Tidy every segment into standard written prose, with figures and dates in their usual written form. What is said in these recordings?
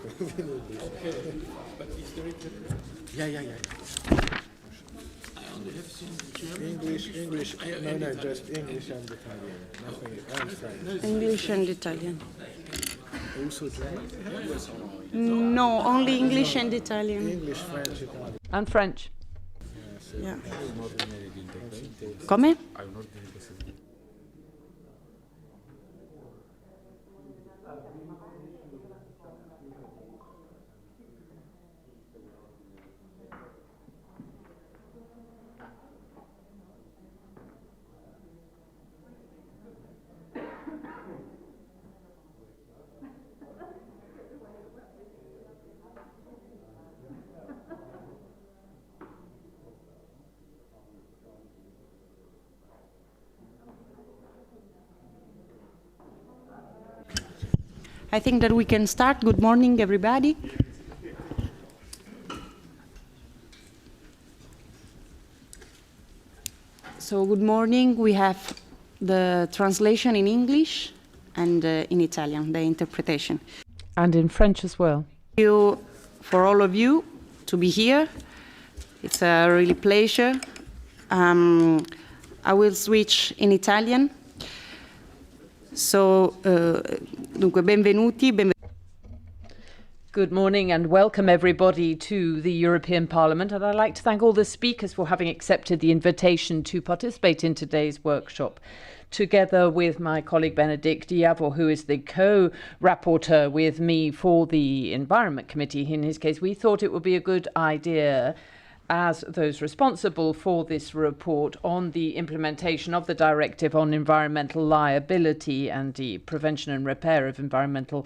Okay, but is there interpretation? Yeah. I only have seen German. English. No, just English and Italian. Nothing. And French. English and Italian. Also German? No, only English and Italian. English, French, Italian. And French. Yeah. Come? I think that we can start. Good morning, everybody. So good morning. We have the translation in English and in Italian, the interpretation. And in French as well. Thank you for all of you to be here. It's a really pleasure. I will switch in Italian. So, dunque, benvenuti. Good morning and welcome everybody to the European Parliament, and I'd like to thank all the speakers for having accepted the invitation to participate in today's workshop. Together with my colleague Benedict Javor, who is the co-rapporteur with me for the Environment Committee, in his case, we thought it would be a good idea as those responsible for this report on the implementation of the Directive on Environmental Liability and the Prevention and Repair of Environmental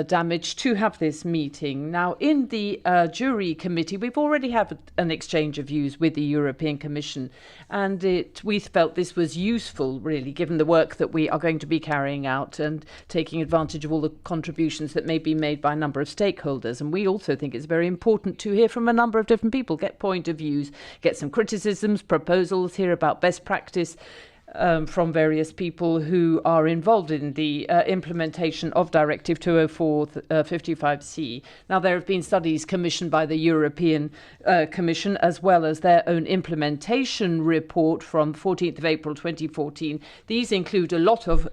damage to have this meeting. Now, in the jury committee, we've already had an exchange of views with the European Commission, and we felt this was useful, really, given the work that we are going to be carrying out and taking advantage of all the contributions that may be made by a number of stakeholders. And we also think it's very important to hear from a number of different people, get point of views, get some criticisms, proposals, hear about best practice from various people who are involved in the implementation of Directive 204/55/C. Now, there have been studies commissioned by the European Commission, as well as their own implementation report from 14th of April 2014. These include a lot of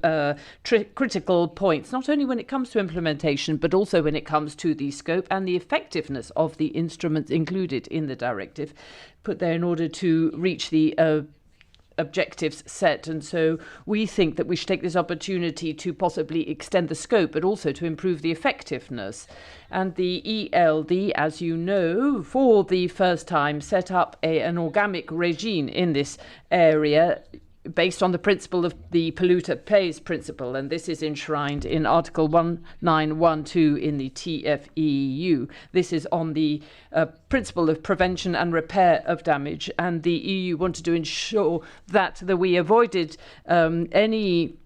critical points, not only when it comes to implementation, but also when it comes to the scope and the effectiveness of the instruments included in the directive, put there in order to reach the objectives set. And so we think that we should take this opportunity to possibly extend the scope, but also to improve the effectiveness. And the ELD, as you know, for the first time set up an organic regime in this area based on the principle of the polluter pays principle, and this is enshrined in Article 1912 in the TFEU. This is on the principle of prevention and repair of damage, and the EU wanted to ensure that we avoided any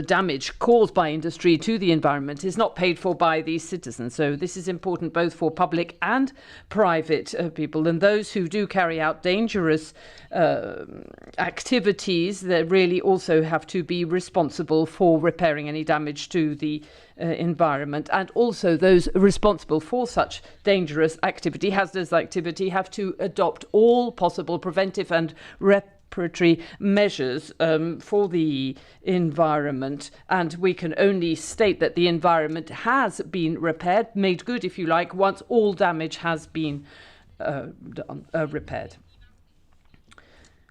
damage caused by industry to the environment is not paid for by these citizens. So this is important both for public and private people, and those who do carry out dangerous activities that really also have to be responsible for repairing any damage to the environment, and also those responsible for such dangerous activity, hazardous activity, have to adopt all possible preventive and preparatory measures for the environment. And we can only state that the environment has been repaired, made good, if you like, once all damage has been repaired.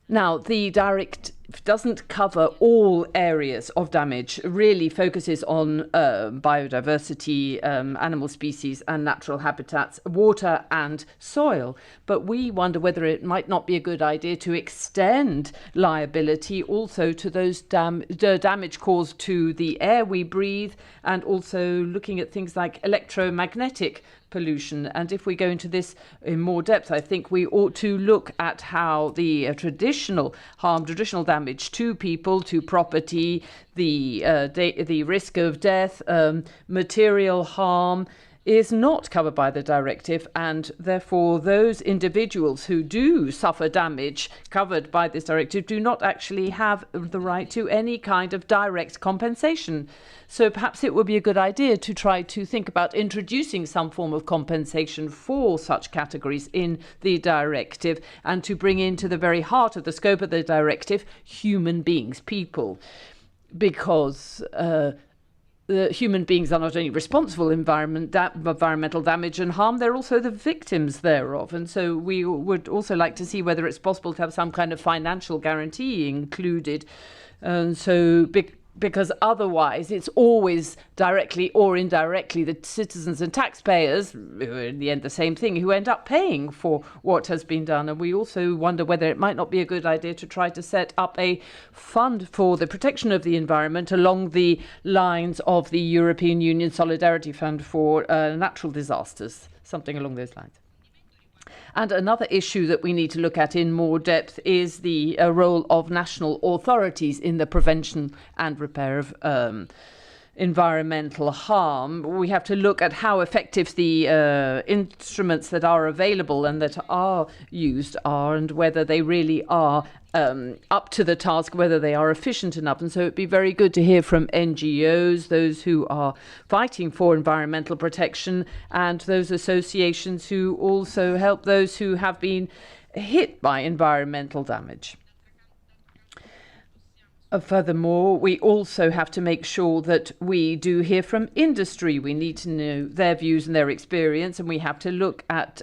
Now, the directive doesn't cover all areas of damage, really focuses on biodiversity, animal species and natural habitats, water and soil. But we wonder whether it might not be a good idea to extend liability also to those damage caused to the air we breathe, and also looking at things like electromagnetic pollution. And if we go into this in more depth, I think we ought to look at how the traditional damage to people, to property, the risk of death, material harm, is not covered by the directive, and therefore those individuals who do suffer damage covered by this directive do not actually have the right to any kind of direct compensation. So perhaps it would be a good idea to try to think about introducing some form of compensation for such categories in the directive, and to bring into the very heart of the scope of the directive human beings, people, because the human beings are not only responsible for environmental damage and harm, they're also the victims thereof. And so we would also like to see whether it's possible to have some kind of financial guarantee included. And so because otherwise it's always directly or indirectly the citizens and taxpayers, who are in the end the same thing, who end up paying for what has been done. And we also wonder whether it might not be a good idea to try to set up a fund for the protection of the environment along the lines of the European Union Solidarity Fund for natural disasters, something along those lines. And another issue that we need to look at in more depth is the role of national authorities in the prevention and repair of environmental harm. We have to look at how effective the instruments that are available and that are used are, and whether they really are up to the task, whether they are efficient enough. And so it'd be very good to hear from NGOs, those who are fighting for environmental protection, and those associations who also help those who have been hit by environmental damage. Furthermore, we also have to make sure that we do hear from industry. We need to know their views and their experience, and we have to look at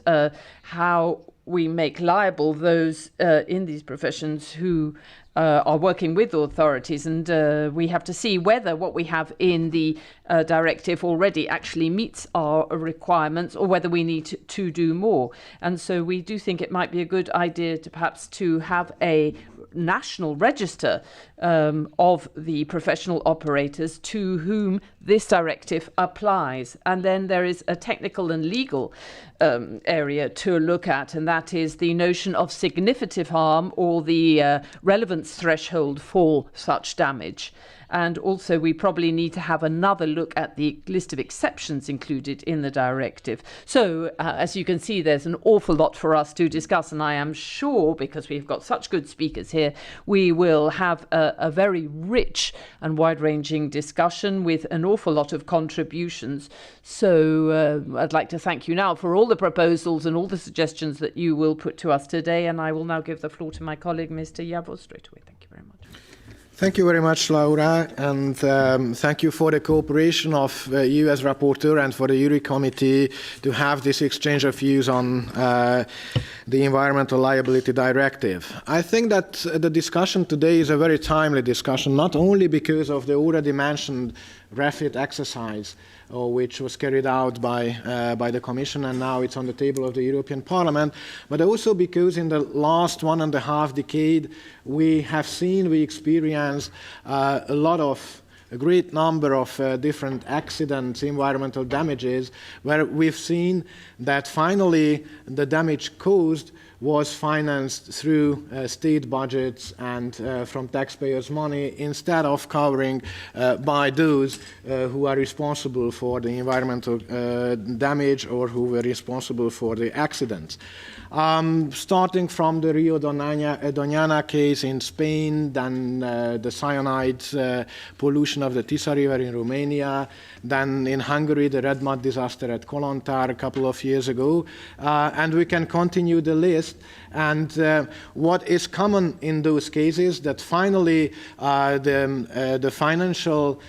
how we make liable those in these professions who are working with authorities, and we have to see whether what we have in the directive already actually meets our requirements, or whether we need to do more. And so we do think it might be a good idea to perhaps to have a national register of the professional operators to whom this directive applies. And then there is a technical and legal area to look at, and that is the notion of significant harm, or the relevance threshold for such damage. And also we probably need to have another look at the list of exceptions included in the directive. So as you can see, there's an awful lot for us to discuss, and I am sure, because we've got such good speakers here, we will have a very rich and wide-ranging discussion with an awful lot of contributions. So I'd like to thank you now for all the proposals and all the suggestions that you will put to us today, and I will now give the floor to my colleague, Mr. Javor, straight away. Thank you very much. Thank you very much, Laura, and thank you for the cooperation of you as rapporteur and for the URI committee to have this exchange of views on the Environmental Liability Directive. I think that the discussion today is a very timely discussion, not only because of the already mentioned REFIT exercise, which was carried out by the Commission, and now it's on the table of the European Parliament, but also because in the last 1.5 decades we experienced a great number of different accidents, environmental damages, where we've seen that finally the damage caused was financed through state budgets and from taxpayers' money, instead of covering by those who are responsible for the environmental damage, or who were responsible for the accidents. Starting from the Rio Doñana case in Spain, then the cyanide pollution of the Tisza River in Romania, then in Hungary the red mud disaster at Kolontar a couple of years ago, and we can continue the list. And what is common in those cases, that finally the financial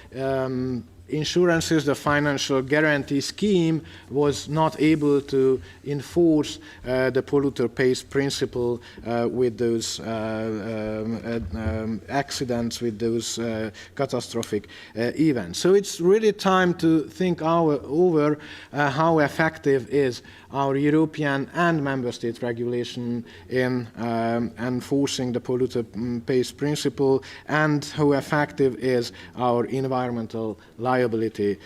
insurances, the financial guarantee scheme was not able to enforce the polluter pays principle with those accidents, with those catastrophic events. So it's really time to think over how effective is our European and member state regulation in enforcing the polluter pays principle, and how effective is our environmental liability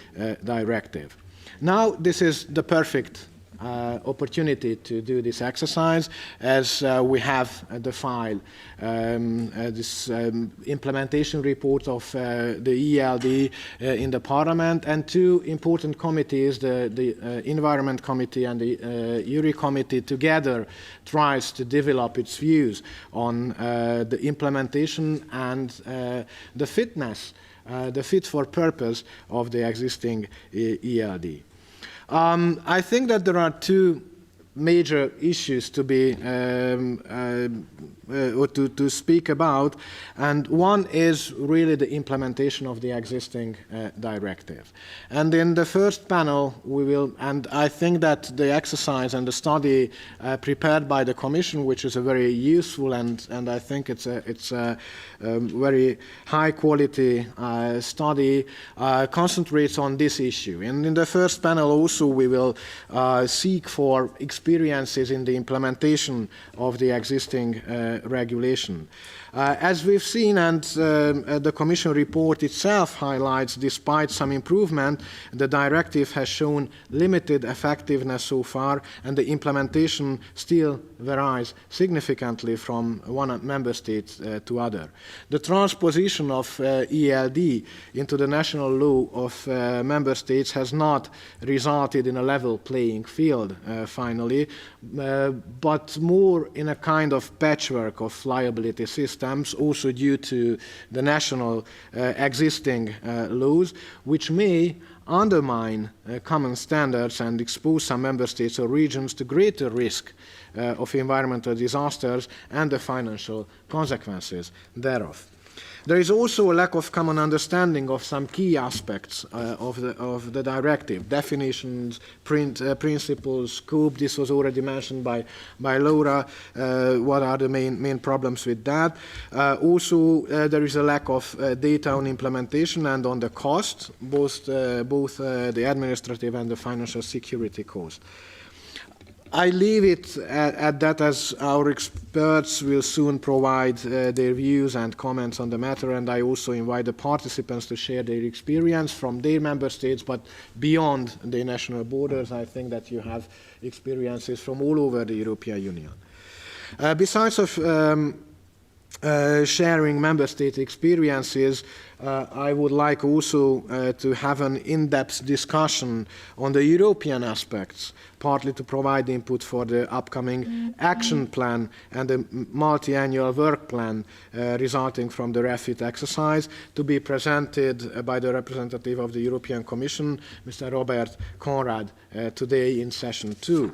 directive. Now, this is the perfect opportunity to do this exercise, as we have the file, this implementation report of the ELD in the Parliament, and two important committees, the Environment Committee and the URI Committee, together tries to develop its views on the implementation and the fitness, the fit for purpose of the existing ELD. I think that there are two major issues to be or to speak about, and one is really the implementation of the existing directive. And in the first panel we will, and I think that the exercise and the study prepared by the Commission, which is a very useful and I think it's a very high quality study, concentrates on this issue. And in the first panel also we will seek for experiences in the implementation of the existing regulation. As we've seen, and the Commission report itself highlights, despite some improvement, the directive has shown limited effectiveness so far, and the implementation still varies significantly from one member state to other. The transposition of ELD into the national law of member states has not resulted in a level playing field, finally, but more in a kind of patchwork of liability systems, also due to the national existing laws, which may undermine common standards and expose some member states or regions to greater risk of environmental disasters and the financial consequences thereof. There is also a lack of common understanding of some key aspects of the directive: definitions, principles, scope. This was already mentioned by Laura. What are the main problems with that? Also, there is a lack of data on implementation and on the cost, both the administrative and the financial security cost. I leave it at that, as our experts will soon provide their views and comments on the matter, and I also invite the participants to share their experience from their member states, but beyond the national borders. I think that you have experiences from all over the European Union. Besides of sharing member state experiences, I would like also to have an in-depth discussion on the European aspects, partly to provide input for the upcoming action plan and the multi-annual work plan resulting from the REFIT exercise, to be presented by the representative of the European Commission, Mr. Robert Conrad, today in session 2.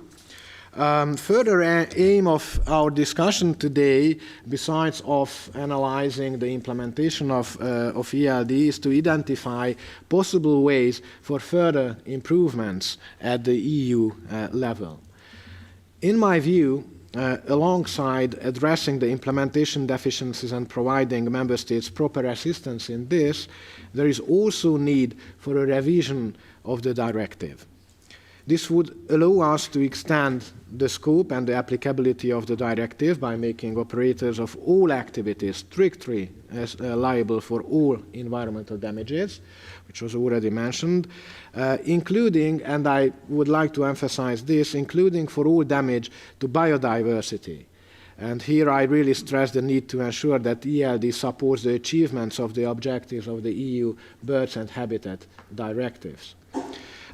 Further aim of our discussion today, besides of analyzing the implementation of ELD, is to identify possible ways for further improvements at the EU level. In my view, alongside addressing the implementation deficiencies and providing member states proper assistance in this, there is also need for a revision of the directive. This would allow us to extend the scope and the applicability of the directive by making operators of all activities strictly liable for all environmental damages, which was already mentioned, including, and I would like to emphasize this, including for all damage to biodiversity. And here I really stress the need to ensure that ELD supports the achievements of the objectives of the EU Birds and Habitat directives.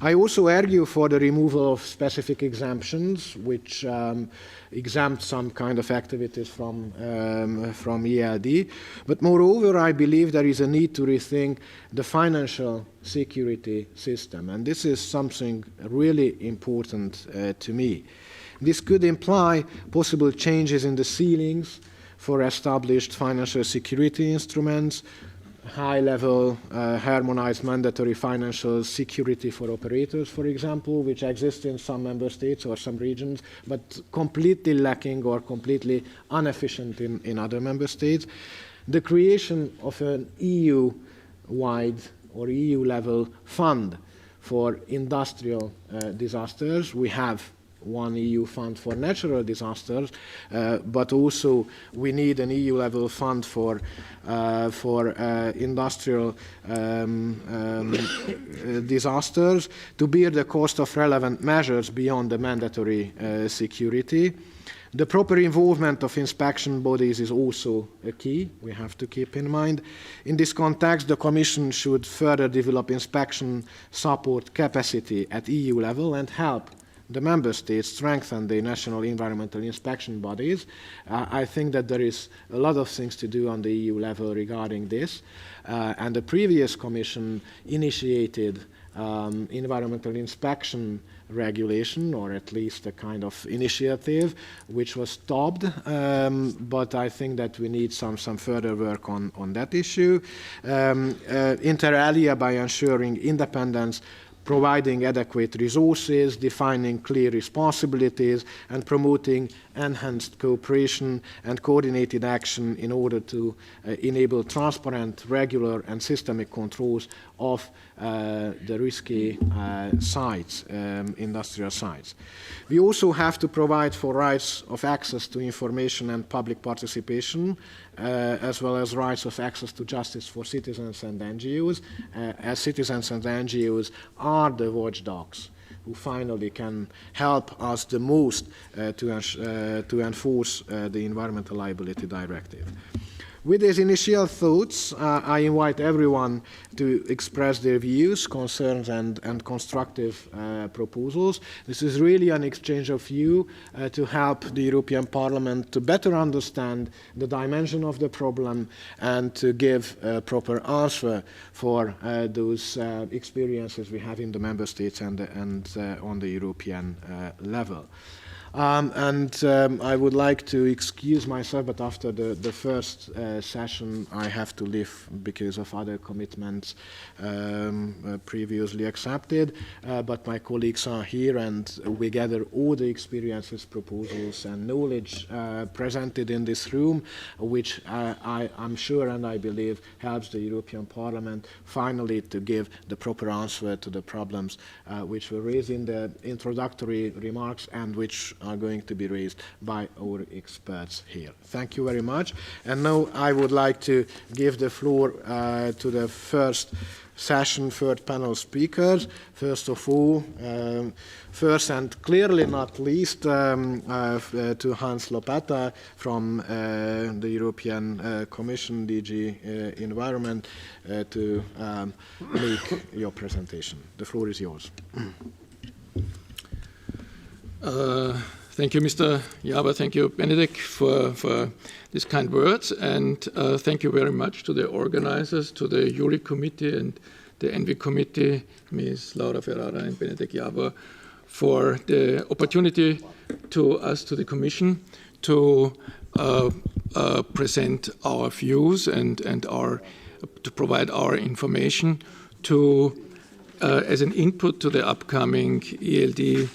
I also argue for the removal of specific exemptions, which exempt some kind of activities from ELD. But moreover, I believe there is a need to rethink the financial security system, and this is something really important to me. This could imply possible changes in the ceilings for established financial security instruments, high-level harmonized mandatory financial security for operators, for example, which exists in some member states or some regions, but completely lacking or completely inefficient in other member states. The creation of an EU-wide or EU-level fund for industrial disasters. We have one EU fund for natural disasters, but also we need an EU-level fund for industrial disasters to bear the cost of relevant measures beyond the mandatory security. The proper involvement of inspection bodies is also a key we have to keep in mind. In this context, the Commission should further develop inspection support capacity at EU level and help the Member States strengthen the national environmental inspection bodies. I think that there is a lot of things to do on the EU level regarding this, and the previous Commission initiated environmental inspection regulation, or at least a kind of initiative, which was stopped, but I think that we need some further work on that issue. Inter alia, by ensuring independence, providing adequate resources, defining clear responsibilities, and promoting enhanced cooperation and coordinated action in order to enable transparent, regular, and systemic controls of the risky sites, industrial sites. We also have to provide for rights of access to information and public participation, as well as rights of access to justice for citizens and NGOs, as citizens and NGOs are the watchdogs who finally can help us the most to enforce the Environmental Liability Directive. With these initial thoughts, I invite everyone to express their views, concerns, and constructive proposals. This is really an exchange of views to help the European Parliament to better understand the dimension of the problem and to give a proper answer for those experiences we have in the Member States and on the European level. I would like to excuse myself, but after the first session I have to leave because of other commitments previously accepted. But my colleagues are here and we gather all the experiences, proposals and knowledge presented in this room, which I'm sure and I believe helps the European Parliament finally to give the proper answer to the problems which were raised in the introductory remarks and which are going to be raised by our experts here. Thank you very much. And now I would like to give the floor to the first session, third panel speakers. First of all, first and clearly not least, to Hans Lopata from the European Commission, DG Environment, to make your presentation. The floor is yours. Thank you, Mr. Jaber. Thank you, Benedikt, for these kind words. And thank you very much to the organizers, to the Juri Committee and the ENVI Committee, Ms. Laura Ferrara and Benedikt Jaber, for the opportunity to us, to the Commission, to present our views and to provide our information as an input to the upcoming ELD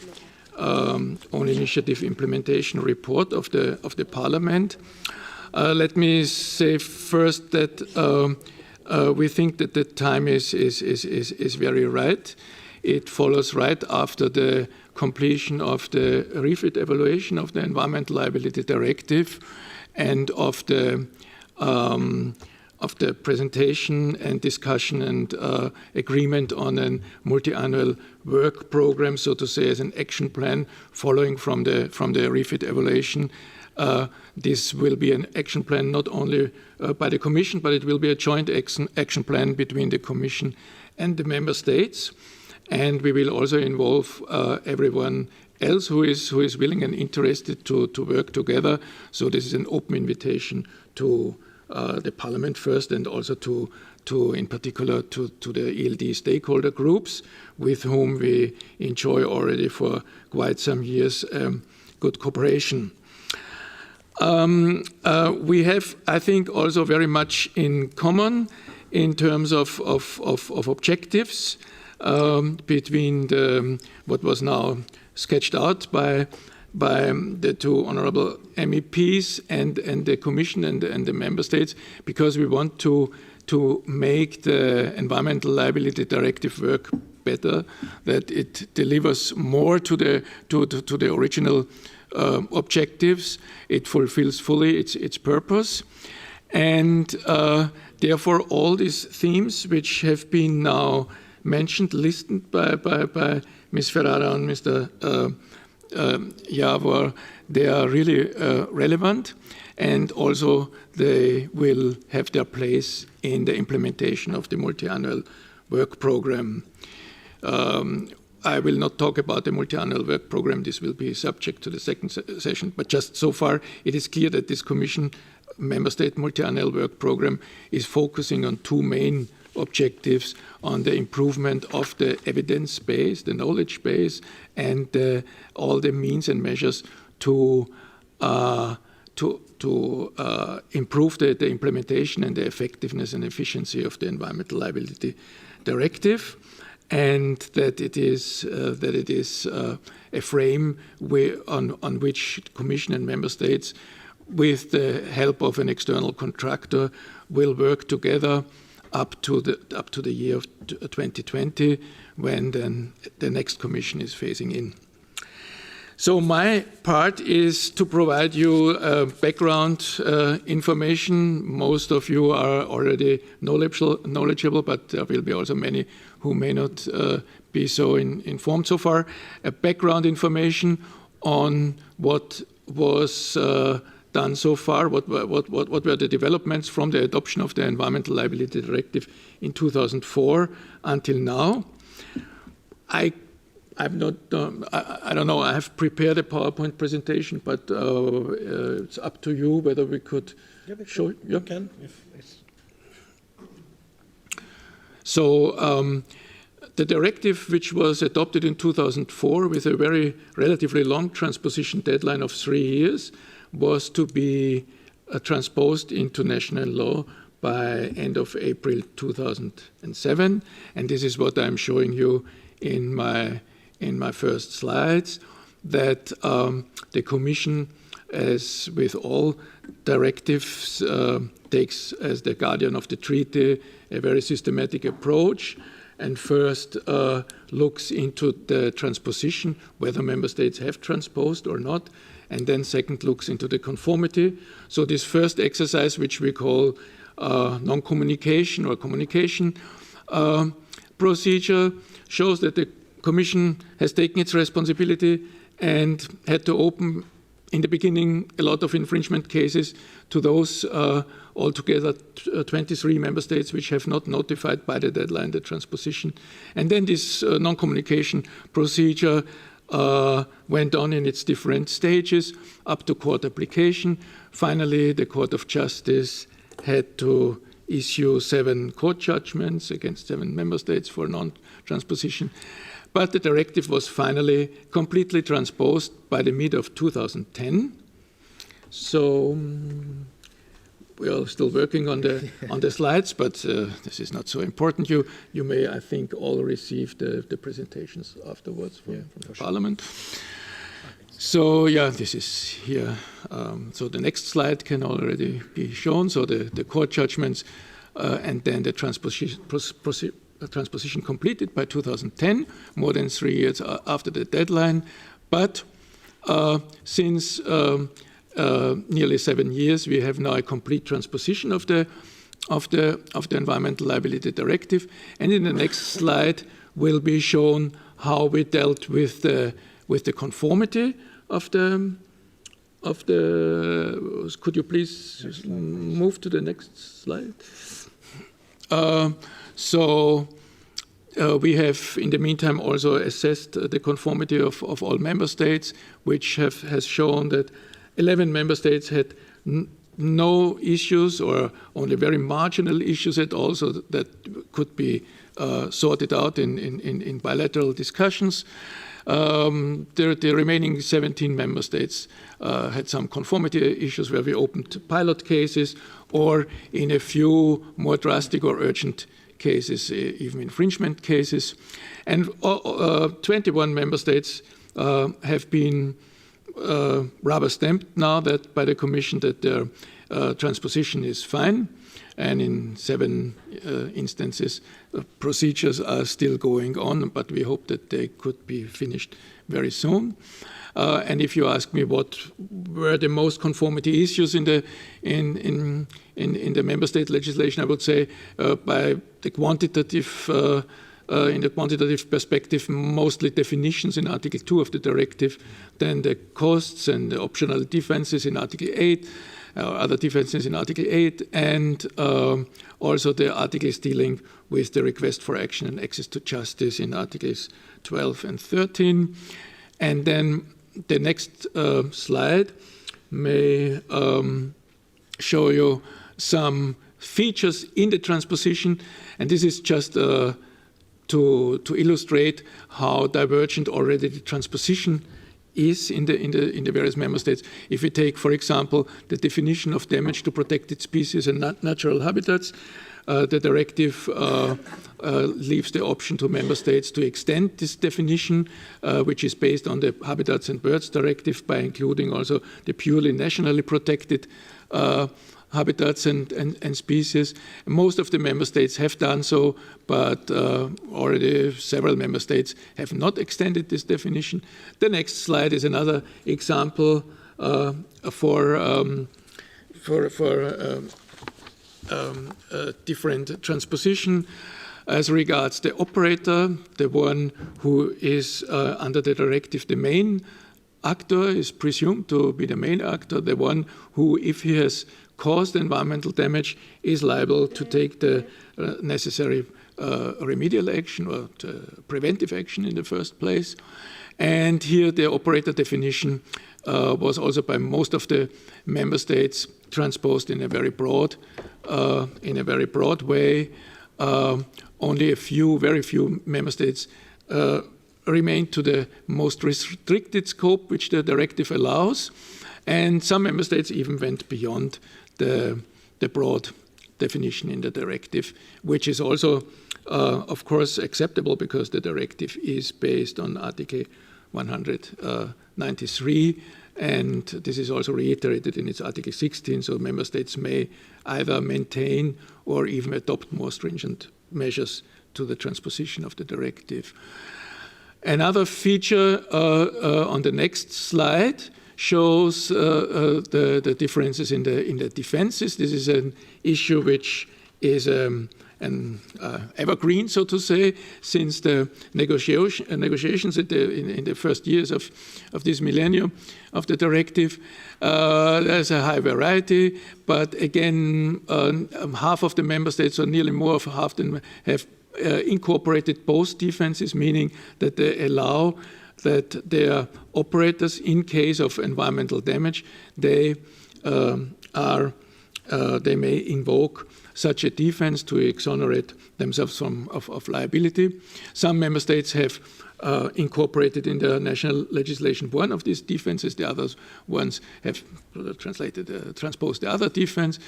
own initiative implementation report of the Parliament. Let me say first that we think that the time is very right. It follows right after the completion of the refit evaluation of the Environmental Liability Directive and of the presentation and discussion and agreement on a multi-annual work program, so to say, as an action plan following from the refit evaluation. This will be an action plan not only by the Commission, but it will be a joint action plan between the Commission and the Member States. And we will also involve everyone else who is willing and interested to work together. So this is an open invitation to the Parliament first, and also to in particular to the ELD stakeholder groups, with whom we enjoy already for quite some years good cooperation. We have, I think, also very much in common in terms of objectives between what was now sketched out by the two honourable MEPs and the Commission and the Member States, because we want to make the Environmental Liability Directive work better, that it delivers more to the original objectives. It fulfills fully its purpose. And therefore, all these themes which have been now mentioned, listed by Ms. Ferrara and Mr. Javor, they are really relevant, and also they will have their place in the implementation of the multi-annual work program. I will not talk about the multi-annual work program. This will be subject to the second session, but just so far it is clear that this Commission Member State multi-annual work program is focusing on two main objectives: on the improvement of the evidence base, the knowledge base, and all the means and measures to improve the implementation and the effectiveness and efficiency of the Environmental Liability Directive, and that it is a frame on which the Commission and Member States, with the help of an external contractor, will work together up to the year of 2020, when then the next Commission is phasing in. So my part is to provide you background information. Most of you are already knowledgeable, but there will be also many who may not be so informed so far. Background information on what was done so far, what were the developments from the adoption of the Environmental Liability Directive in 2004 until now. I don't know, I have prepared a PowerPoint presentation, but it's up to you whether we could show it. You can. So the directive, which was adopted in 2004 with a very relatively long transposition deadline of 3 years, was to be transposed into national law by end of April 2007. And this is what I'm showing you in my first slides, that the Commission, as with all directives, takes as the guardian of the treaty a very systematic approach, and first looks into the transposition, whether member states have transposed or not, and then second looks into the conformity. So this first exercise, which we call non-communication or communication procedure, shows that the Commission has taken its responsibility and had to open, in the beginning, a lot of infringement cases to those altogether 23 member states which have not notified by the deadline the transposition. And then this non-communication procedure went on in its different stages up to court application. Finally, the Court of Justice had to issue 7 court judgments against 7 member states for non-transposition. But the directive was finally completely transposed by the mid of 2010. So we are still working on the slides, but this is not so important. You may, I think, all receive the presentations afterwards from the Parliament. So yeah, this is here. So the next slide can already be shown. So the court judgments and then the transposition completed by 2010, more than 3 years after the deadline. But since nearly 7 years, we have now a complete transposition of the Environmental Liability Directive. And in the next slide will be shown how we dealt with the conformity of the. Could you please move to the next slide? So we have, in the meantime, also assessed the conformity of all member states, which has shown that 11 member states had no issues or only very marginal issues at all, so that could be sorted out in bilateral discussions. The remaining 17 member states had some conformity issues where we opened pilot cases, or in a few more drastic or urgent cases, even infringement cases. And 21 member states have been rubber stamped now that by the Commission that their transposition is fine, and in 7 instances procedures are still going on, but we hope that they could be finished very soon. And if you ask me what were the most conformity issues in the member state legislation, I would say by the quantitative in the quantitative perspective, mostly definitions in Article 2 of the directive, then the costs and the optional defenses in Article 8, other defenses in Article 8, and also the articles dealing with the request for action and access to justice in Articles 12 and 13. And then the next slide may show you some features in the transposition, and this is just to illustrate how divergent already the transposition is in the various member states. If we take, for example, the definition of damage to protected species and natural habitats, the directive leaves the option to member states to extend this definition, which is based on the Habitats and Birds Directive, by including also the purely nationally protected habitats and species. Most of the member states have done so, but already several member states have not extended this definition. The next slide is another example for different transposition as regards the operator, the one who is under the directive the main actor, is presumed to be the main actor, the one who, if he has caused environmental damage, is liable to take the necessary remedial action or preventive action in the first place. And here the operator definition was also by most of the member states transposed in a very broad way. Only a few, very few member states remain to the most restricted scope which the directive allows, and some member states even went beyond the broad definition in the directive, which is also, of course, acceptable because the directive is based on Article 193, and this is also reiterated in its Article 16, so member states may either maintain or even adopt more stringent measures to the transposition of the directive. Another feature on the next slide shows the differences in the defenses. This is an issue which is an evergreen, so to say, since the negotiations in the first years of this millennium of the directive. There's a high variety, but again, half of the member states, or nearly more of half them, have incorporated both defenses, meaning that they allow that their operators, in case of environmental damage, they may invoke such a defense to exonerate themselves of liability. Some member states have incorporated in their national legislation one of these defenses. The other ones have transposed the other defense.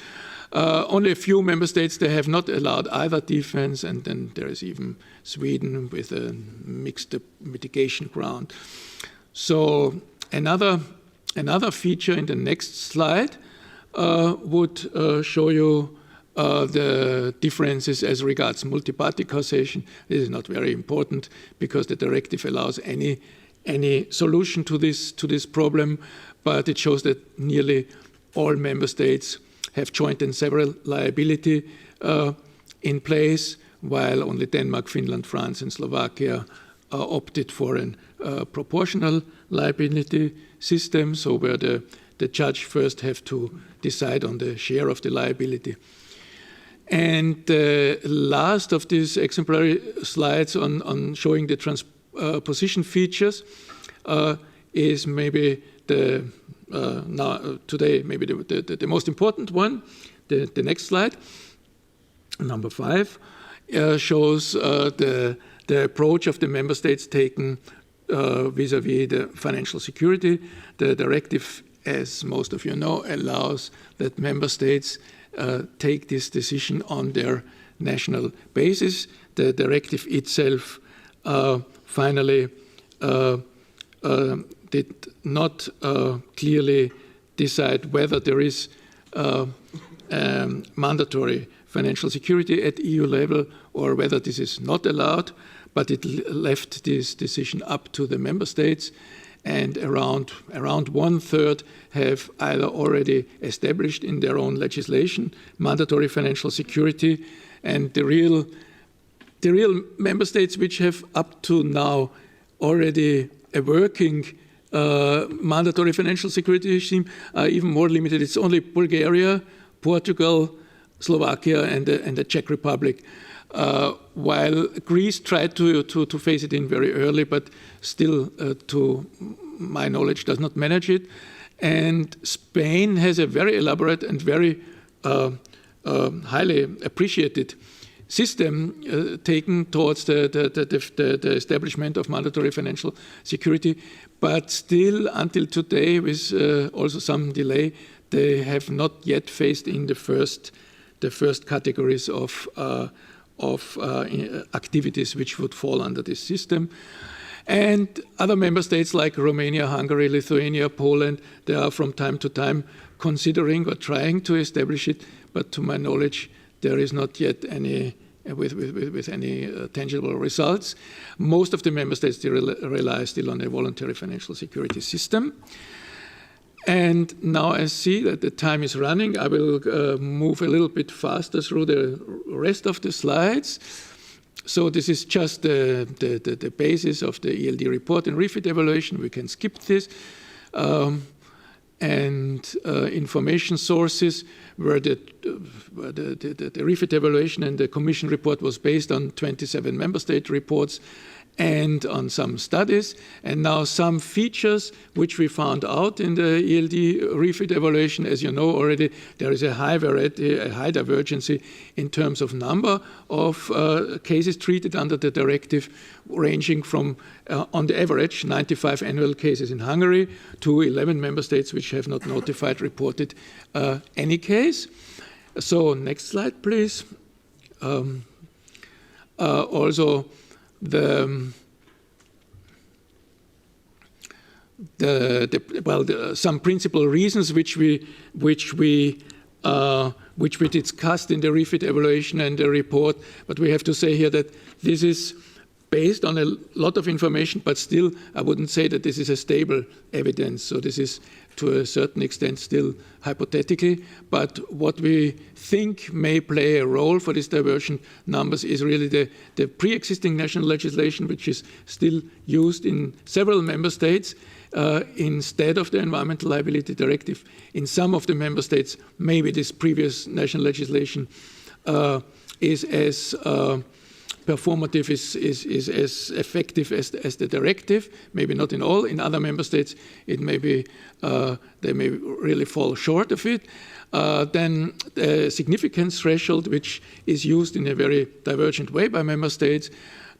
Only a few member states, they have not allowed either defense, and then there is even Sweden with a mixed mitigation ground. So another feature in the next slide would show you the differences as regards multi-party causation. This is not very important because the directive allows any solution to this problem, but it shows that nearly all member states have joint and several liability in place, while only Denmark, Finland, France, and Slovakia opted for a proportional liability system, so where the judge first have to decide on the share of the liability. And the last of these exemplary slides on showing the transposition features is maybe today maybe the most important one. The next slide, number 5, shows the approach of the member states taken vis-à-vis the financial security. The directive, as most of you know, allows that member states take this decision on their national basis. The directive itself finally did not clearly decide whether there is mandatory financial security at EU level or whether this is not allowed, but it left this decision up to the member states, and around 1/3 have either already established in their own legislation mandatory financial security, and the real member states which have up to now already a working mandatory financial security regime are even more limited. It's only Bulgaria, Portugal, Slovakia, and the Czech Republic. While Greece tried to phase it in very early, but still, to my knowledge, does not manage it. And Spain has a very elaborate and very highly appreciated system taken towards the establishment of mandatory financial security, but still, until today, with also some delay, they have not yet phased in the first categories of activities which would fall under this system. And other member states like Romania, Hungary, Lithuania, Poland, they are from time to time considering or trying to establish it, but to my knowledge, there is not yet any with any tangible results. Most of the member states rely still on a voluntary financial security system. And now I see that the time is running. I will move a little bit faster through the rest of the slides. So this is just the basis of the ELD report and refit evaluation. We can skip this. Information sources where the refit evaluation and the Commission report was based on 27 member state reports and on some studies, and now some features which we found out in the ELD refit evaluation. As you know already, there is a high variety, a high divergency in terms of number of cases treated under the directive, ranging from, on the average, 95 annual cases in Hungary to 11 member states which have not reported any case. So next slide, please. Also, some principal reasons which we discussed in the refit evaluation and the report, but we have to say here that this is based on a lot of information, but still I wouldn't say that this is a stable evidence. So this is to a certain extent still hypothetically, but what we think may play a role for these divergent numbers is really the pre-existing national legislation, which is still used in several member states instead of the Environmental Liability Directive. In some of the member states, maybe this previous national legislation is as performative, is as effective as the directive, maybe not in all. In other member states, it may be, they may really fall short of it. Then the significance threshold, which is used in a very divergent way by member states,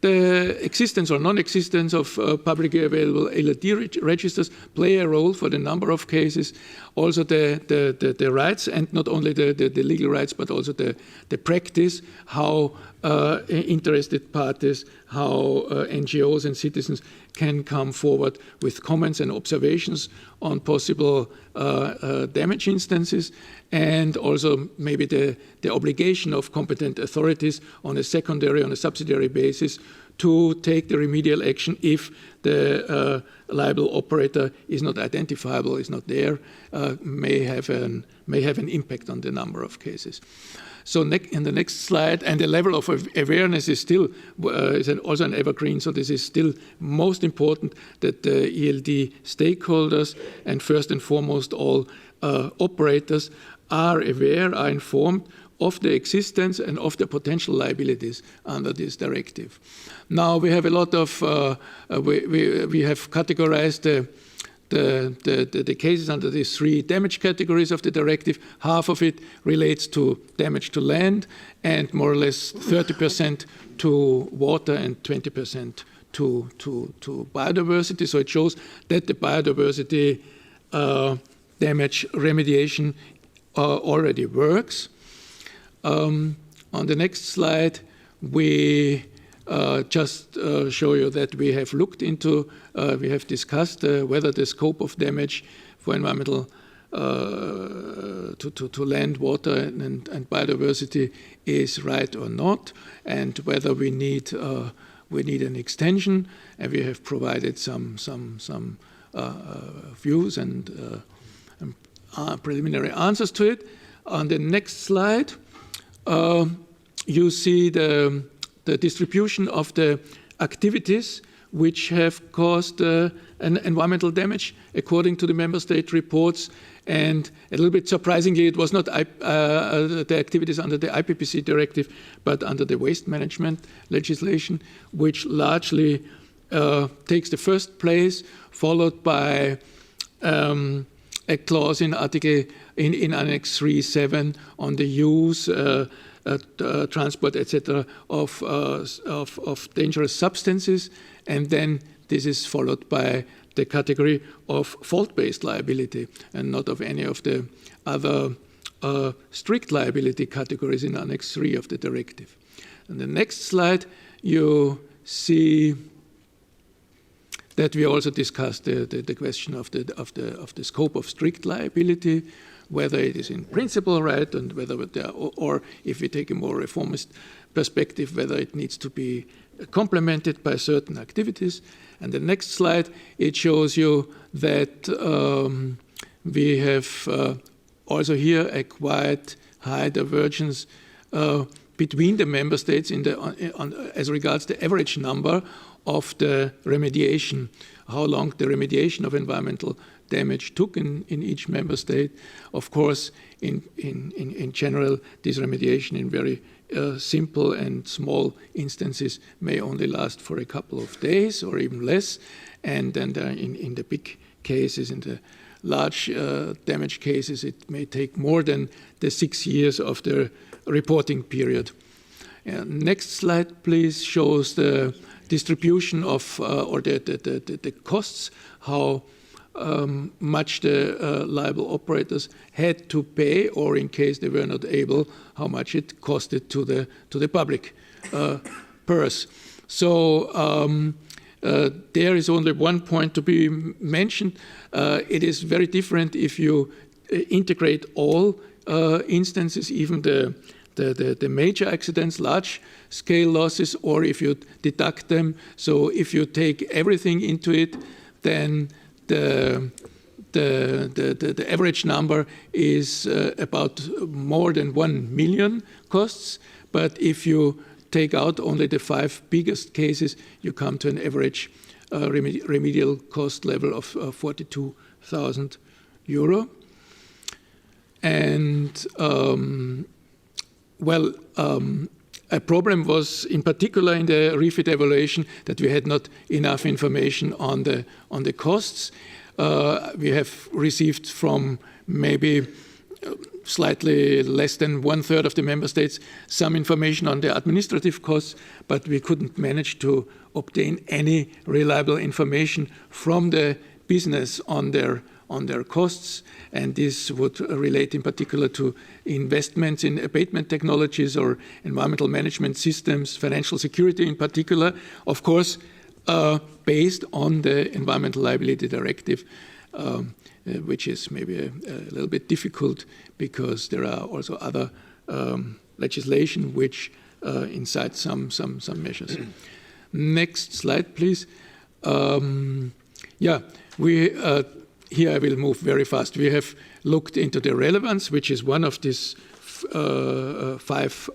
the existence or non-existence of publicly available ALD registers play a role for the number of cases. Also the rights, and not only the legal rights, but also the practice, how interested parties, how NGOs and citizens can come forward with comments and observations on possible damage instances, and also maybe the obligation of competent authorities on a subsidiary basis to take the remedial action if the liable operator is not identifiable, is not there, may have an impact on the number of cases. So in the next slide, and the level of awareness is still also an evergreen. So this is still most important that the ELD stakeholders and first and foremost all operators are aware, are informed of the existence and of the potential liabilities under this directive. Now we have a lot of we have categorized the cases under these three damage categories of the directive. Half of it relates to damage to land, and more or less 30% to water and 20% to biodiversity. So it shows that the biodiversity damage remediation already works. On the next slide, we just show you that we have looked into, we have discussed whether the scope of damage for environmental to land, water, and biodiversity is right or not, and whether we need an extension. And we have provided some views and preliminary answers to it. On the next slide, you see the distribution of the activities which have caused an environmental damage according to the member state reports. And a little bit surprisingly, it was not the activities under the IPPC directive, but under the waste management legislation, which largely takes the first place, followed by a clause in in Annex 3.7 on the use, transport, etc., of dangerous substances, and then this is followed by the category of fault-based liability, and not of any of the other strict liability categories in Annex 3 of the directive. On the next slide, you see that we also discussed the question of the scope of strict liability, whether it is in principle right, and whether or if we take a more reformist perspective, whether it needs to be complemented by certain activities. And the next slide, it shows you that we have also here a quite high divergence between the member states as regards the average number of the remediation, how long the remediation of environmental damage took in each member state. Of course, in general, this remediation in very simple and small instances may only last for a couple of days or even less. And then in the big cases, in the large damage cases, it may take more than the 6 years of the reporting period. Next slide, please, shows the distribution of or the costs, how much the liable operators had to pay, or in case they were not able, how much it costed to the public purse. So there is only one point to be mentioned. It is very different if you integrate all instances, even the major accidents, large-scale losses, or if you deduct them. So if you take everything into it, then the average number is about more than 1 million costs. But if you take out only the 5 biggest cases, you come to an average remedial cost level of 42,000 euro. And a problem was, in particular in the refit evaluation, that we had not enough information on the costs. We have received from maybe slightly less than 1/3 of the member states some information on the administrative costs, but we couldn't manage to obtain any reliable information from the business on their costs, and this would relate in particular to investments in abatement technologies or environmental management systems, financial security in particular, of course, based on the Environmental Liability Directive, which is maybe a little bit difficult because there are also other legislation which incite some measures. Next slide, please. Here I will move very fast. We have looked into the relevance, which is one of these 5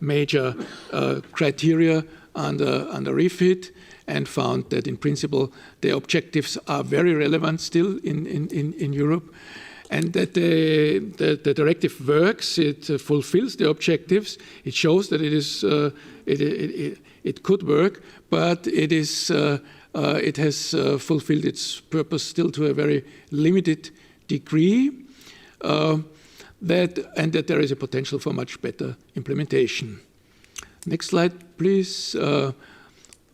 major criteria under refit, and found that in principle the objectives are very relevant still in Europe, and that the directive works. It fulfills the objectives. It shows that it could work, but it has fulfilled its purpose still to a very limited degree, and that there is a potential for much better implementation. Next slide, please.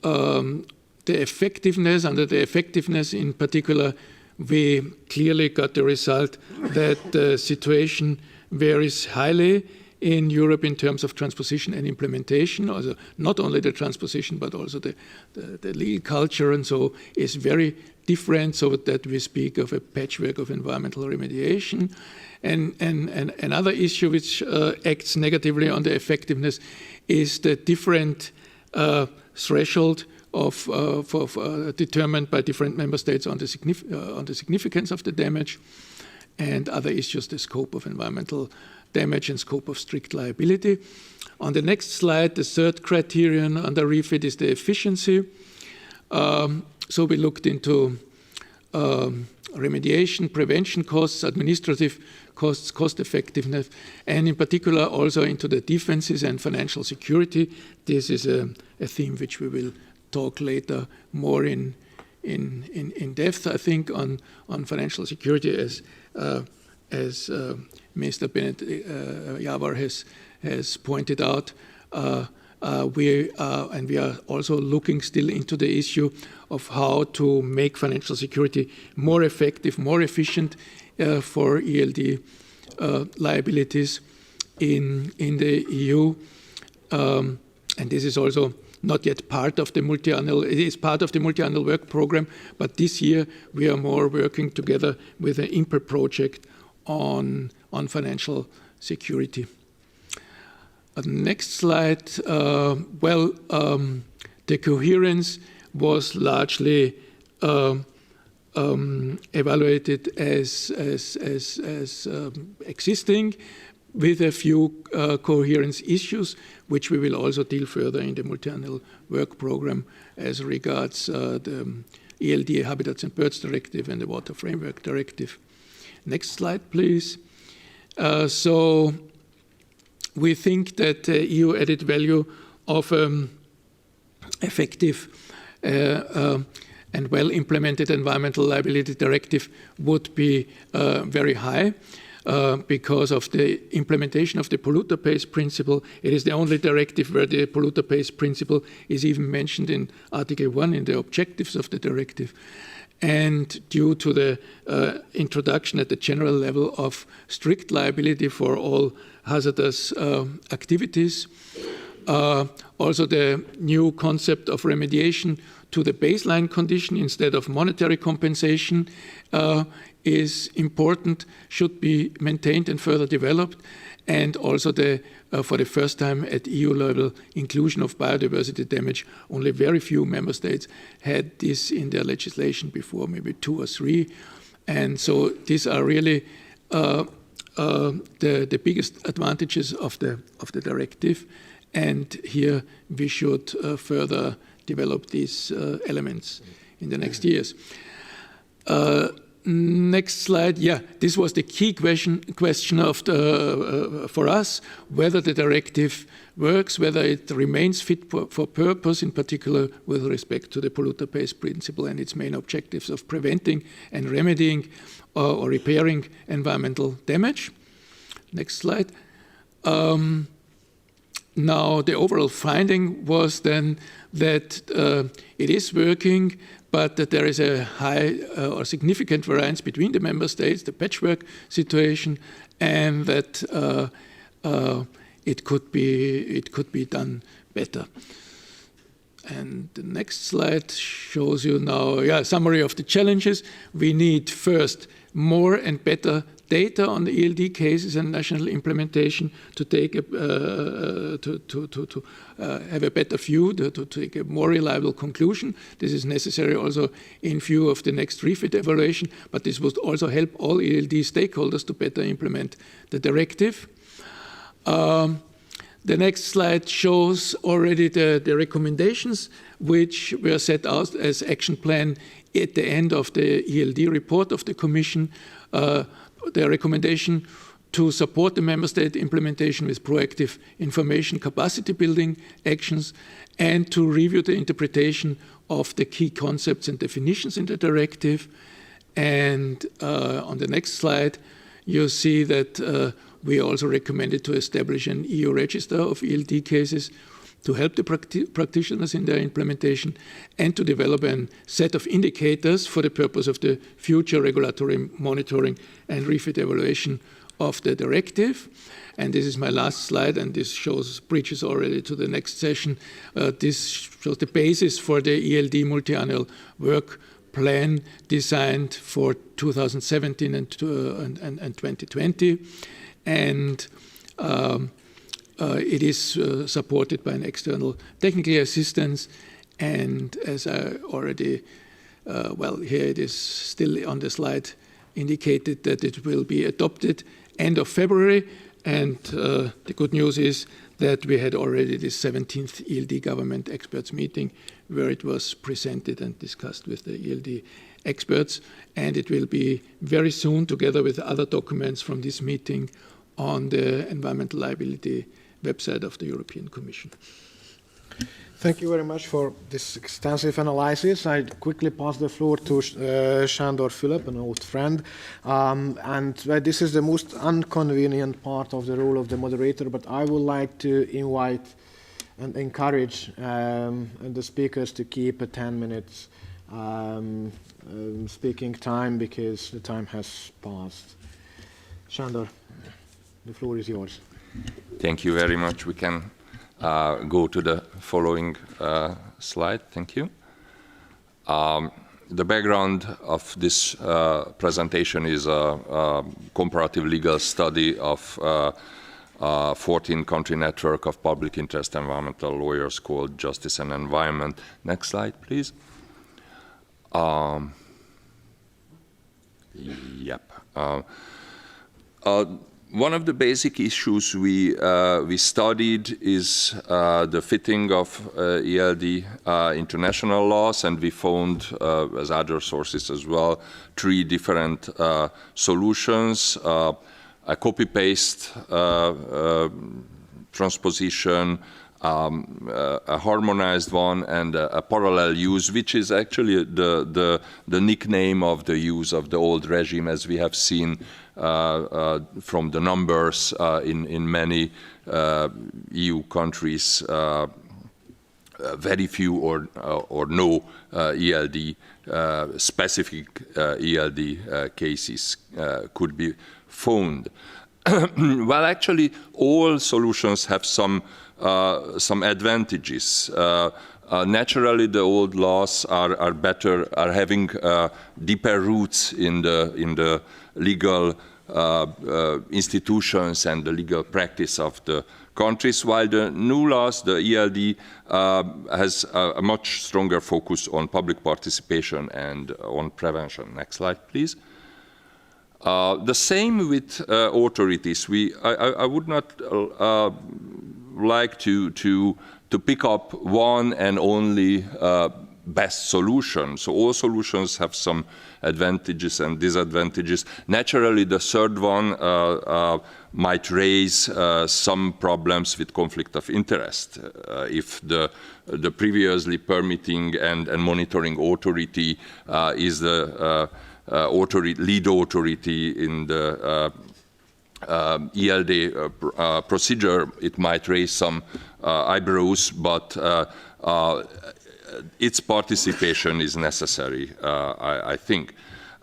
The effectiveness, under the effectiveness in particular, we clearly got the result that the situation varies highly in Europe in terms of transposition and implementation. Also, not only the transposition, but also the legal culture, and so is very different, so that we speak of a patchwork of environmental remediation. And another issue which acts negatively on the effectiveness is the different threshold of determined by different member states on the significance of the damage, and other issues, the scope of environmental damage and scope of strict liability. On the next slide, the third criterion under REFIT is the efficiency. So we looked into remediation, prevention costs, administrative costs, cost effectiveness, and in particular also into the defenses and financial security. This is a theme which we will talk later more in depth, I think, on financial security, as Mr. Bennett Yawar has pointed out. We are also looking still into the issue of how to make financial security more effective, more efficient for ELD liabilities in the EU. And this is also not yet part of the multi-annual, it is part of the multi-annual work program, but this year we are more working together with the IMPER project on financial security. Next slide. The coherence was largely evaluated as existing, with a few coherence issues, which we will also deal further in the multi-annual work program as regards the ELD Habitats and Birds Directive and the Water Framework Directive. Next slide, please. So we think that EU added value of effective and well-implemented environmental liability directive would be very high because of the implementation of the polluter pays principle. It is the only directive where the polluter pays principle is even mentioned in Article 1 in the objectives of the directive. And due to the introduction at the general level of strict liability for all hazardous activities, also the new concept of remediation to the baseline condition instead of monetary compensation is important, should be maintained and further developed, and also the for the first time at EU level inclusion of biodiversity damage. Only very few member states had this in their legislation before, maybe 2 or 3, and so these are really the biggest advantages of the directive, and here we should further develop these elements in the next years. Next slide. Yeah, this was the key question of for us, whether the directive works, whether it remains fit for purpose, in particular with respect to the polluter pays principle and its main objectives of preventing and remedying or repairing environmental damage. Next slide. Now, the overall finding was then that it is working, but that there is a high or significant variance between the member states, the patchwork situation, and that it could be done better. And the next slide shows you now, a summary of the challenges. We need first more and better data on the ELD cases and national implementation to take have a better view, to take a more reliable conclusion. This is necessary also in view of the next REFIT evaluation, but this would also help all ELD stakeholders to better implement the directive. The next slide shows already the recommendations which were set out as action plan at the end of the ELD report of the Commission. The recommendation to support the member state implementation with proactive information capacity building actions, and to review the interpretation of the key concepts and definitions in the directive. And on the next slide, you see that we also recommended to establish an EU register of ELD cases to help the practitioners in their implementation, and to develop a set of indicators for the purpose of the future regulatory monitoring and REFIT evaluation of the directive. And this is my last slide, and this bridges already to the next session. This shows the basis for the ELD multi-annual work plan designed for 2017 and 2020. And it is supported by an external technical assistance. And as I already, here it is still on the slide, indicated that it will be adopted end of February. And the good news is that we had already the 17th ELD government experts meeting where it was presented and discussed with the ELD experts. And it will be very soon, together with other documents from this meeting, on the environmental liability website of the European Commission. Thank you very much for this extensive analysis. I quickly pass the floor to Sándor Fülöp, an old friend. This is the most inconvenient part of the role of the moderator, but I would like to invite and encourage the speakers to keep a 10 minutes speaking time because the time has passed. Sándor, the floor is yours. Thank you very much. We can go to the following slide. Thank you. The background of this presentation is a comparative legal study of 14-country network of public interest environmental lawyers called Justice and Environment. Next slide, please. One of the basic issues we studied is the fitting of ELD international laws, and we found, as other sources as well, 3 different solutions: a copy-paste transposition, a harmonized one, and a parallel use, which is actually the nickname of the use of the old regime, as we have seen from the numbers in many EU countries. Very few or no ELD, specific ELD cases could be found. Well, actually, all solutions have some advantages. Naturally, the old laws are better, are having deeper roots in the legal institutions and the legal practice of the countries, while the new laws, the ELD, has a much stronger focus on public participation and on prevention. Next slide, please. The same with authorities. I would not like to pick up one and only best solution. So all solutions have some advantages and disadvantages. Naturally, the third one might raise some problems with conflict of interest. If the previously permitting and monitoring authority is the lead authority in the ELD procedure, it might raise some eyebrows, but its participation is necessary, I think.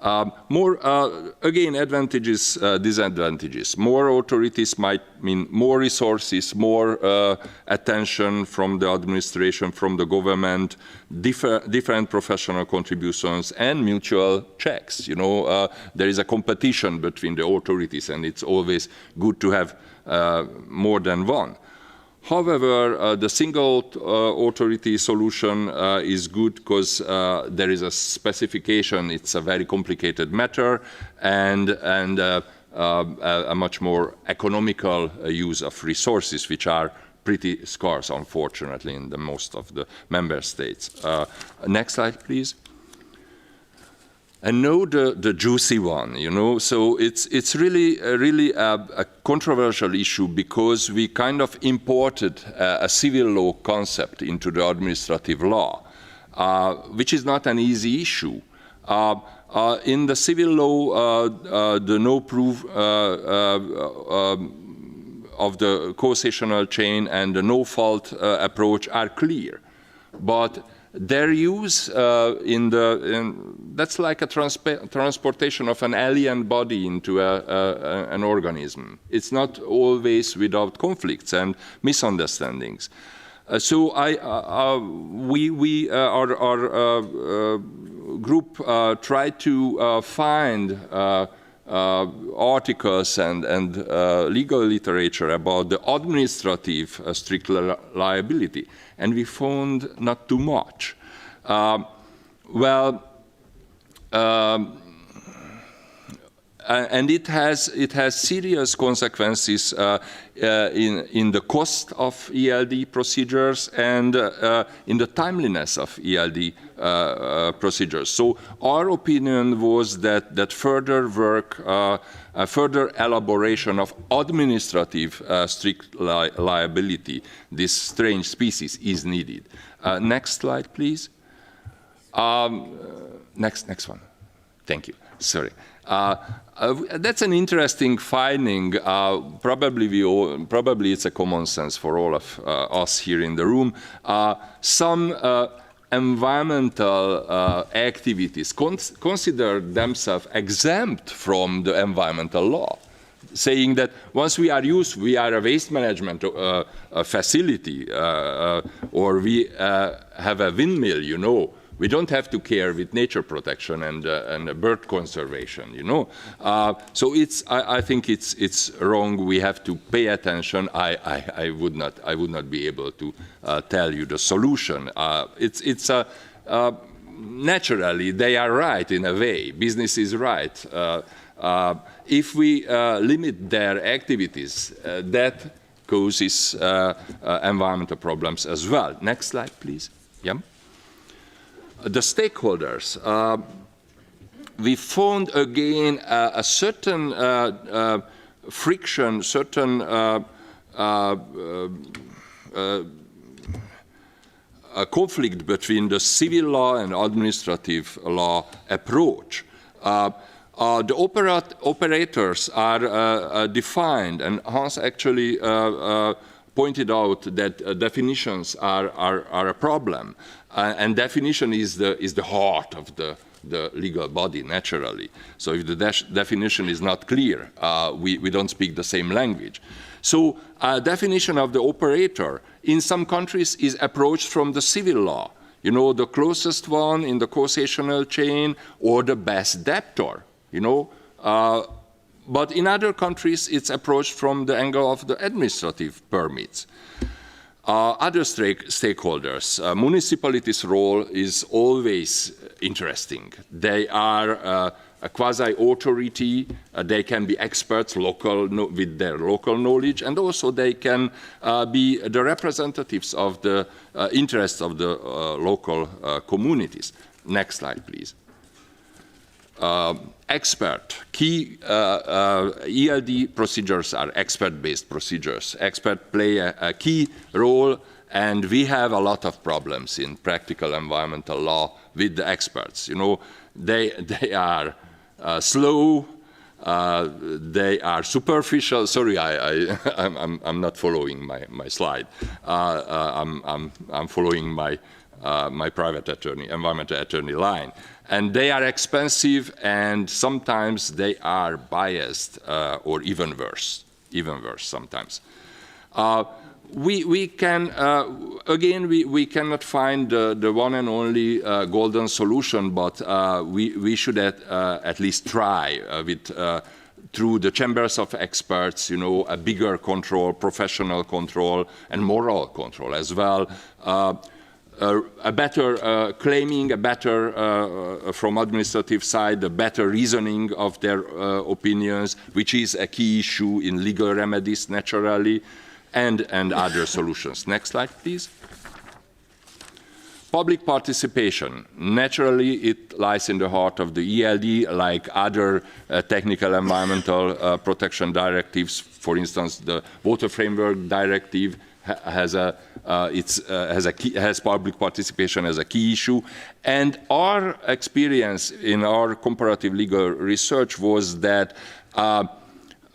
Again, advantages, disadvantages. More authorities might mean more resources, more attention from the administration, from the government, different professional contributions, and mutual checks. You know, there is a competition between the authorities, and it's always good to have more than one. However, the single authority solution is good because there is a specification. It's a very complicated matter and a much more economical use of resources, which are pretty scarce, unfortunately, in most of the member states. Next slide, please. And now the juicy one, you know. So it's really a controversial issue because we kind of imported a civil law concept into the administrative law, which is not an easy issue. In the civil law, the no proof of the causational chain and the no fault approach are clear, but their use that's like a transportation of an alien body into an organism. It's not always without conflicts and misunderstandings. So our group tried to find articles and legal literature about the administrative strict liability, and we found not too much. And it has serious consequences in the cost of ELD procedures and in the timeliness of ELD procedures. So our opinion was that further work, further elaboration of administrative strict liability, this strange species, is needed. Next slide, please. Next one. Thank you. Sorry. That's an interesting finding. Probably it's a common sense for all of us here in the room. Some environmental activities consider themselves exempt from the environmental law, saying that once we are a waste management facility, or we have a windmill, you know, we don't have to care with nature protection and bird conservation, you know. So I think it's wrong. We have to pay attention. I would not be able to tell you the solution. Naturally they are right in a way. Business is right. If we limit their activities, that causes environmental problems as well. Next slide, please. Yeah. The stakeholders, we found again a certain friction, certain conflict between the civil law and administrative law approach. The operators are defined, and Hans actually pointed out that definitions are a problem. And definition is the heart of the legal body, naturally. So if the definition is not clear, we don't speak the same language. So definition of the operator in some countries is approached from the civil law. You know, the closest one in the causational chain, or the best debtor, you know. But in other countries, it's approached from the angle of the administrative permits. Other stakeholders, municipalities' role is always interesting. They are a quasi-authority. They can be experts with their local knowledge, and also they can be the representatives of the interests of the local communities. Next slide, please. Key ELD procedures are expert-based procedures. Experts play a key role, and we have a lot of problems in practical environmental law with the experts. You know, they are slow, they are superficial. Sorry, I'm not following my slide. I'm following my private attorney, environmental attorney line. And they are expensive, and sometimes they are biased, or even worse sometimes. We can, again, we cannot find the one and only golden solution, but we should at least try through the chambers of experts, you know, a bigger control, professional control, and moral control as well. A better claiming, a better, from administrative side, a better reasoning of their opinions, which is a key issue in legal remedies, naturally, and other solutions. Next slide, please. Public participation. Naturally, it lies in the heart of the ELD, like other technical environmental protection directives. For instance, the Water Framework Directive has public participation as a key issue. And our experience in our comparative legal research was that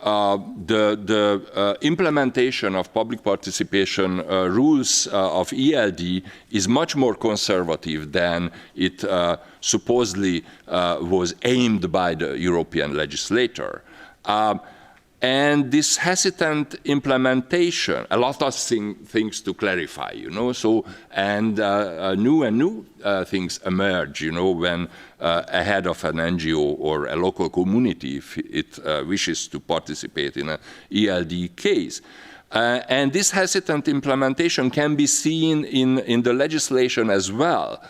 the implementation of public participation rules of ELD is much more conservative than it supposedly was aimed by the European legislator. And this hesitant implementation, a lot of things to clarify, you know, so, and new things emerge, you know, when ahead of an NGO or a local community, if it wishes to participate in an ELD case. And this hesitant implementation can be seen in the legislation as well.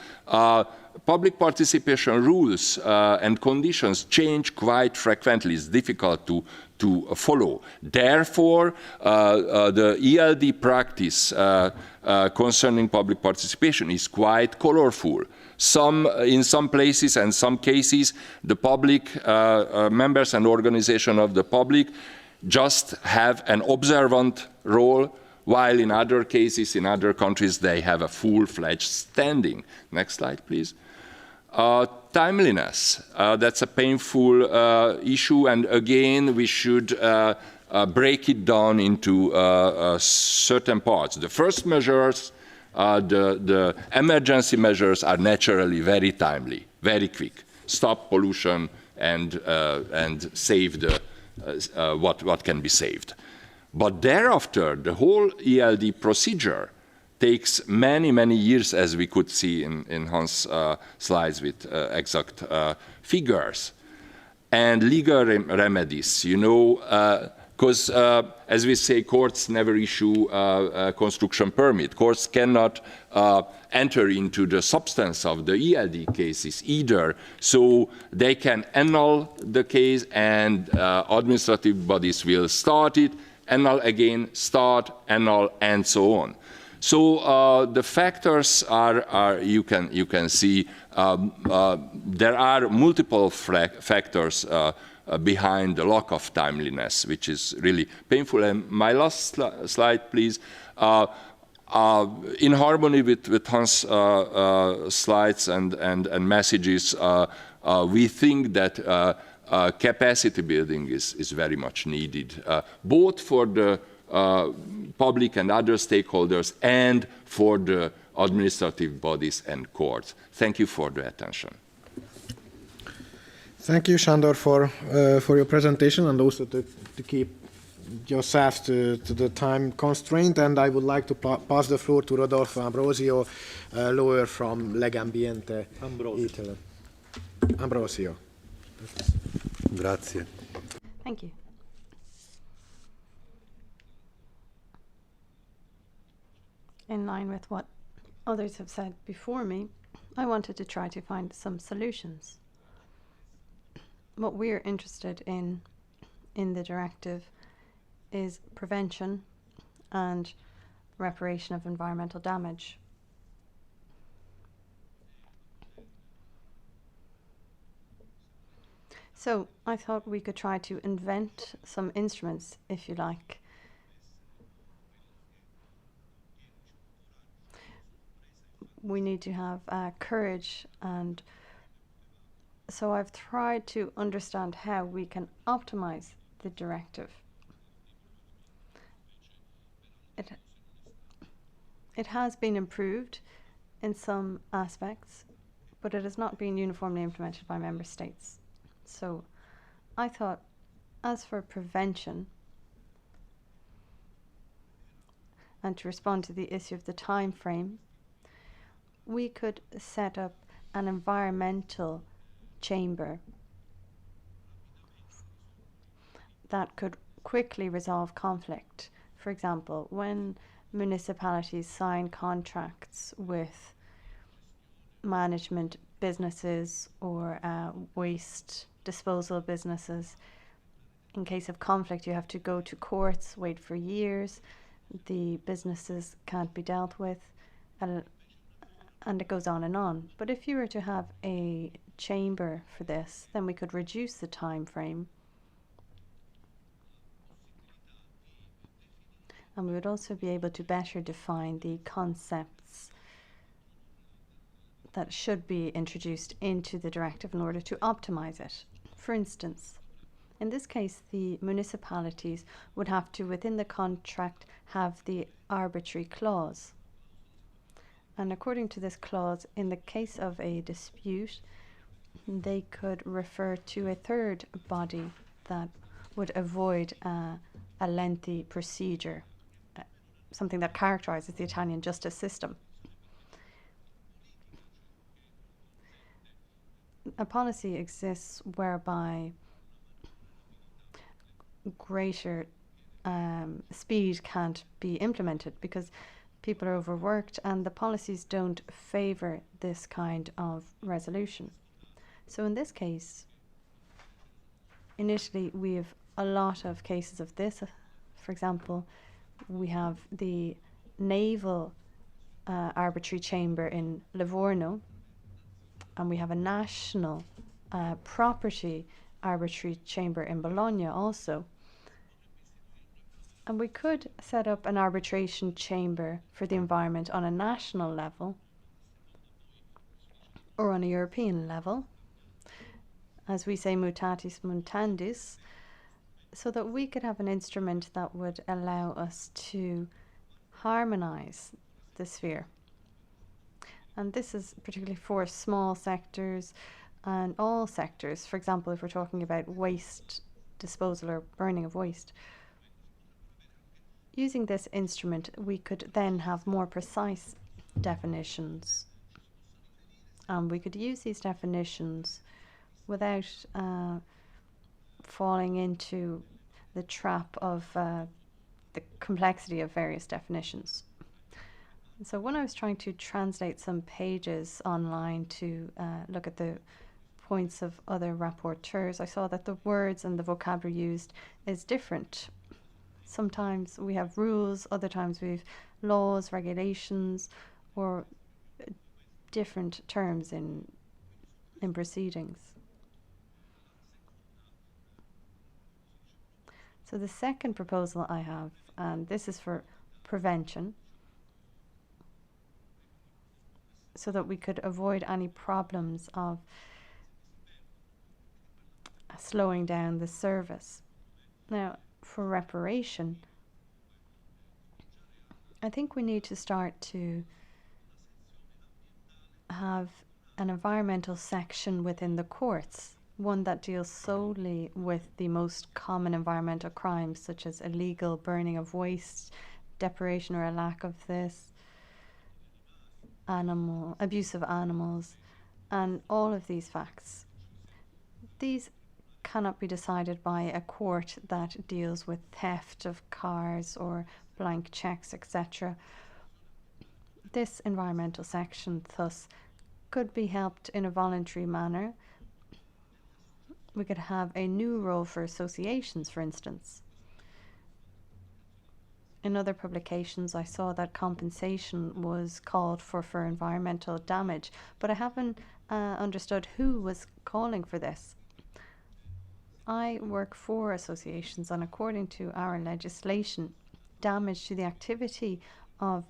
Public participation rules and conditions change quite frequently. It's difficult to follow. Therefore, the ELD practice concerning public participation is quite colorful. In some places and some cases, the public members and organizations of the public just have an observant role, while in other cases, in other countries, they have a full-fledged standing. Next slide, please. Timeliness, that's a painful issue, and again, we should break it down into certain parts. The first measures, the emergency measures, are naturally very timely, very quick. Stop pollution and save the, what can be saved. But thereafter, the whole ELD procedure takes many, many years, as we could see in Hans' slides with exact figures. And legal remedies, you know, because as we say, courts never issue a construction permit. Courts cannot enter into the substance of the ELD cases either, so they can annul the case, and administrative bodies will start it, annul again, start, annul, and so on. So the factors are you can see there are multiple factors behind the lack of timeliness, which is really painful. And my last slide, please. In harmony with Hans' slides and messages, we think that capacity building is very much needed, both for the public and other stakeholders, and for the administrative bodies and courts. Thank you for the attention. Thank you, Sándor, for your presentation, and also to keep yourself to the time constraint. And I would like to pass the floor to Rodolfo Ambrosio, lawyer from Legambiente, Italy. Ambrosio. Grazie. Thank you. In line with what others have said before me, I wanted to try to find some solutions. What we're interested in the directive is prevention and reparation of environmental damage. So I thought we could try to invent some instruments, if you like. We need to have courage, and so I've tried to understand how we can optimize the directive. It has been improved in some aspects, but it has not been uniformly implemented by member states. So I thought, as for prevention, and to respond to the issue of the time frame, we could set up an environmental chamber that could quickly resolve conflict. For example, when municipalities sign contracts with management businesses or waste disposal businesses, in case of conflict, you have to go to courts, wait for years, the businesses can't be dealt with, and it goes on and on. But if you were to have a chamber for this, then we could reduce the time frame. And we would also be able to better define the concepts that should be introduced into the directive in order to optimize it. For instance, In this case, the municipalities would have to, within the contract, have the arbitrary clause. And according to this clause, in the case of a dispute, they could refer to a third body that would avoid a lengthy procedure, something that characterizes the Italian justice system. A policy exists whereby greater speed can't be implemented because people are overworked and the policies don't favor this kind of resolution. So in this case, in Italy, we have a lot of cases of this. For example, we have the naval arbitrary chamber in Livorno, and we have a national property arbitrary chamber in Bologna also. And we could set up an arbitration chamber for the environment on a national level or on a European level, as we say, mutatis mutandis, so that we could have an instrument that would allow us to harmonize the sphere. And this is particularly for small sectors and all sectors. For example, if we're talking about waste disposal or burning of waste, using this instrument, we could then have more precise definitions. And we could use these definitions without falling into the trap of the complexity of various definitions. So when I was trying to translate some pages online to look at the points of other rapporteurs, I saw that the words and the vocabulary used is different. Sometimes we have rules, other times we have laws, regulations, or different terms in proceedings. So the second proposal I have, and this is for prevention, so that we could avoid any problems of slowing down the service. Now, for reparation, I think we need to start to have an environmental section within the courts, one that deals solely with the most common environmental crimes, such as illegal burning of waste, deprivation or a lack of this, abuse of animals, and all of these facts. These cannot be decided by a court that deals with theft of cars or blank checks, etc. This environmental section thus could be helped in a voluntary manner. We could have a new role for associations, for instance. In other publications, I saw that compensation was called for environmental damage, but I haven't understood who was calling for this. I work for associations, and according to our legislation, damage to the activity of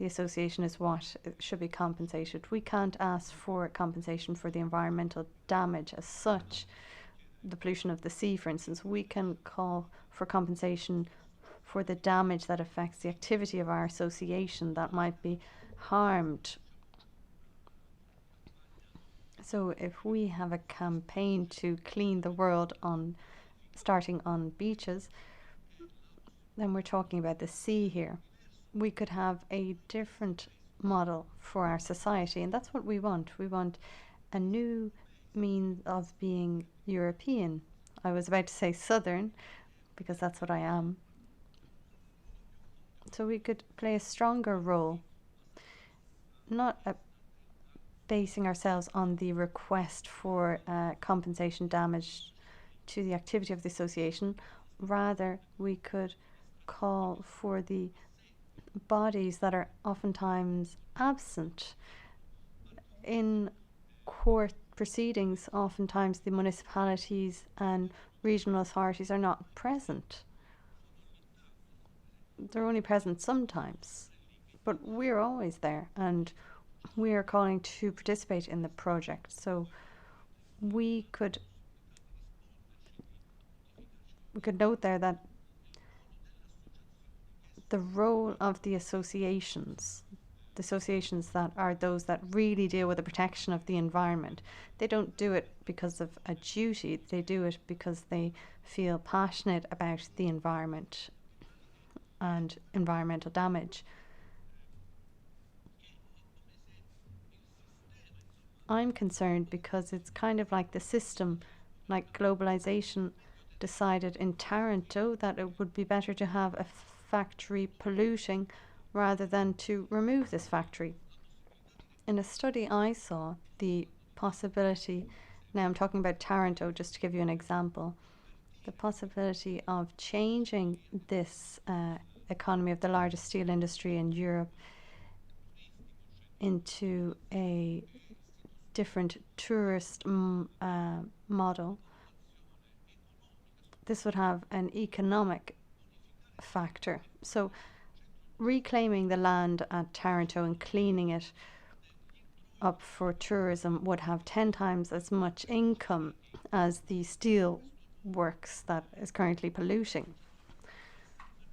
the association is what should be compensated. We can't ask for compensation for the environmental damage as such, the pollution of the sea, for instance. We can call for compensation for the damage that affects the activity of our association that might be harmed. So if we have a campaign to clean the world starting on beaches, then we're talking about the sea here. We could have a different model for our society, and that's what we want. We want a new means of being European. I was about to say Southern, because that's what I am. So we could play a stronger role, not basing ourselves on the request for compensation damage to the activity of the association. Rather, we could call for the bodies that are oftentimes absent in court proceedings. Oftentimes the municipalities and regional authorities are not present. They're only present sometimes, but we're always there, and we are calling to participate in the project. So we could we could note there that the role of the associations that are those that really deal with the protection of the environment, they don't do it because of a duty, they do it because they feel passionate about the environment and environmental damage. I'm concerned because it's kind of like the system, like globalization, decided in Taranto that it would be better to have a factory polluting rather than to remove this factory. In a study I saw, the possibility, now I'm talking about Taranto just to give you an example, the possibility of changing this economy of the largest steel industry in Europe into a different tourist model. This would have an economic factor. So reclaiming the land at Taranto and cleaning it up for tourism would have 10 times as much income as the steel works that is currently polluting.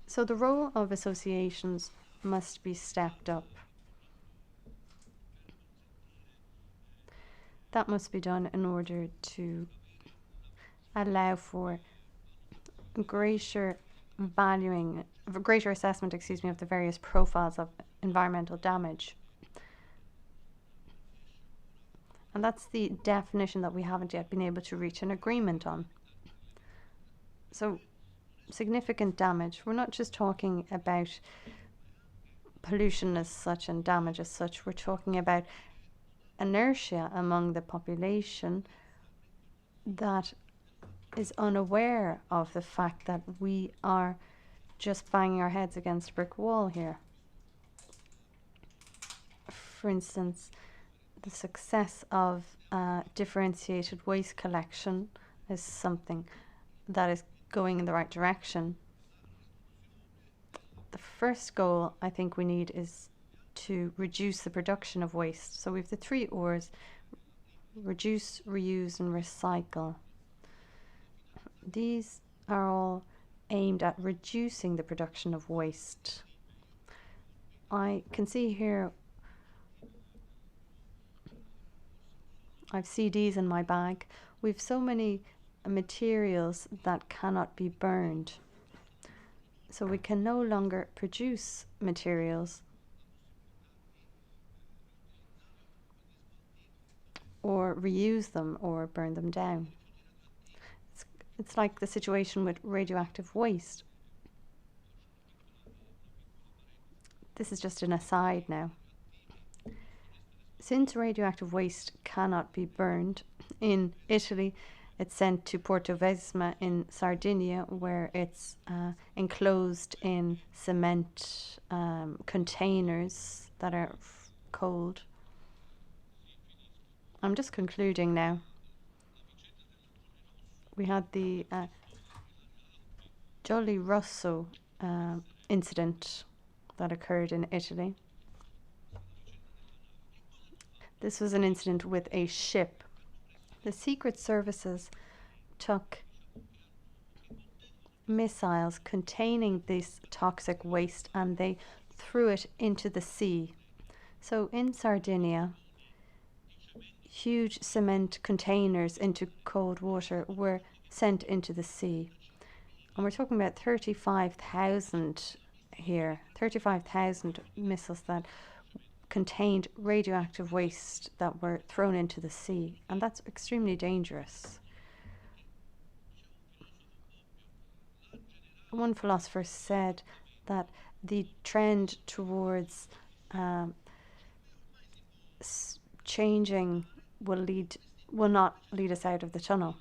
So the role of associations must be stepped up. That must be done in order to allow for greater assessment, of the various profiles of environmental damage. And that's the definition that we haven't yet been able to reach an agreement on. So, significant damage. We're not just talking about pollution as such and damage as such. We're talking about inertia among the population that is unaware of the fact that we are just banging our heads against a brick wall here. For instance, the success of differentiated waste collection is something that is going in the right direction. The first goal I think we need is to reduce the production of waste. So we have the 3 R's: reduce, reuse and recycle. These are all aimed at reducing the production of waste. I can see here I've CDs in my bag. We've so many materials that cannot be burned. So we can no longer produce materials or reuse them or burn them down. It's like the situation with radioactive waste. This is just an aside now. Since radioactive waste cannot be burned, in Italy it's sent to Portovesme in Sardinia, where it's enclosed in cement containers that are cold. I'm just concluding now. We had the Jolly Rosso incident that occurred in Italy. This was an incident with a ship. The secret services took missiles containing this toxic waste and they threw it into the sea. So in Sardinia, huge cement containers into cold water were sent into the sea. And we're talking about 35,000 here, 35,000 missiles that contained radioactive waste that were thrown into the sea. And that's extremely dangerous. One philosopher said that the trend towards changing will not lead us out of the tunnel.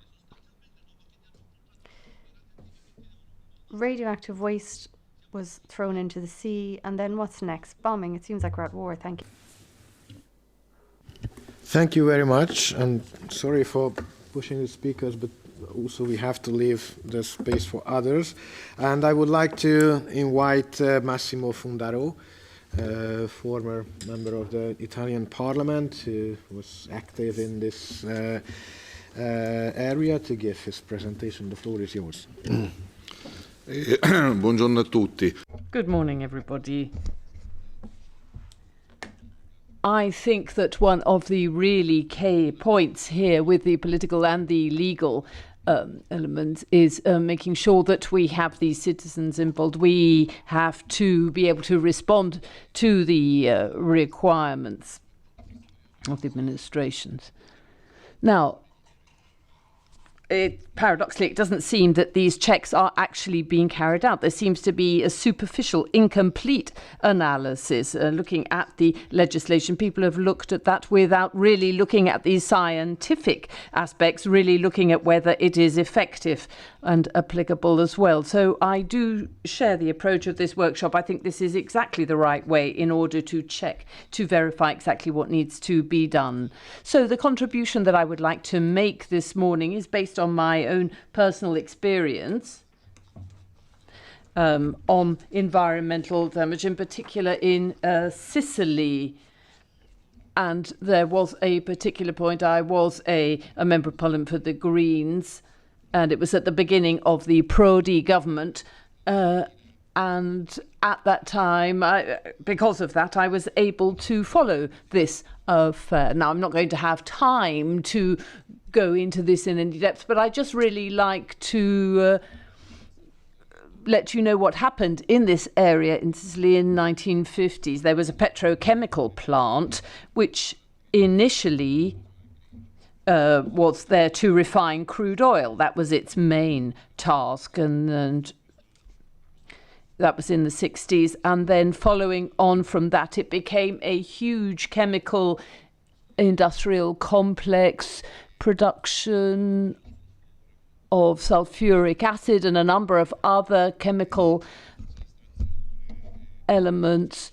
Radioactive waste was thrown into the sea, and then what's next? Bombing. It seems like we're at war. Thank you. Thank you very much, and sorry for pushing the speakers, but also we have to leave the space for others. And I would like to invite Massimo Fundaro, former member of the Italian Parliament, who was active in this area, to give his presentation. The floor is yours. Buongiorno a tutti. Good morning, everybody. I think that one of the really key points here with the political and the legal elements is making sure that we have these citizens involved. We have to be able to respond to the requirements of the administrations. Now, paradoxically, it doesn't seem that these checks are actually being carried out. There seems to be a superficial, incomplete analysis looking at the legislation. People have looked at that without really looking at the scientific aspects, really looking at whether it is effective and applicable as well. So I do share the approach of this workshop. I think this is exactly the right way in order to check, to verify exactly what needs to be done. So the contribution that I would like to make this morning is based on my own personal experience on environmental damage, in particular in Sicily. And there was a particular point. I was a member of parliament for the Greens, and it was at the beginning of the Prodi government. And at that time, because of that, I was able to follow this affair. Now, I'm not going to have time to go into this in any depth, but I just really like to let you know what happened in this area in Sicily in 1950s. There was a petrochemical plant which initially was there to refine crude oil. That was its main task, and that was in the 60s. And then following on from that, it became a huge chemical industrial complex, production of sulfuric acid and a number of other chemical elements.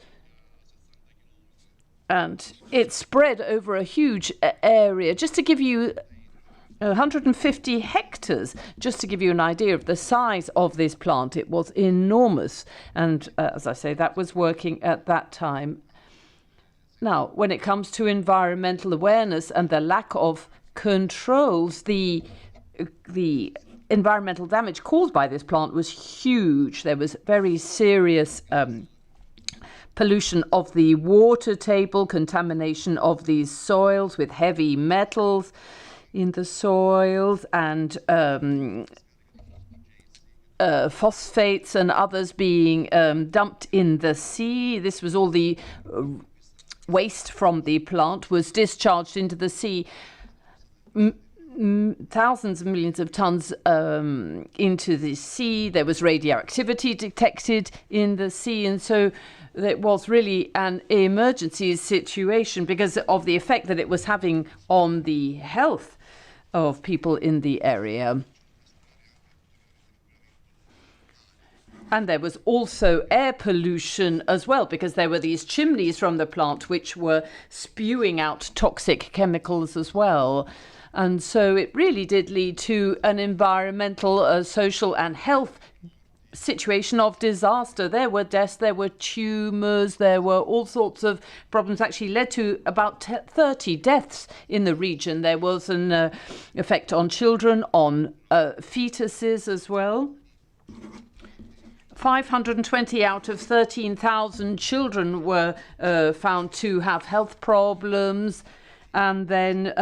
And it spread over a huge area. Just to give you 150 hectares, just to give you an idea of the size of this plant. It was enormous. And as I say, that was working at that time. Now, when it comes to environmental awareness and the lack of controls, the environmental damage caused by this plant was huge. There was very serious pollution of the water table, contamination of these soils with heavy metals in the soils, and phosphates and others being dumped in the sea. This was all the waste from the plant was discharged into the sea. Thousands of millions of tons into the sea. There was radioactivity detected in the sea, and so it was really an emergency situation because of the effect that it was having on the health of people in the area. And there was also air pollution as well, because there were these chimneys from the plant which were spewing out toxic chemicals as well. And so it really did lead to an environmental, social and health situation of disaster. There were deaths, there were tumours, there were all sorts of problems. Actually led to about 30 deaths in the region. There was an effect on children, on fetuses as well. 520 out of 13,000 children were found to have health problems, and then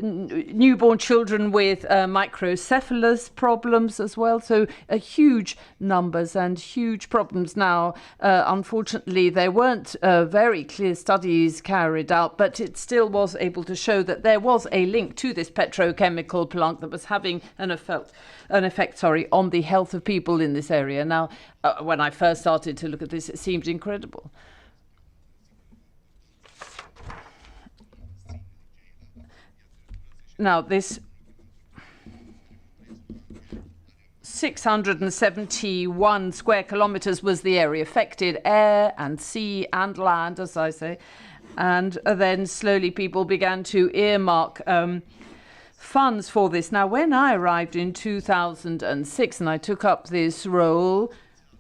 newborn children with microcephalus problems as well. So huge numbers and huge problems. Now, unfortunately, there weren't very clear studies carried out, but it still was able to show that there was a link to this petrochemical plant that was having an effect on the health of people in this area. Now, when I first started to look at this, it seemed incredible. Now, this 671 square kilometers was the area affected, air and sea and land, as I say. And then slowly people began to earmark funds for this. Now, when I arrived in 2006 and I took up this role,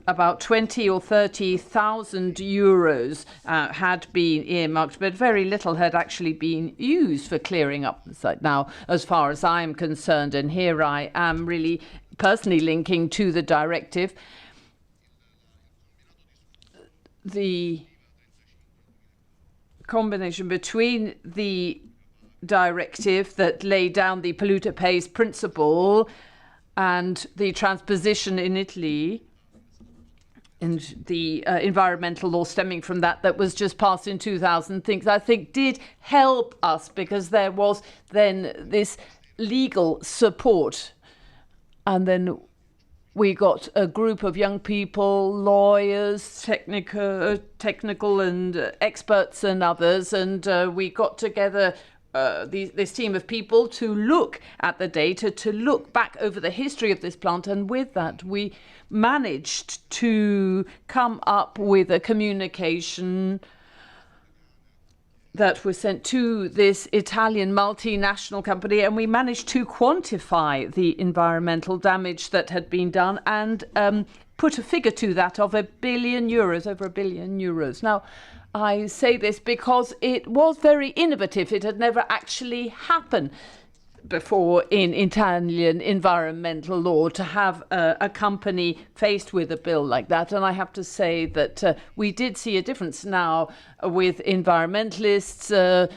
about 20 or 30,000 euros had been earmarked, but very little had actually been used for clearing up the site. Now, as far as I am concerned, and here I am really personally linking to the directive, the combination between the directive that laid down the polluter pays principle and the transposition in Italy and the environmental law stemming from that was just passed in 2000, I think did help us, because there was then this legal support. And then we got a group of young people, lawyers, technical and experts and others, and we got together this team of people to look at the data, to look back over the history of this plant, and with that we managed to come up with a communication that was sent to this Italian multinational company, and we managed to quantify the environmental damage that had been done and put a figure to that of €1 billion, over €1 billion. Now, I say this because it was very innovative. It had never actually happened before in Italian environmental law to have a company faced with a bill like that. And I have to say that we did see a difference now with environmentalists,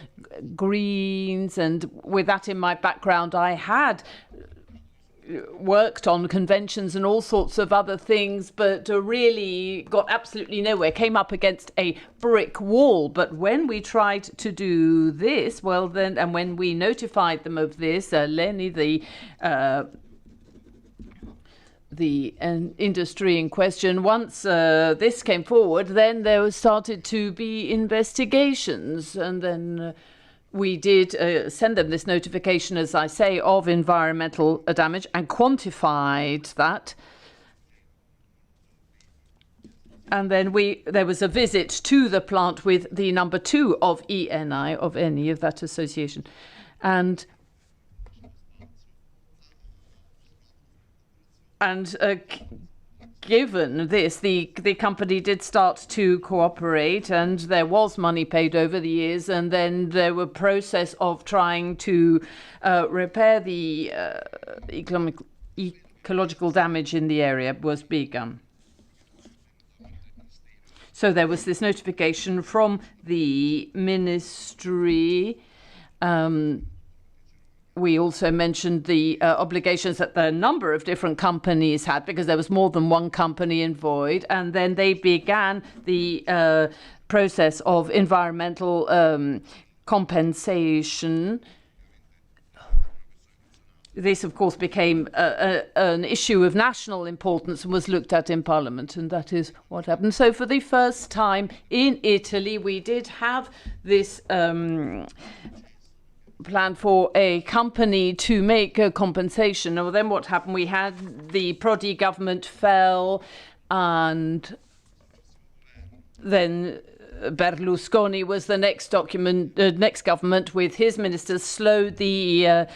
Greens, and with that in my background, I had worked on conventions and all sorts of other things, but really got absolutely nowhere, came up against a brick wall. But when we tried to do this, well then, and when we notified them of this, Leni, the industry in question, once this came forward, then there started to be investigations, and then we did send them this notification, as I say, of environmental damage and quantified that. And then there was a visit to the plant with the number 2 of ENI, of any of that association. And given this, the company did start to cooperate, and there was money paid over the years, and then there were process of trying to repair the ecological damage in the area was begun. So there was this notification from the ministry. We also mentioned the obligations that the number of different companies had, because there was more than one company involved, and then they began the process of environmental compensation. This, of course, became an issue of national importance and was looked at in Parliament, and that is what happened. So for the first time in Italy, we did have this plan for a company to make a compensation. Well, then what happened? We had the Prodi government fell, and then Berlusconi was the next government with his ministers, slowed the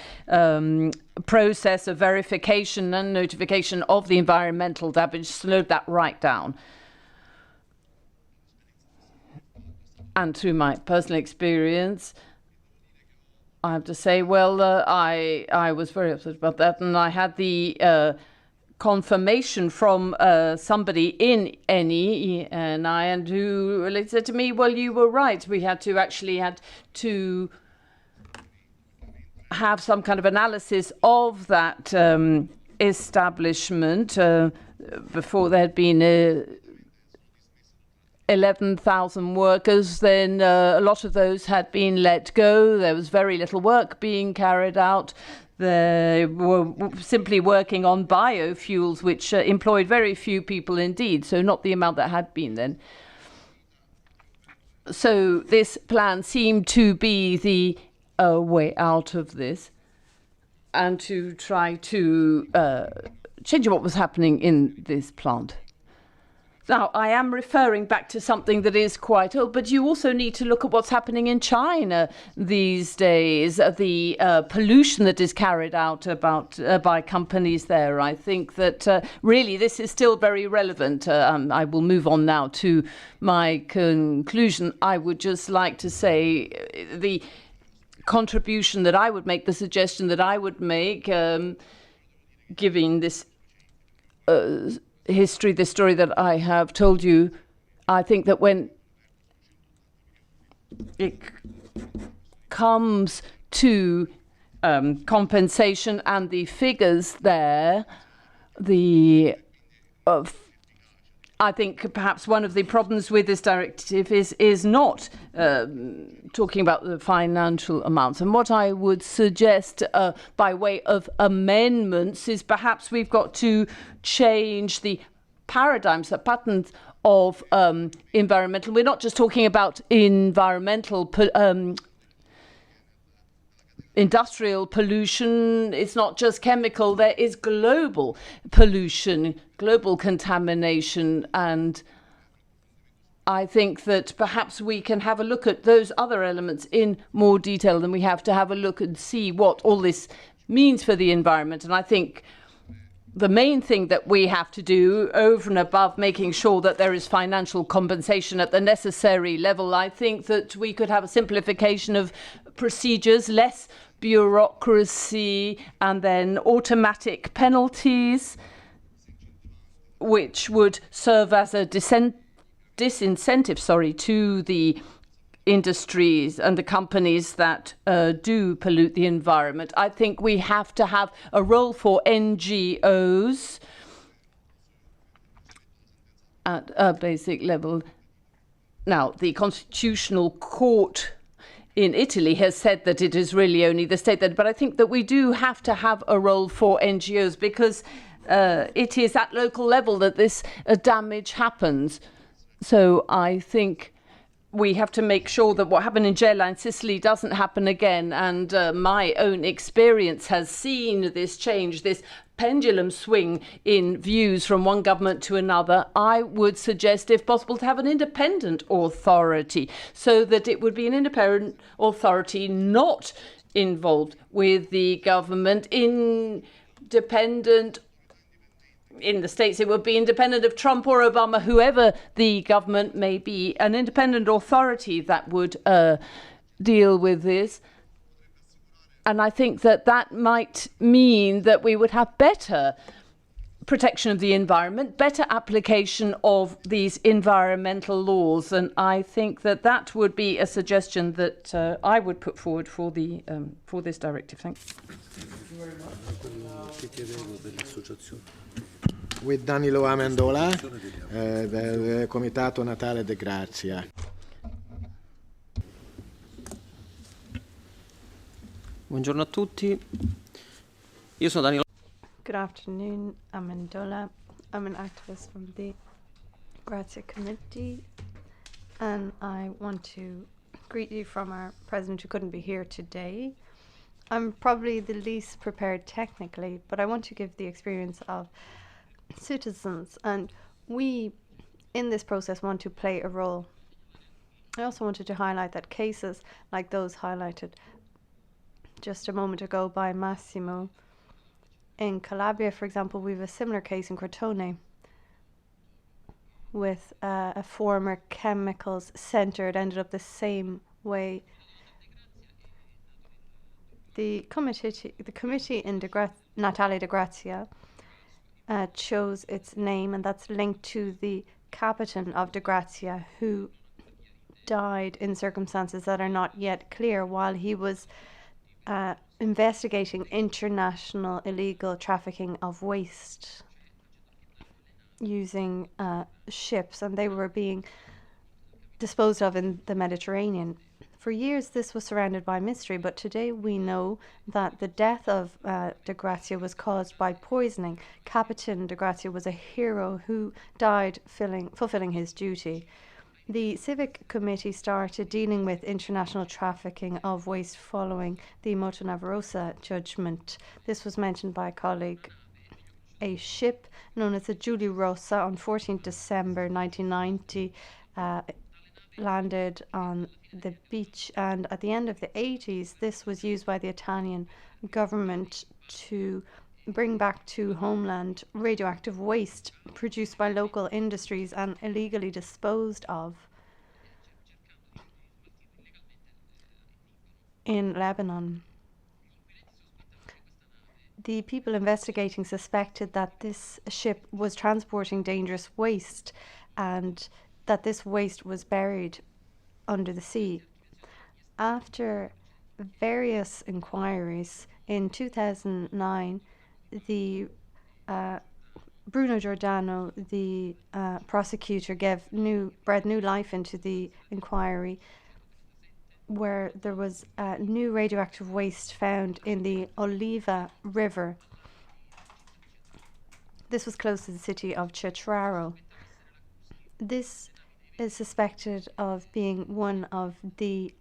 process of verification and notification of the environmental damage, slowed that right down. And through my personal experience, I have to say, well, I was very upset about that, and I had the confirmation from somebody in ENI, and who said to me, well, you were right. We had to have some kind of analysis of that establishment before there had been 11,000 workers, then a lot of those had been let go. There was very little work being carried out. They were simply working on biofuels, which employed very few people indeed, so not the amount that had been then. So this plan seemed to be the way out of this, and to try to change what was happening in this plant. Now, I am referring back to something that is quite old, but you also need to look at what's happening in China these days, the pollution that is carried out by companies there. I think that really this is still very relevant. I will move on now to my conclusion. I would just like to say the contribution that I would make, the suggestion that I would make, giving this history, the story that I have told you, I think that when it comes to compensation and the figures there, I think perhaps one of the problems with this directive is not talking about the financial amounts. And what I would suggest by way of amendments is perhaps we've got to change the paradigms, the patterns of environmental. We're not just talking about environmental industrial pollution. It's not just chemical. There is global pollution, global contamination, and I think that perhaps we can have a look at those other elements in more detail. Than we have to have a look and see what all this means for the environment. And I think the main thing that we have to do, over and above making sure that there is financial compensation at the necessary level, I think that we could have a simplification of procedures, less bureaucracy, and then automatic penalties, which would serve as a disincentive, to the industries and the companies that do pollute the environment. I think we have to have a role for NGOs at a basic level. Now, the Constitutional Court in Italy has said that it is really only the state that, but I think that we do have to have a role for NGOs, because it is at local level that this damage happens. So I think we have to make sure that what happened in Gela in Sicily doesn't happen again. And my own experience has seen this change, this pendulum swing in views from one government to another. I would suggest, if possible, to have an independent authority, so that it would be an independent authority not involved with the government, independent. In the States, it would be independent of Trump or Obama, whoever the government may be, an independent authority that would deal with this. And I think that that might mean that we would have better protection of the environment, better application of these environmental laws. And I think that that would be a suggestion that I would put forward for this directive. Thank you. With Danilo Amendola del Comitato Natale de Grazia. Buongiorno a tutti. Io sono Danilo. Good afternoon, Amendola. I'm an activist from the Grazia Committee, and I want to greet you from our president who couldn't be here today. I'm probably the least prepared technically, but I want to give the experience of citizens, and we in this process want to play a role. I also wanted to highlight that cases like those highlighted just a moment ago by Massimo in Calabria, for example, we have a similar case in Crotone with a former chemicals centre. It ended up the same way. The committee in Natale de Grazia chose its name, and that's linked to the Capitan of De Grazia, who died in circumstances that are not yet clear while he was investigating international illegal trafficking of waste using ships, and they were being disposed of in the Mediterranean. For years, this was surrounded by mystery, but today we know that the death of De Grazia was caused by poisoning. Capitan De Grazia was a hero who died fulfilling his duty. The Civic Committee started dealing with international trafficking of waste following the Moto Navarosa judgment. This was mentioned by a colleague a ship known as the Giulia Rossa on 14th December 1990 landed on the beach, and at the end of the 80s this was used by the Italian government to bring back to homeland radioactive waste produced by local industries and illegally disposed of in Lebanon. The people investigating suspected that this ship was transporting dangerous waste and that this waste was buried under the sea. After various inquiries, in 2009, the Bruno Giordano, the prosecutor, bred new life into the inquiry, where there was new radioactive waste found in the Oliva River. This was close to the city of Cetraro. This is suspected of being one of the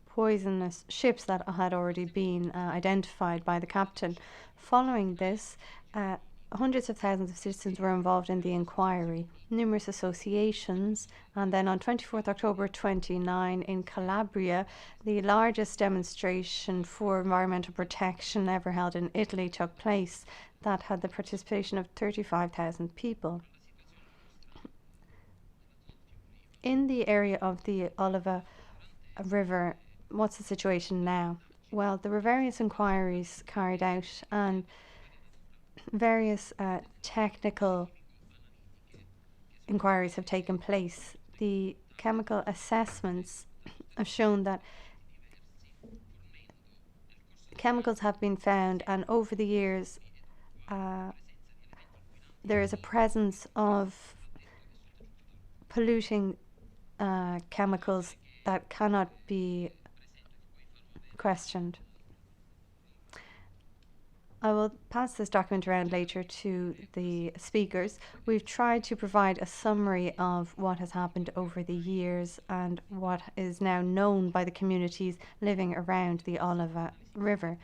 poisonous ships that had already been identified by the captain. Following this, hundreds of thousands of citizens were involved in the inquiry, numerous associations, and then on 24th October 29 in Calabria, the largest demonstration for environmental protection ever held in Italy took place. That had the participation of 35,000 people. In the area of the Oliva River, what's the situation now? Well, there were various inquiries carried out and various technical inquiries have taken place. The chemical assessments have shown that chemicals have been found, and over the years there is a presence of polluting chemicals that cannot be questioned. I will pass this document around later to the speakers. We've tried to provide a summary of what has happened over the years and what is now known by the communities living around the Oliva River.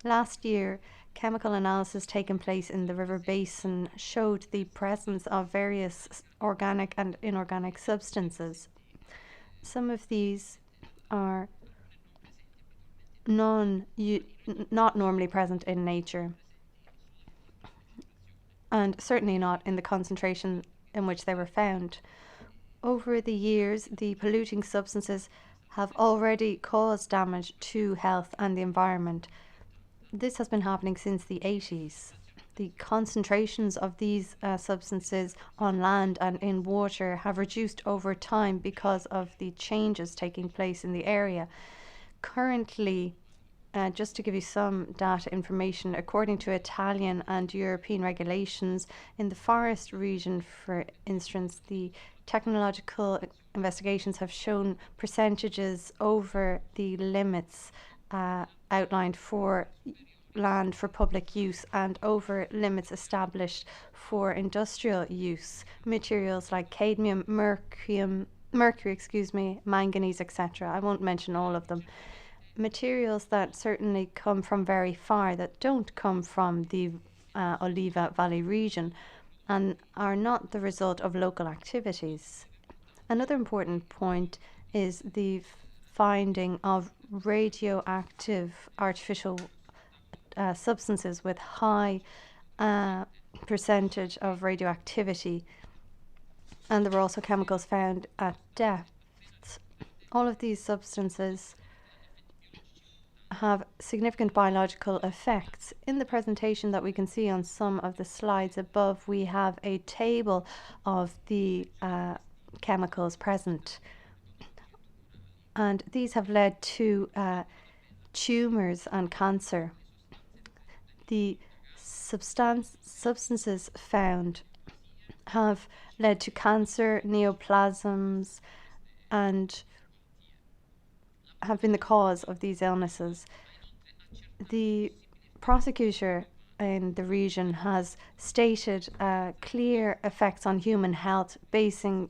Last year, chemical analysis taken place in the river basin showed the presence of various organic and inorganic substances. Some of these are not normally present in nature, and certainly not in the concentration in which they were found. Over the years, the polluting substances have already caused damage to health and the environment. This has been happening since the 80s. The concentrations of these substances on land and in water have reduced over time because of the changes taking place in the area. Currently, just to give you some data information, according to Italian and European regulations, in the forest region, for instance, the technological investigations have shown percentages over the limits outlined for land for public use and over limits established for industrial use. Materials like cadmium, mercury, manganese, etc. I won't mention all of them. Materials that certainly come from very far, that don't come from the Oliva Valley region and are not the result of local activities. Another important point is the finding of radioactive artificial substances with high percentage of radioactivity, and there were also chemicals found at depths. All of these substances have significant biological effects. In the presentation that we can see on some of the slides above, we have a table of the chemicals present, and these have led to tumors and cancer. The substances found have led to cancer, neoplasms, and have been the cause of these illnesses. The prosecutor in the region has stated clear effects on human health, basing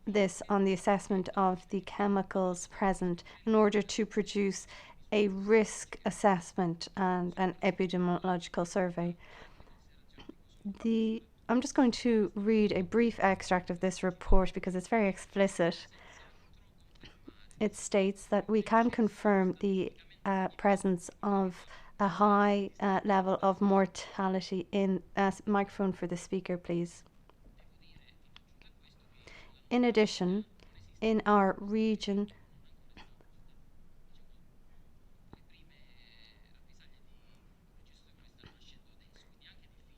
this on the assessment of the chemicals present in order to produce a risk assessment and an epidemiological survey. I'm just going to read a brief extract of this report because it's very explicit. It states that we can confirm the presence of a high level of mortality in microphone for the speaker, please. In addition, in our region,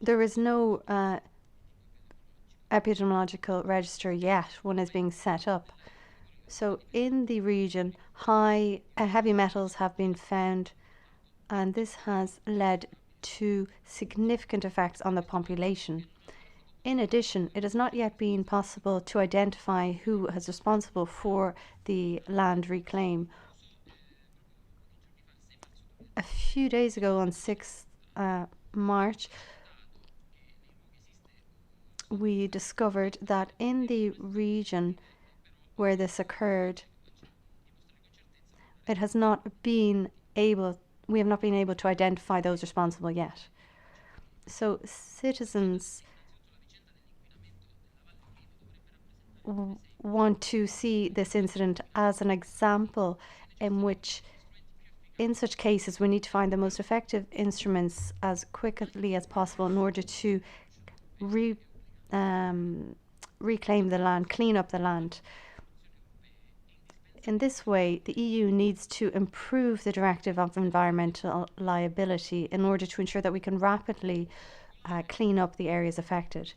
there is no epidemiological register yet. One is being set up. So in the region, heavy metals have been found, and this has led to significant effects on the population. In addition, it has not yet been possible to identify who is responsible for the land reclaim. A few days ago, on 6th March, we discovered that in the region where this occurred, we have not been able to identify those responsible yet. So citizens want to see this incident as an example in which, in such cases, we need to find the most effective instruments as quickly as possible in order to reclaim the land, clean up the land. In this way, the EU needs to improve the directive of environmental liability in order to ensure that we can rapidly clean up the areas affected.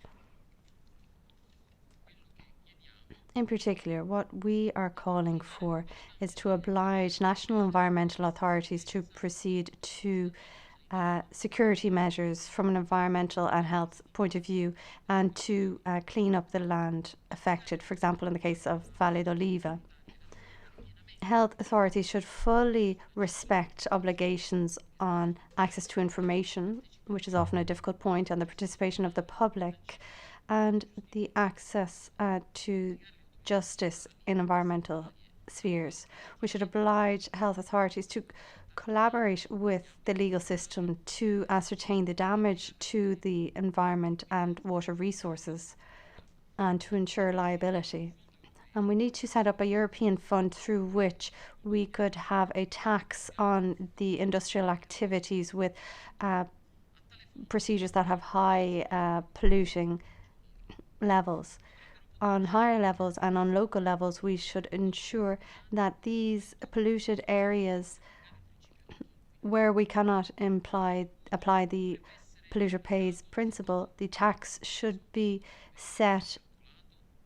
In particular, what we are calling for is to oblige national environmental authorities to proceed to security measures from an environmental and health point of view, and to clean up the land affected, for example, in the case of Valle d'Oliva. Health authorities should fully respect obligations on access to information, which is often a difficult point, and the participation of the public, and the access to justice in environmental spheres. We should oblige health authorities to collaborate with the legal system to ascertain the damage to the environment and water resources, and to ensure liability. And we need to set up a European fund through which we could have a tax on the industrial activities with procedures that have high polluting levels. On higher levels and on local levels, we should ensure that these polluted areas where we cannot apply the polluter pays principle, the tax should be set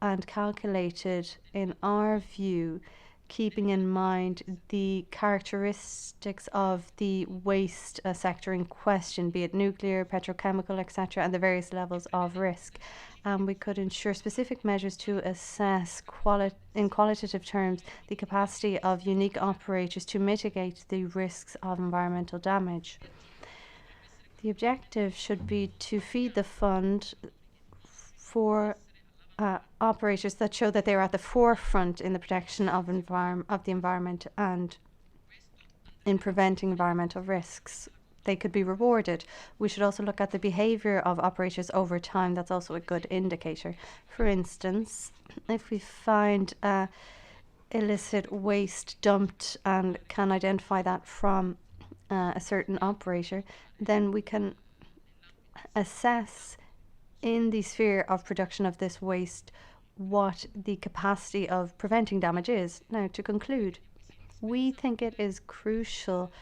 and calculated, in our view, keeping in mind the characteristics of the waste sector in question, be it nuclear, petrochemical, etc., and the various levels of risk. And we could ensure specific measures to assess in qualitative terms the capacity of unique operators to mitigate the risks of environmental damage. The objective should be to feed the fund for operators that show that they are at the forefront in the protection of the environment and in preventing environmental risks. They could be rewarded. We should also look at the behaviour of operators over time. That's also a good indicator. For instance, if we find illicit waste dumped and can identify that from a certain operator, then we can assess in the sphere of production of this waste what the capacity of preventing damage is. Now, to conclude, we think it is crucial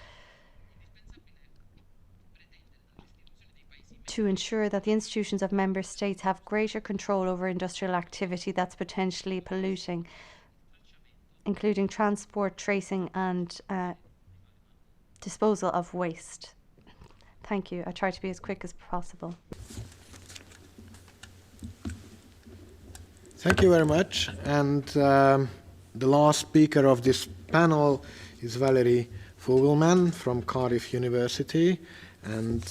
to ensure that the institutions of member states have greater control over industrial activity that's potentially polluting, including transport, tracing and disposal of waste. Thank you. I try to be as quick as possible. Thank you very much. And the last speaker of this panel is Valerie Fogelman from Cardiff University. And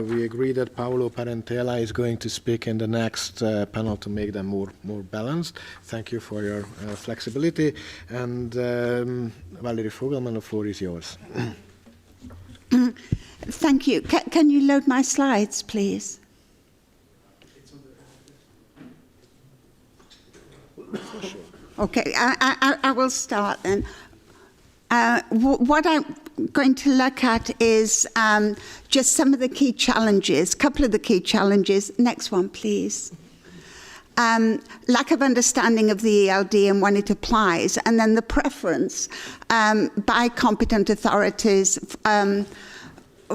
we agree that Paolo Parentela is going to speak in the next panel to make them more balanced. Thank you for your flexibility. And Valerie Fogelman, the floor is yours. Thank you. Can you load my slides, please? Okay, I will start then. What I'm going to look at is just some of the key challenges, a couple of the key challenges. Next one, please. Lack of understanding of the ELD and when it applies, and then the preference by competent authorities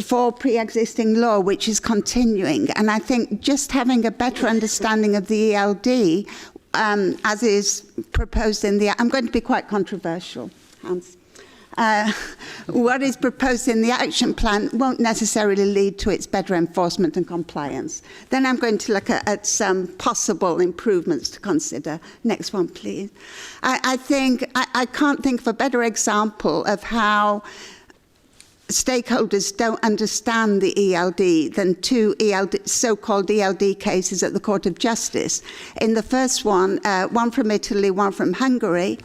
for pre-existing law, which is continuing. And I think just having a better understanding of the ELD, as is proposed in the... I'm going to be quite controversial, Hans. What is proposed in the action plan won't necessarily lead to its better enforcement and compliance. Then I'm going to look at some possible improvements to consider. Next one, please. I think I can't think of a better example of how stakeholders don't understand the ELD than two so-called ELD cases at the Court of Justice. In the first one, one from Italy, one from Hungary,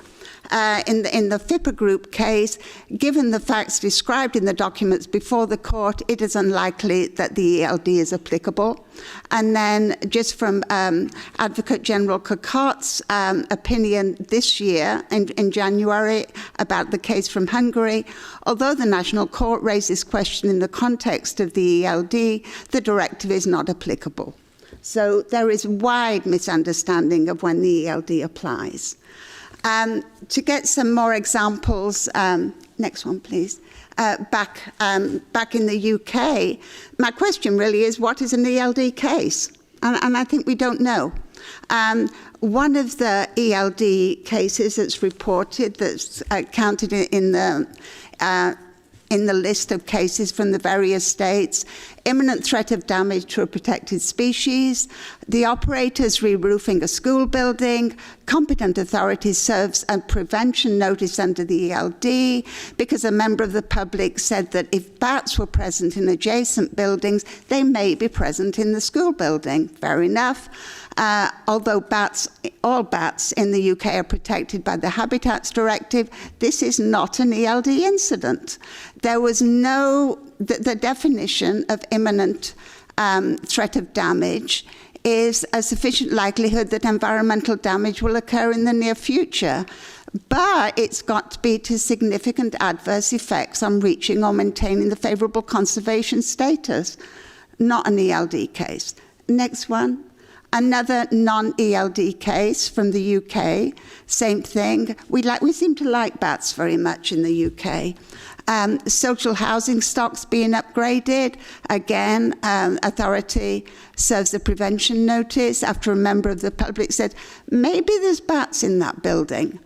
in the FIPA group case, given the facts described in the documents before the court, it is unlikely that the ELD is applicable. And then just from Advocate General Kokart's opinion this year, in January, about the case from Hungary, although the National Court raised this question in the context of the ELD, the directive is not applicable. So there is wide misunderstanding of when the ELD applies. To get some more examples, next one, please. Back in the UK, my question really is, what is an ELD case? And I think we don't know. One of the ELD cases that's reported, that's counted in the list of cases from the various states, imminent threat of damage to a protected species, the operators re-roofing a school building, competent authorities serves a prevention notice under the ELD because a member of the public said that if bats were present in adjacent buildings, they may be present in the school building. Fair enough. Although all bats in the UK are protected by the Habitats Directive, this is not an ELD incident. There was the definition of imminent threat of damage is a sufficient likelihood that environmental damage will occur in the near future. But it's got to be to significant adverse effects on reaching or maintaining the favourable conservation status, not an ELD case. Next one. Another non-ELD case from the UK, same thing. We seem to like bats very much in the UK. Social housing stocks being upgraded. Again, authority serves a prevention notice after a member of the public said, maybe there's bats in that building.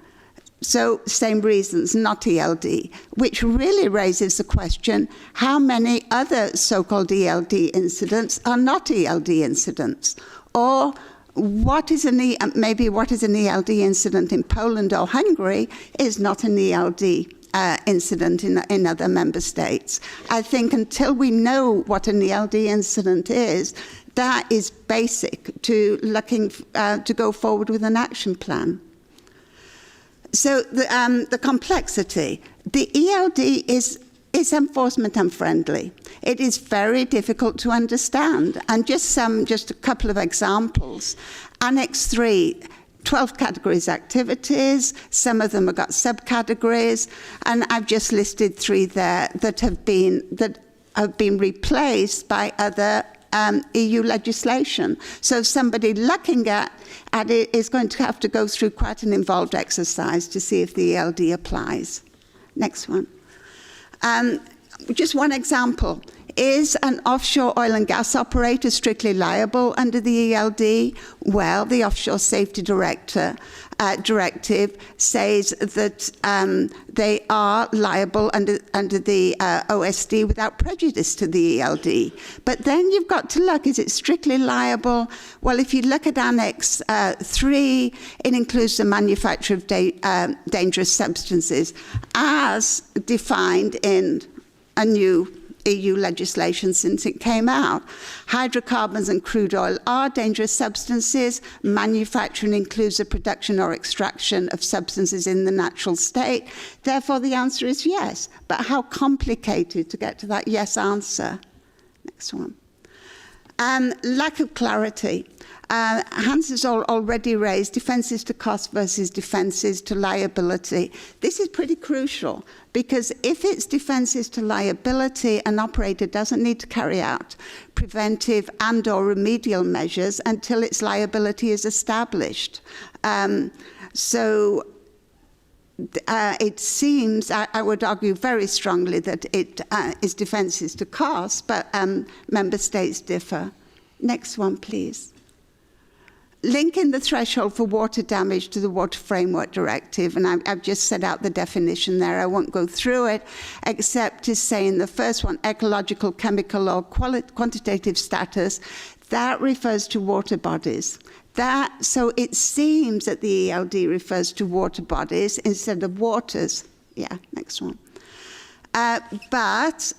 So same reasons, not ELD, which really raises the question, how many other so-called ELD incidents are not ELD incidents? Or what is an ELD incident in Poland or Hungary is not an ELD incident in other member states. I think until we know what an ELD incident is, that is basic to looking to go forward with an action plan. So the complexity, the ELD is enforcement unfriendly. It is very difficult to understand. And just a couple of examples. Annex 3, 12 categories activities. Some of them have got subcategories. And I've just listed 3 there that have been replaced by other EU legislation. So somebody looking at it is going to have to go through quite an involved exercise to see if the ELD applies. Next one. Just one example. Is an offshore oil and gas operator strictly liable under the ELD? Well, the Offshore Safety Directive says that they are liable under the OSD without prejudice to the ELD. But then you've got to look, is it strictly liable? Well, if you look at Annex 3, it includes the manufacture of dangerous substances as defined in a new EU legislation since it came out. Hydrocarbons and crude oil are dangerous substances. Manufacturing includes the production or extraction of substances in the natural state. Therefore, the answer is yes. But how complicated to get to that yes answer? Next one. Lack of clarity. Hans has already raised defences to cost versus defences to liability. This is pretty crucial because if it's defences to liability, an operator doesn't need to carry out preventive and/or remedial measures until its liability is established. It seems, I would argue very strongly that it is defences to cost, but member states differ. Next one, please. Linking the threshold for water damage to the Water Framework Directive, and I've just set out the definition there. I won't go through it, except to say in the first one, ecological, chemical, or quantitative status, that refers to water bodies. So it seems that the ELD refers to water bodies instead of waters. Yeah, next one. But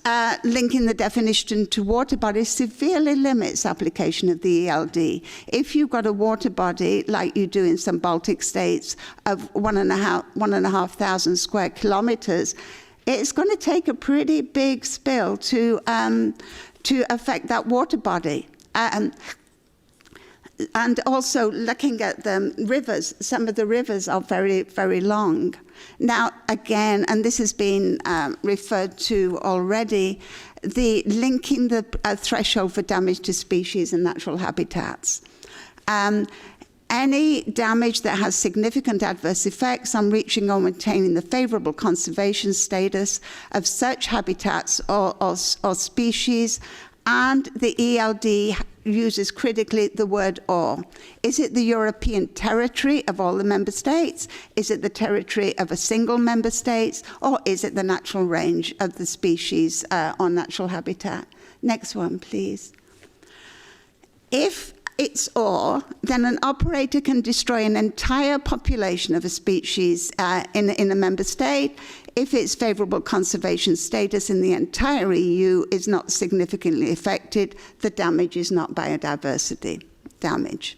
linking the definition to water bodies severely limits application of the ELD. If you've got a water body, like you do in some Baltic states, of 1,500 square kilometres, it's going to take a pretty big spill to affect that water body. And also looking at the rivers, some of the rivers are very, very long. Now, again, and this has been referred to already, the linking the threshold for damage to species and natural habitats. Any damage that has significant adverse effects on reaching or maintaining the favourable conservation status of such habitats or species, and the ELD uses critically the word or. Is it the European territory of all the member states? Is it the territory of a single member state? Or is it the natural range of the species or natural habitat? Next one, please. If it's or, then an operator can destroy an entire population of a species in a member state if its favourable conservation status in the entire EU is not significantly affected. The damage is not biodiversity damage.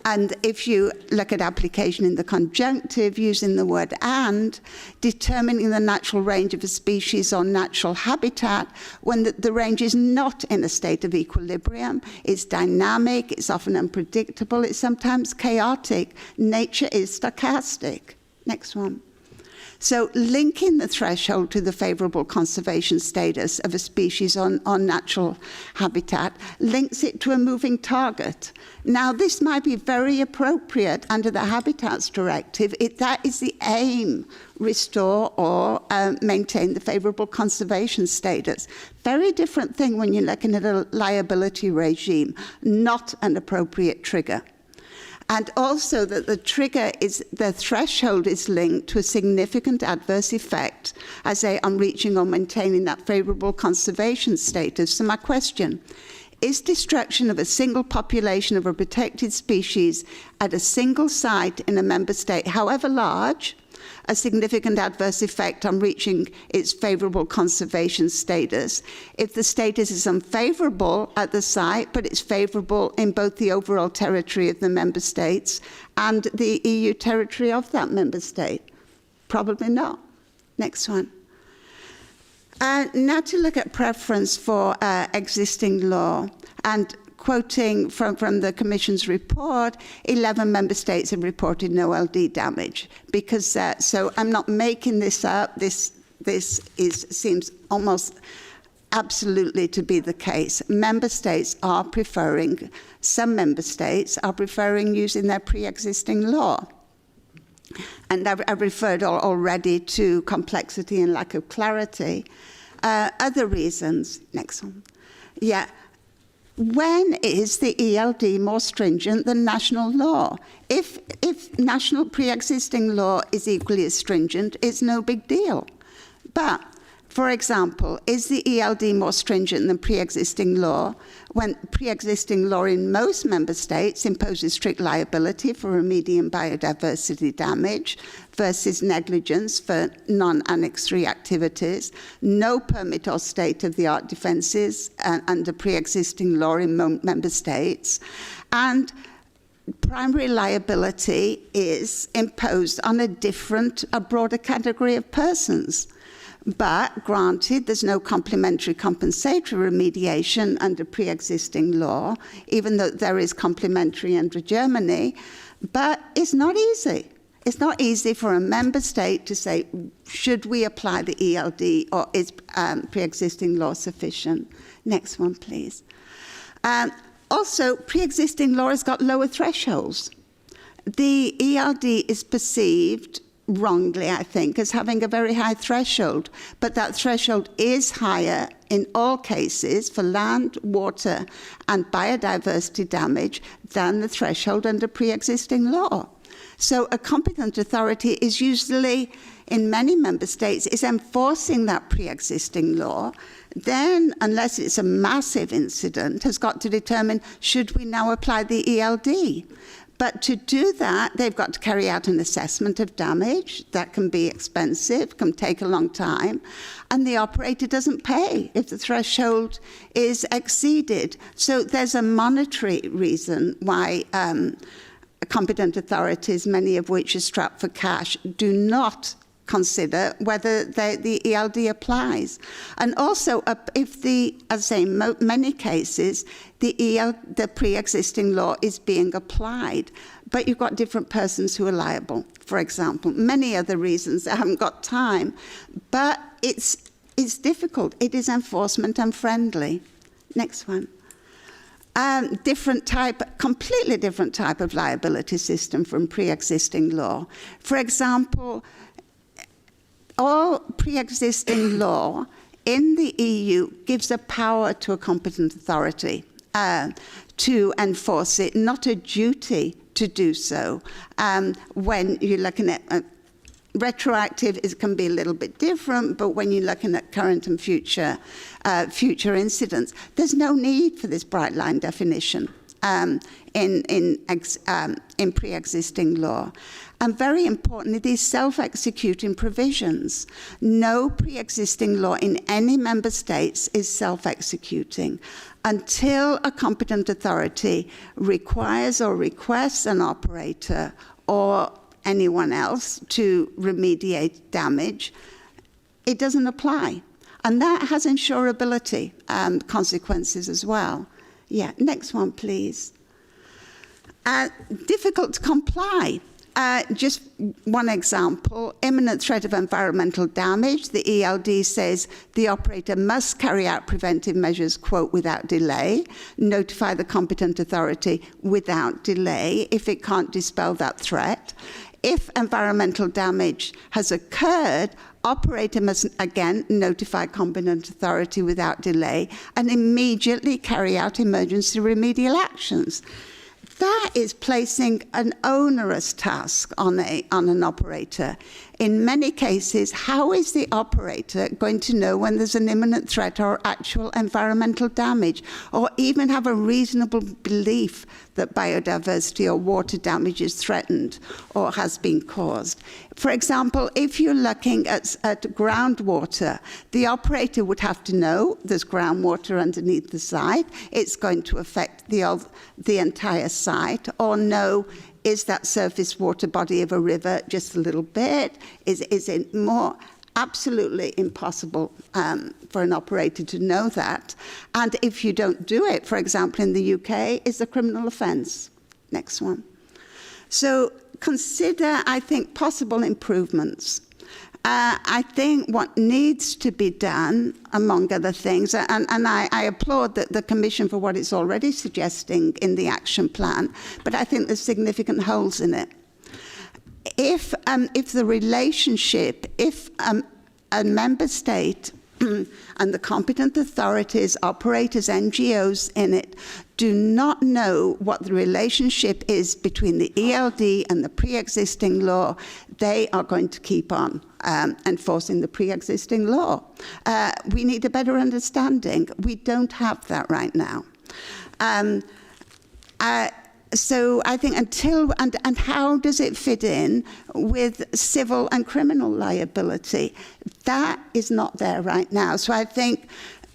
And if you look at application in the conjunctive using the word and, determining the natural range of a species or natural habitat when the range is not in a state of equilibrium, it's dynamic, it's often unpredictable, it's sometimes chaotic. Nature is stochastic. Next one. So linking the threshold to the favourable conservation status of a species on natural habitat links it to a moving target. Now, this might be very appropriate under the Habitats Directive. That is the aim, restore or maintain the favourable conservation status. Very different thing when you're looking at a liability regime, not an appropriate trigger. And also that the threshold is linked to a significant adverse effect, I say, on reaching or maintaining that favourable conservation status. So my question, is destruction of a single population of a protected species at a single site in a member state, however large, a significant adverse effect on reaching its favourable conservation status if the status is unfavourable at the site, but it's favourable in both the overall territory of the member states and the EU territory of that member state? Probably not. Next one. Now to look at preference for existing law, and quoting from the Commission's report, 11 member states have reported no LD damage. Because so I'm not making this up. This seems almost absolutely to be the case. Some member states are preferring using their pre-existing law. And I've referred already to complexity and lack of clarity. Other reasons, next one. Yeah. When is the ELD more stringent than national law? If national pre-existing law is equally as stringent, it's no big deal. But, for example, is the ELD more stringent than pre-existing law when pre-existing law in most member states imposes strict liability for remedial biodiversity damage versus negligence for non-Annex 3 activities, no permit or state-of-the-art defences under pre-existing law in member states, and primary liability is imposed on a broader category of persons. But granted, there's no complementary compensatory remediation under pre-existing law, even though there is complementary under Germany. But it's not easy. It's not easy for a member state to say, should we apply the ELD or is pre-existing law sufficient? Next one, please. Also, pre-existing law has got lower thresholds. The ELD is perceived wrongly, I think, as having a very high threshold, but that threshold is higher in all cases for land, water, and biodiversity damage than the threshold under pre-existing law. So a competent authority is usually, in many member states, is enforcing that pre-existing law. Then, unless it's a massive incident, has got to determine, should we now apply the ELD? But to do that, they've got to carry out an assessment of damage. That can be expensive, can take a long time. And the operator doesn't pay if the threshold is exceeded. So there's a monetary reason why competent authorities, many of which are strapped for cash, do not consider whether the ELD applies. And also, if as I say, in many cases, the pre-existing law is being applied, but you've got different persons who are liable, for example. Many other reasons, I haven't got time, but it's difficult. It is enforcement unfriendly. Next one. Completely different type of liability system from pre-existing law. For example, all pre-existing law in the EU gives a power to a competent authority to enforce it, not a duty to do so. When you're looking at retroactive, it can be a little bit different, but when you're looking at current and future incidents, there's no need for this bright line definition in pre-existing law. And very importantly, these self-executing provisions. No pre-existing law in any member states is self-executing until a competent authority requires or requests an operator or anyone else to remediate damage. It doesn't apply. And that has insurability consequences as well. Yeah, next one, please. Difficult to comply. Just one example, imminent threat of environmental damage. The ELD says the operator must carry out preventive measures, quote, without delay, notify the competent authority without delay if it can't dispel that threat. If environmental damage has occurred, operator must again notify competent authority without delay and immediately carry out emergency remedial actions. That is placing an onerous task on an operator. In many cases, how is the operator going to know when there's an imminent threat or actual environmental damage, or even have a reasonable belief that biodiversity or water damage is threatened or has been caused? For example, if you're looking at groundwater, the operator would have to know there's groundwater underneath the site, it's going to affect the entire site, or know, is that surface water body of a river just a little bit? Is it more? Absolutely impossible for an operator to know that. And if you don't do it, for example, in the UK, it's a criminal offence. Next one. So consider, I think, possible improvements. I think what needs to be done, among other things, and I applaud the Commission for what it's already suggesting in the action plan, but I think there's significant holes in it. If the relationship, if a member state and the competent authorities, operators, NGOs in it do not know what the relationship is between the ELD and the pre-existing law, they are going to keep on enforcing the pre-existing law. We need a better understanding. We don't have that right now. So I think and how does it fit in with civil and criminal liability? That is not there right now. So I think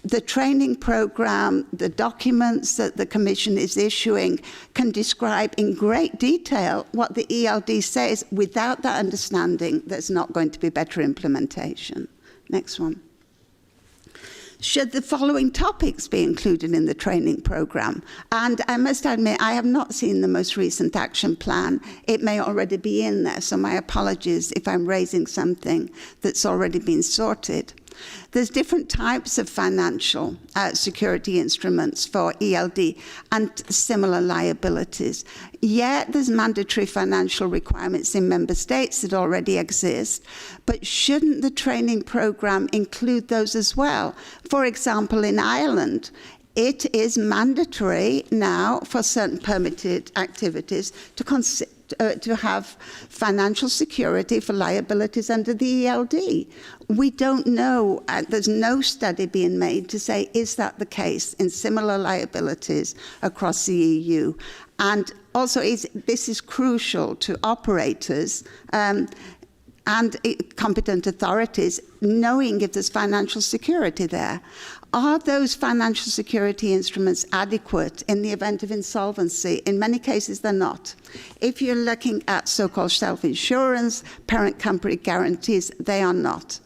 the training program, the documents that the Commission is issuing can describe in great detail what the ELD says. Without that understanding, there's not going to be better implementation. Next one. Should the following topics be included in the training programme? And I must admit, I have not seen the most recent action plan. It may already be in there, so my apologies if I'm raising something that's already been sorted. There's different types of financial security instruments for ELD and similar liabilities. Yet there's mandatory financial requirements in member states that already exist, but shouldn't the training programme include those as well? For example, in Ireland, it is mandatory now for certain permitted activities to have financial security for liabilities under the ELD. We don't know, there's no study being made to say, is that the case in similar liabilities across the EU? And also, this is crucial to operators and competent authorities knowing if there's financial security there. Are those financial security instruments adequate in the event of insolvency? In many cases, they're not. If you're looking at so-called self-insurance, parent company guarantees, they are not.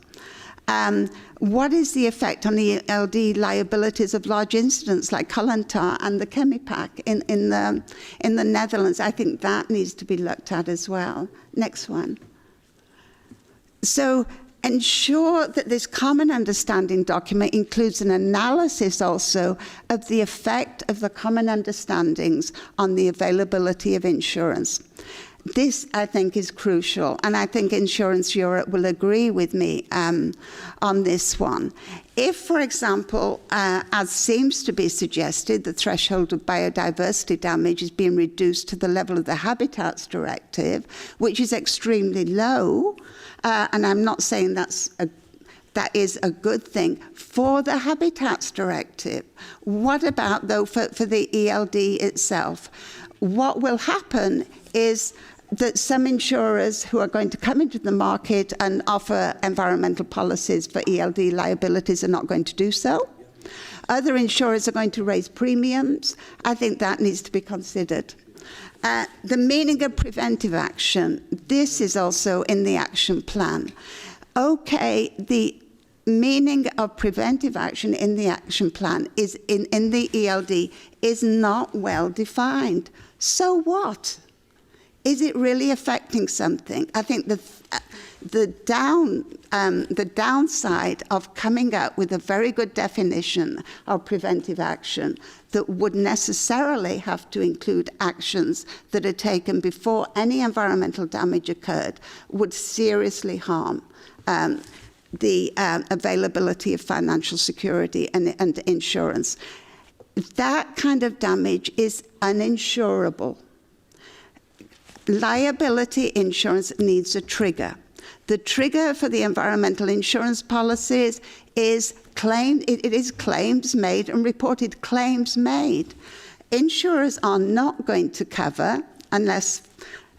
What is the effect on the ELD liabilities of large incidents like Kollontar and the Chemipack in the Netherlands? I think that needs to be looked at as well. Next one. So ensure that this common understanding document includes an analysis also of the effect of the common understandings on the availability of insurance. This, I think, is crucial, and I think Insurance Europe will agree with me on this one. If, for example, as seems to be suggested, the threshold of biodiversity damage is being reduced to the level of the Habitats Directive, which is extremely low, and I'm not saying that is a good thing for the Habitats Directive. What about, though, for the ELD itself? What will happen is that some insurers who are going to come into the market and offer environmental policies for ELD liabilities are not going to do so. Other insurers are going to raise premiums. I think that needs to be considered. The meaning of preventive action, this is also in the action plan. Okay, the meaning of preventive action in the action plan is in the ELD is not well defined. So what? Is it really affecting something? I think the downside of coming up with a very good definition of preventive action that would necessarily have to include actions that are taken before any environmental damage occurred would seriously harm the availability of financial security and insurance. That kind of damage is uninsurable. Liability insurance needs a trigger. The trigger for the environmental insurance policies is claims made and reported claims made. Insurers are not going to cover, unless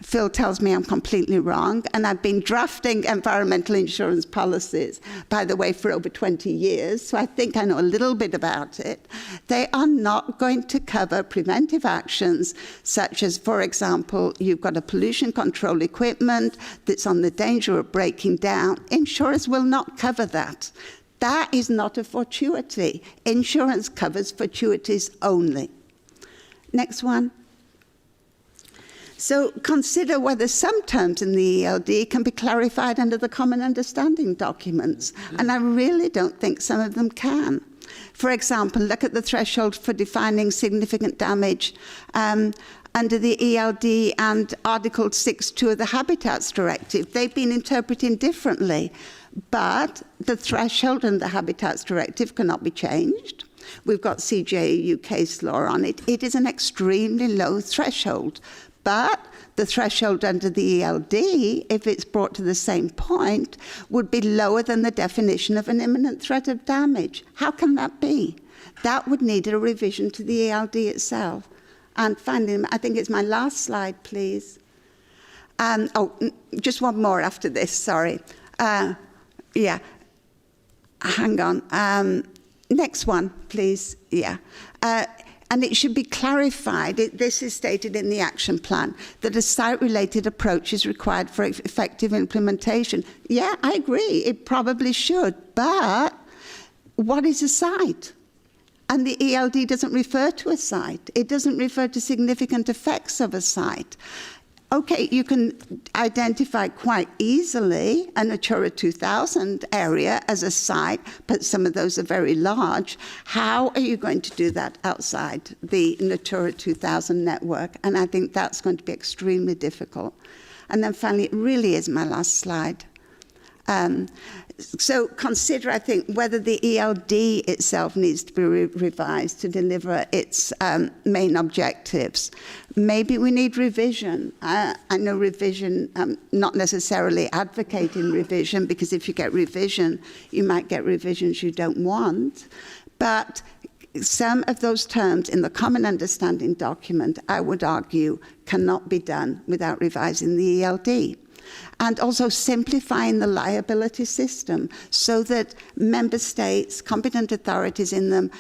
Phil tells me I'm completely wrong, and I've been drafting environmental insurance policies, by the way, for over 20 years, so I think I know a little bit about it. They are not going to cover preventive actions, such as, for example, you've got a pollution control equipment that's on the danger of breaking down. Insurers will not cover that. That is not a fortuity. Insurance covers fortuities only. Next one. So consider whether some terms in the ELD can be clarified under the common understanding documents. And I really don't think some of them can. For example, look at the threshold for defining significant damage under the ELD and Article 6.2 of the Habitats Directive. They've been interpreted differently, but the threshold in the Habitats Directive cannot be changed. We've got CJEU case law on it. It is an extremely low threshold. But the threshold under the ELD, if it's brought to the same point, would be lower than the definition of an imminent threat of damage. How can that be? That would need a revision to the ELD itself. And finally, I think it's my last slide, please. Just one more after this, sorry. Yeah, hang on. Next one, please. Yeah. And it should be clarified, this is stated in the action plan, that a site-related approach is required for effective implementation. Yeah, I agree, it probably should, but what is a site? And the ELD doesn't refer to a site. It doesn't refer to significant effects of a site. Okay, you can identify quite easily a Natura 2000 area as a site, but some of those are very large. How are you going to do that outside the Natura 2000 network? And I think that's going to be extremely difficult. And then finally, it really is my last slide. So consider, I think, whether the ELD itself needs to be revised to deliver its main objectives. Maybe we need revision. I know revision, not necessarily advocating revision, because if you get revision, you might get revisions you don't want. But some of those terms in the Common Understanding document, I would argue, cannot be done without revising the ELD. And also simplifying the liability system so that member states, competent authorities in them,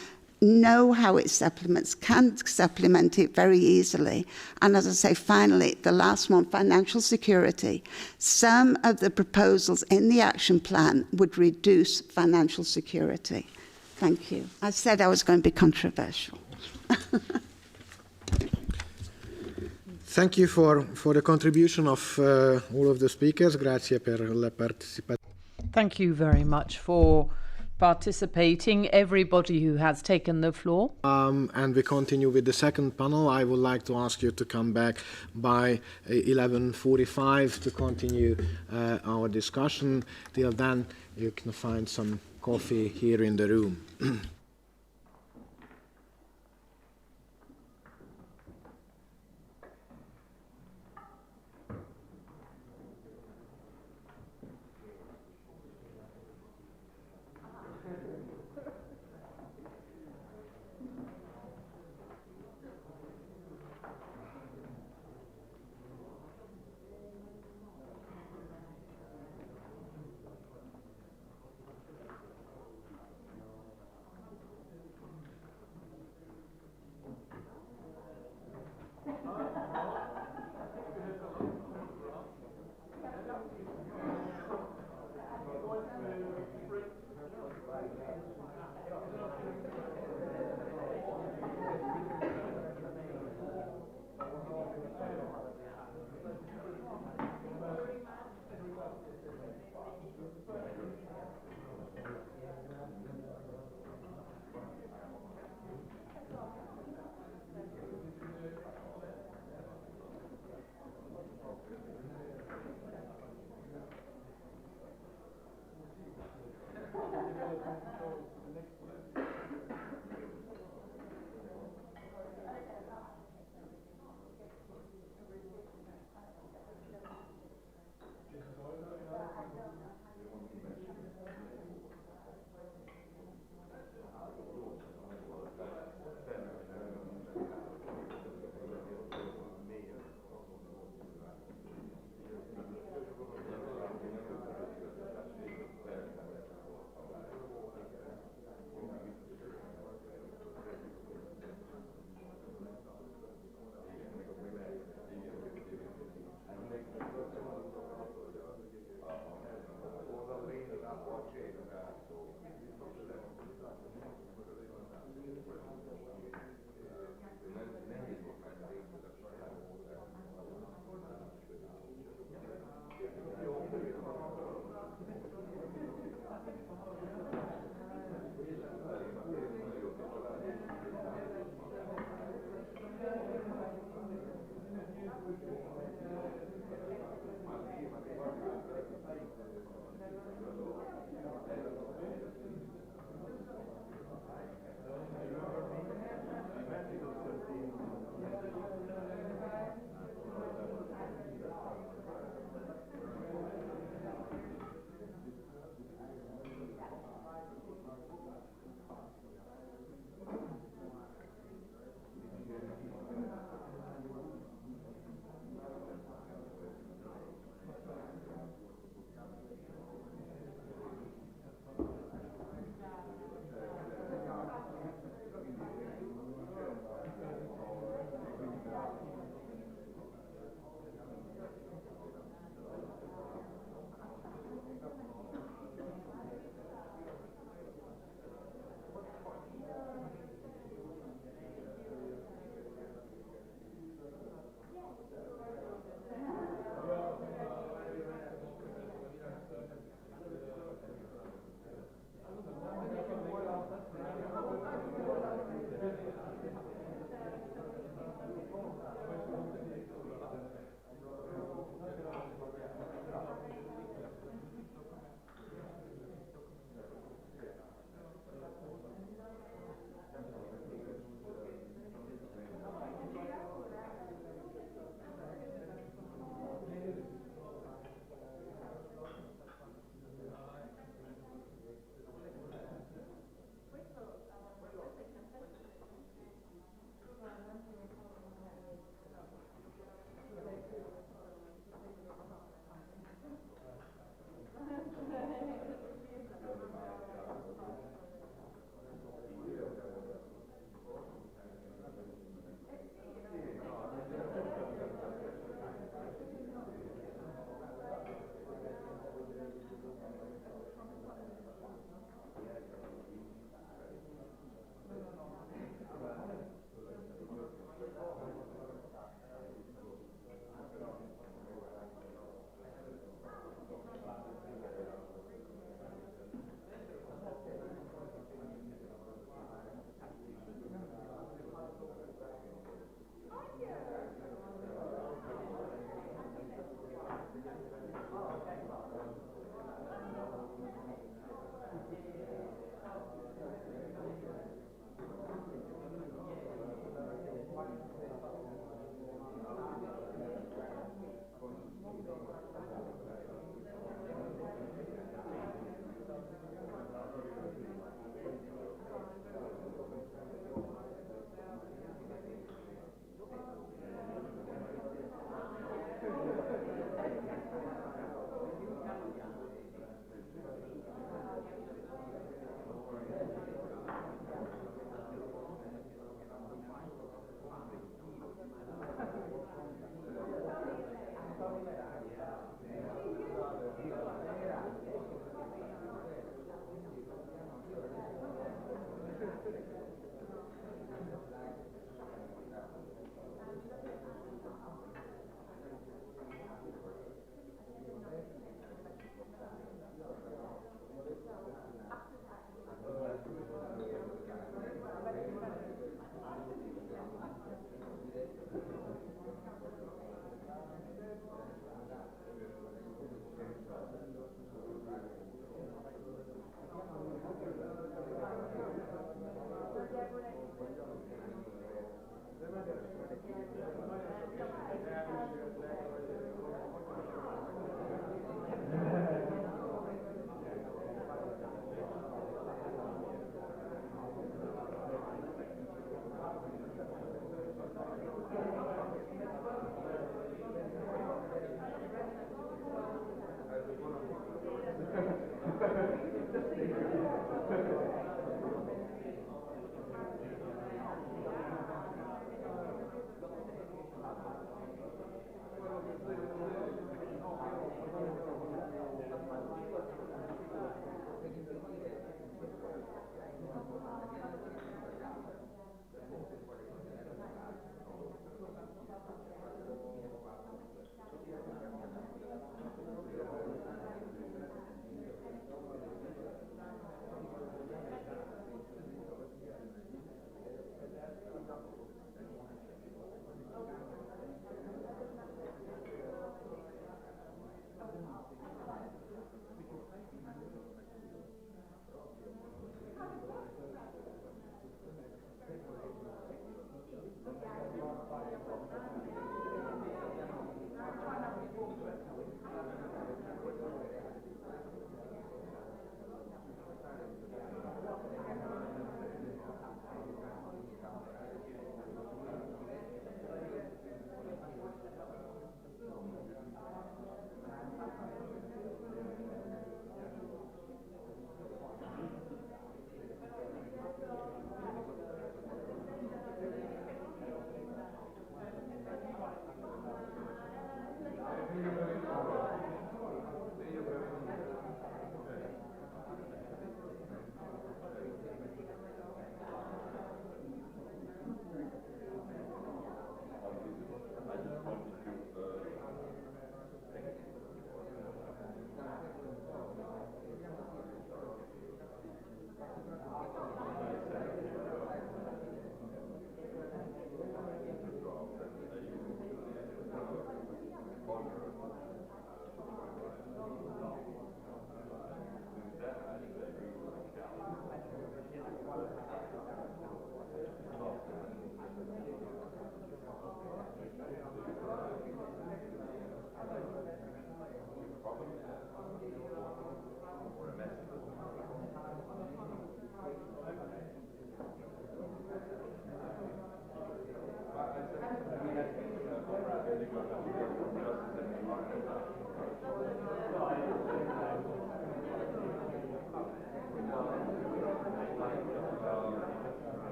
know how it supplements, can supplement it very easily. And as I say, finally, the last one, financial security. Some of the proposals in the action plan would reduce financial security. Thank you. I said I was going to be controversial. Thank you for the contribution of all of the speakers. Grazie per la partecipazione. Thank you very much for participating, everybody who has taken the floor. And we continue with the second panel. I would like to ask you to come back by 11:45 to continue our discussion. Till then, you can find some coffee here in the room.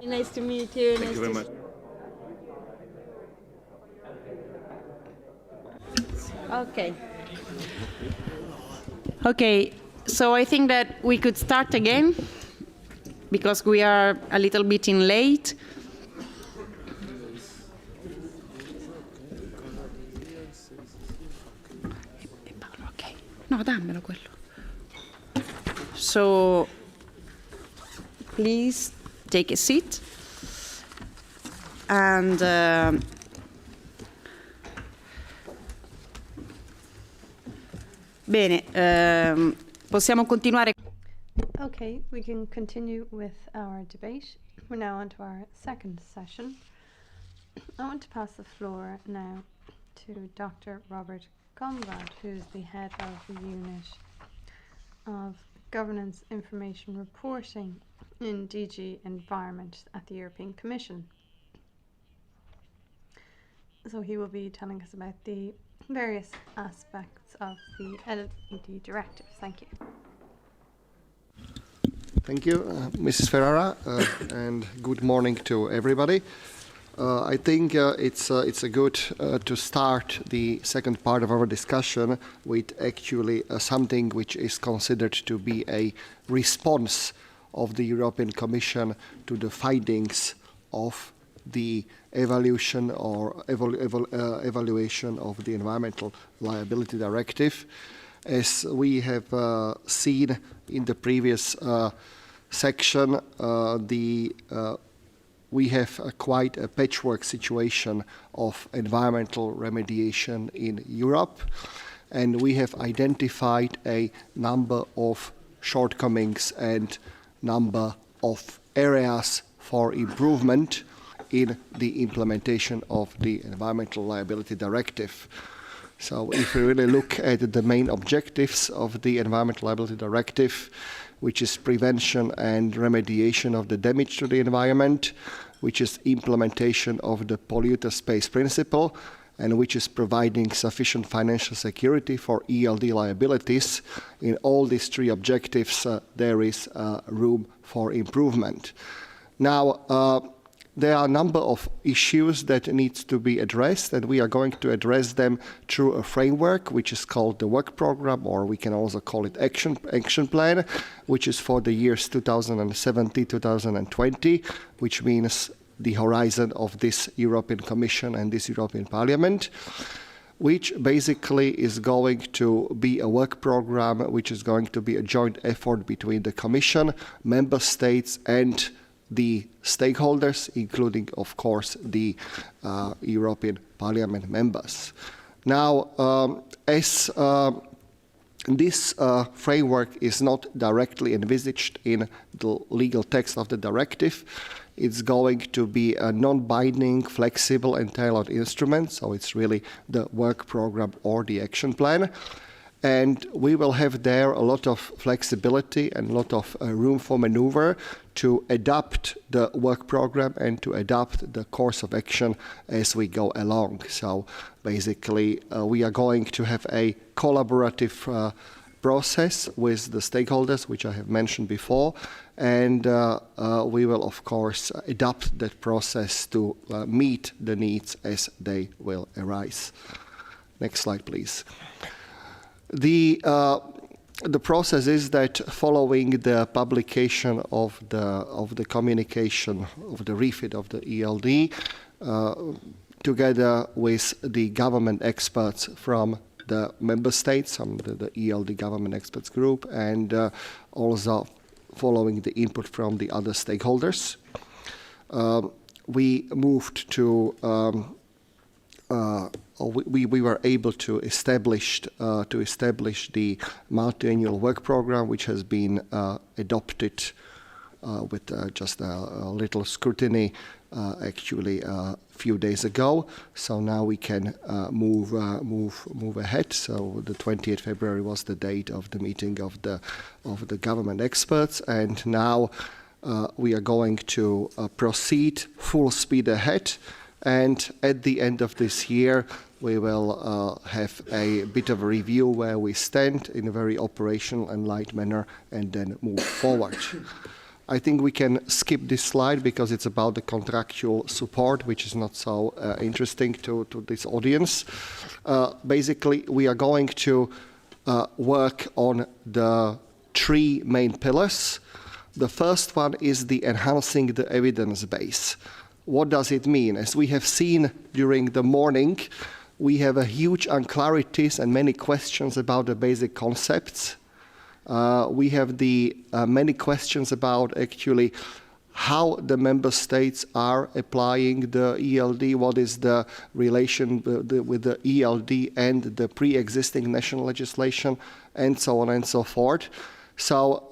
Nice to meet you. Thank you very much. Okay. Okay, so I think that we could start again because we are a little bit in late. Okay. No, dammelo quello. So, please take a seat. And bene, possiamo continuare. Okay, we can continue with our debate. We're now on to our second session. I want to pass the floor now to Dr. Robert Conrad, who's the head of the unit of Governance Information Reporting in DG Environment at the European Commission. So he will be telling us about the various aspects of the LED directive. Thank you. Thank you, Mrs. Ferrara, and good morning to everybody. I think it's a good to start the second part of our discussion with actually something which is considered to be a response of the European Commission to the findings of the evaluation or evaluation of the Environmental Liability Directive. As we have seen in the previous section, we have quite a patchwork situation of environmental remediation in Europe, and we have identified a number of shortcomings and number of areas for improvement in the implementation of the Environmental Liability Directive. So if we really look at the main objectives of the Environmental Liability Directive, which is prevention and remediation of the damage to the environment, which is implementation of the polluter pays principle, and which is providing sufficient financial security for ELD liabilities. In all these three objectives, there is room for improvement. Now, there are a number of issues that needs to be addressed, and we are going to address them through a framework which is called the work program, or we can also call it action plan, which is for the years 2017-2020, which means the horizon of this European Commission and this European Parliament, which basically is going to be a work program which is going to be a joint effort between the Commission, Member States, and the stakeholders, including, of course, the European Parliament members. Now, as this framework is not directly envisaged in the legal text of the directive, it's going to be a non-binding, flexible, and tailored instrument, so it's really the work program or the action plan. And we will have there a lot of flexibility and a lot of room for maneuver to adapt the work program and to adapt the course of action as we go along. So basically, we are going to have a collaborative process with the stakeholders, which I have mentioned before, and we will, of course, adapt that process to meet the needs as they will arise. Next slide, please. The process is that following the publication of the communication of the refit of the ELD, together with the government experts from the member states, the ELD government experts group, and also following the input from the other stakeholders, we moved to. We were able to establish the multi-annual work program, which has been adopted with just a little scrutiny actually a few days ago. So now we can move ahead. So the 28th February was the date of the meeting of the government experts, and now we are going to proceed full speed ahead. And at the end of this year, we will have a bit of a review where we stand in a very operational and light manner, and then move forward. I think we can skip this slide because it's about the contractual support, which is not so interesting to this audience. Basically, we are going to work on the three main pillars. The first one is the enhancing the evidence base. What does it mean? As we have seen during the morning, we have a huge unclarities and many questions about the basic concepts. We have the many questions about actually how the member states are applying the ELD, what is the relation with the ELD and the pre-existing national legislation, and so on and so forth. So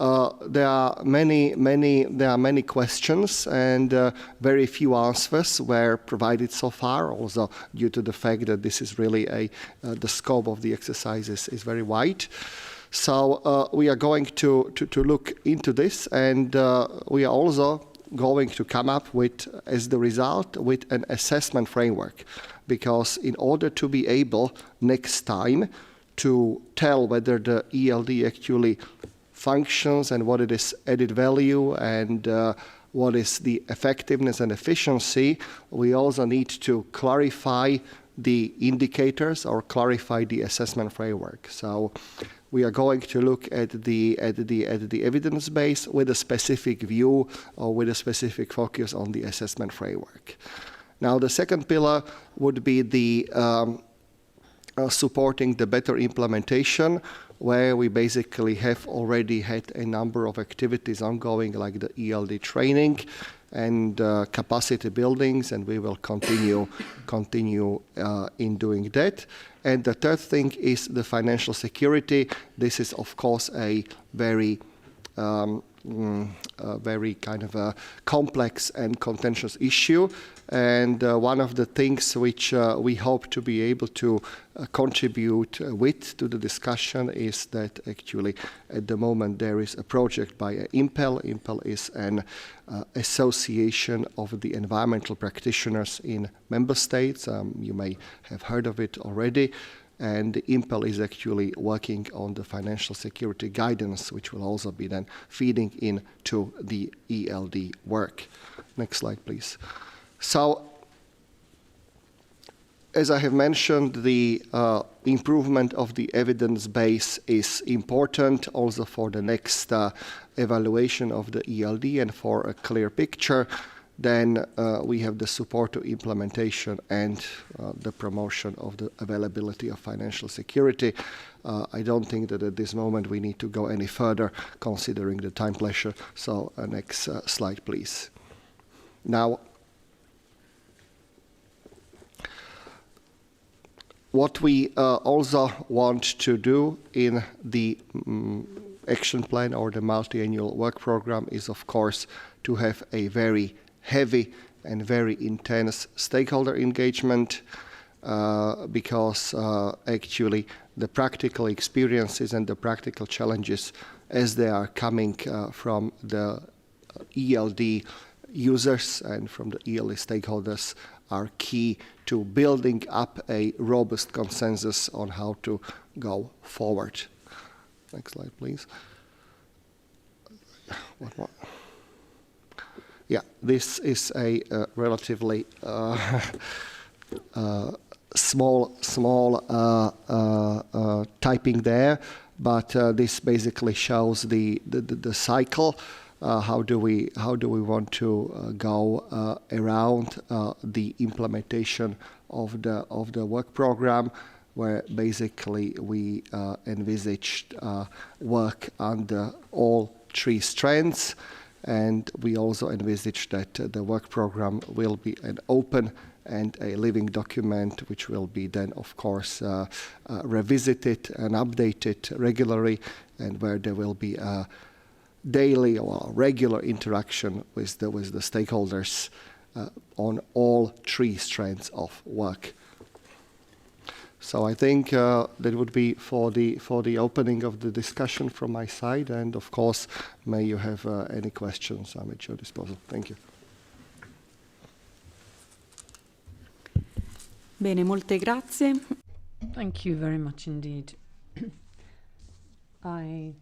there are many questions, and very few answers were provided so far. Also, due to the fact that this is really the scope of the exercise is very wide. So we are going to look into this, and we are also going to come up with, as the result, with an assessment framework, because in order to be able next time to tell whether the ELD actually functions and what it is added value and what is the effectiveness and efficiency, we also need to clarify the indicators or clarify the assessment framework. So we are going to look at the evidence base with a specific view or with a specific focus on the assessment framework. Now, the second pillar would be the supporting the better implementation, where we basically have already had a number of activities ongoing, like the ELD training and capacity buildings, and we will continue in doing that. And the third thing is the financial security. This is, of course, a very kind of a complex and contentious issue. And one of the things which we hope to be able to contribute to the discussion is that actually at the moment there is a project by Impel. Impel is an association of the environmental practitioners in member states. You may have heard of it already. And Impel is actually working on the financial security guidance, which will also be then feeding into the ELD work. Next slide, please. So, as I have mentioned, the improvement of the evidence base is important also for the next evaluation of the ELD and for a clear picture. Then we have the support to implementation and the promotion of the availability of financial security. I don't think that at this moment we need to go any further considering the time pressure. So next slide, please. Now, what we also want to do in the action plan or the multi-annual work program is, of course, to have a very heavy and very intense stakeholder engagement because actually the practical experiences and the practical challenges as they are coming from the ELD users and from the ELD stakeholders are key to building up a robust consensus on how to go forward. Next slide, please. What more? Yeah, this is a relatively small typing there, but this basically shows the cycle. How do we want to go around the implementation of the work program, where basically we envisaged work under all three strands. And we also envisage that the work program will be an open and a living document, which will be then, of course, revisited and updated regularly, and where there will be a daily or regular interaction with the stakeholders on all three strands of work. So I think that would be for the opening of the discussion from my side, and of course, may you have any questions, I'm at your disposal. Thank you. Bene, molte grazie. Thank you very much indeed. I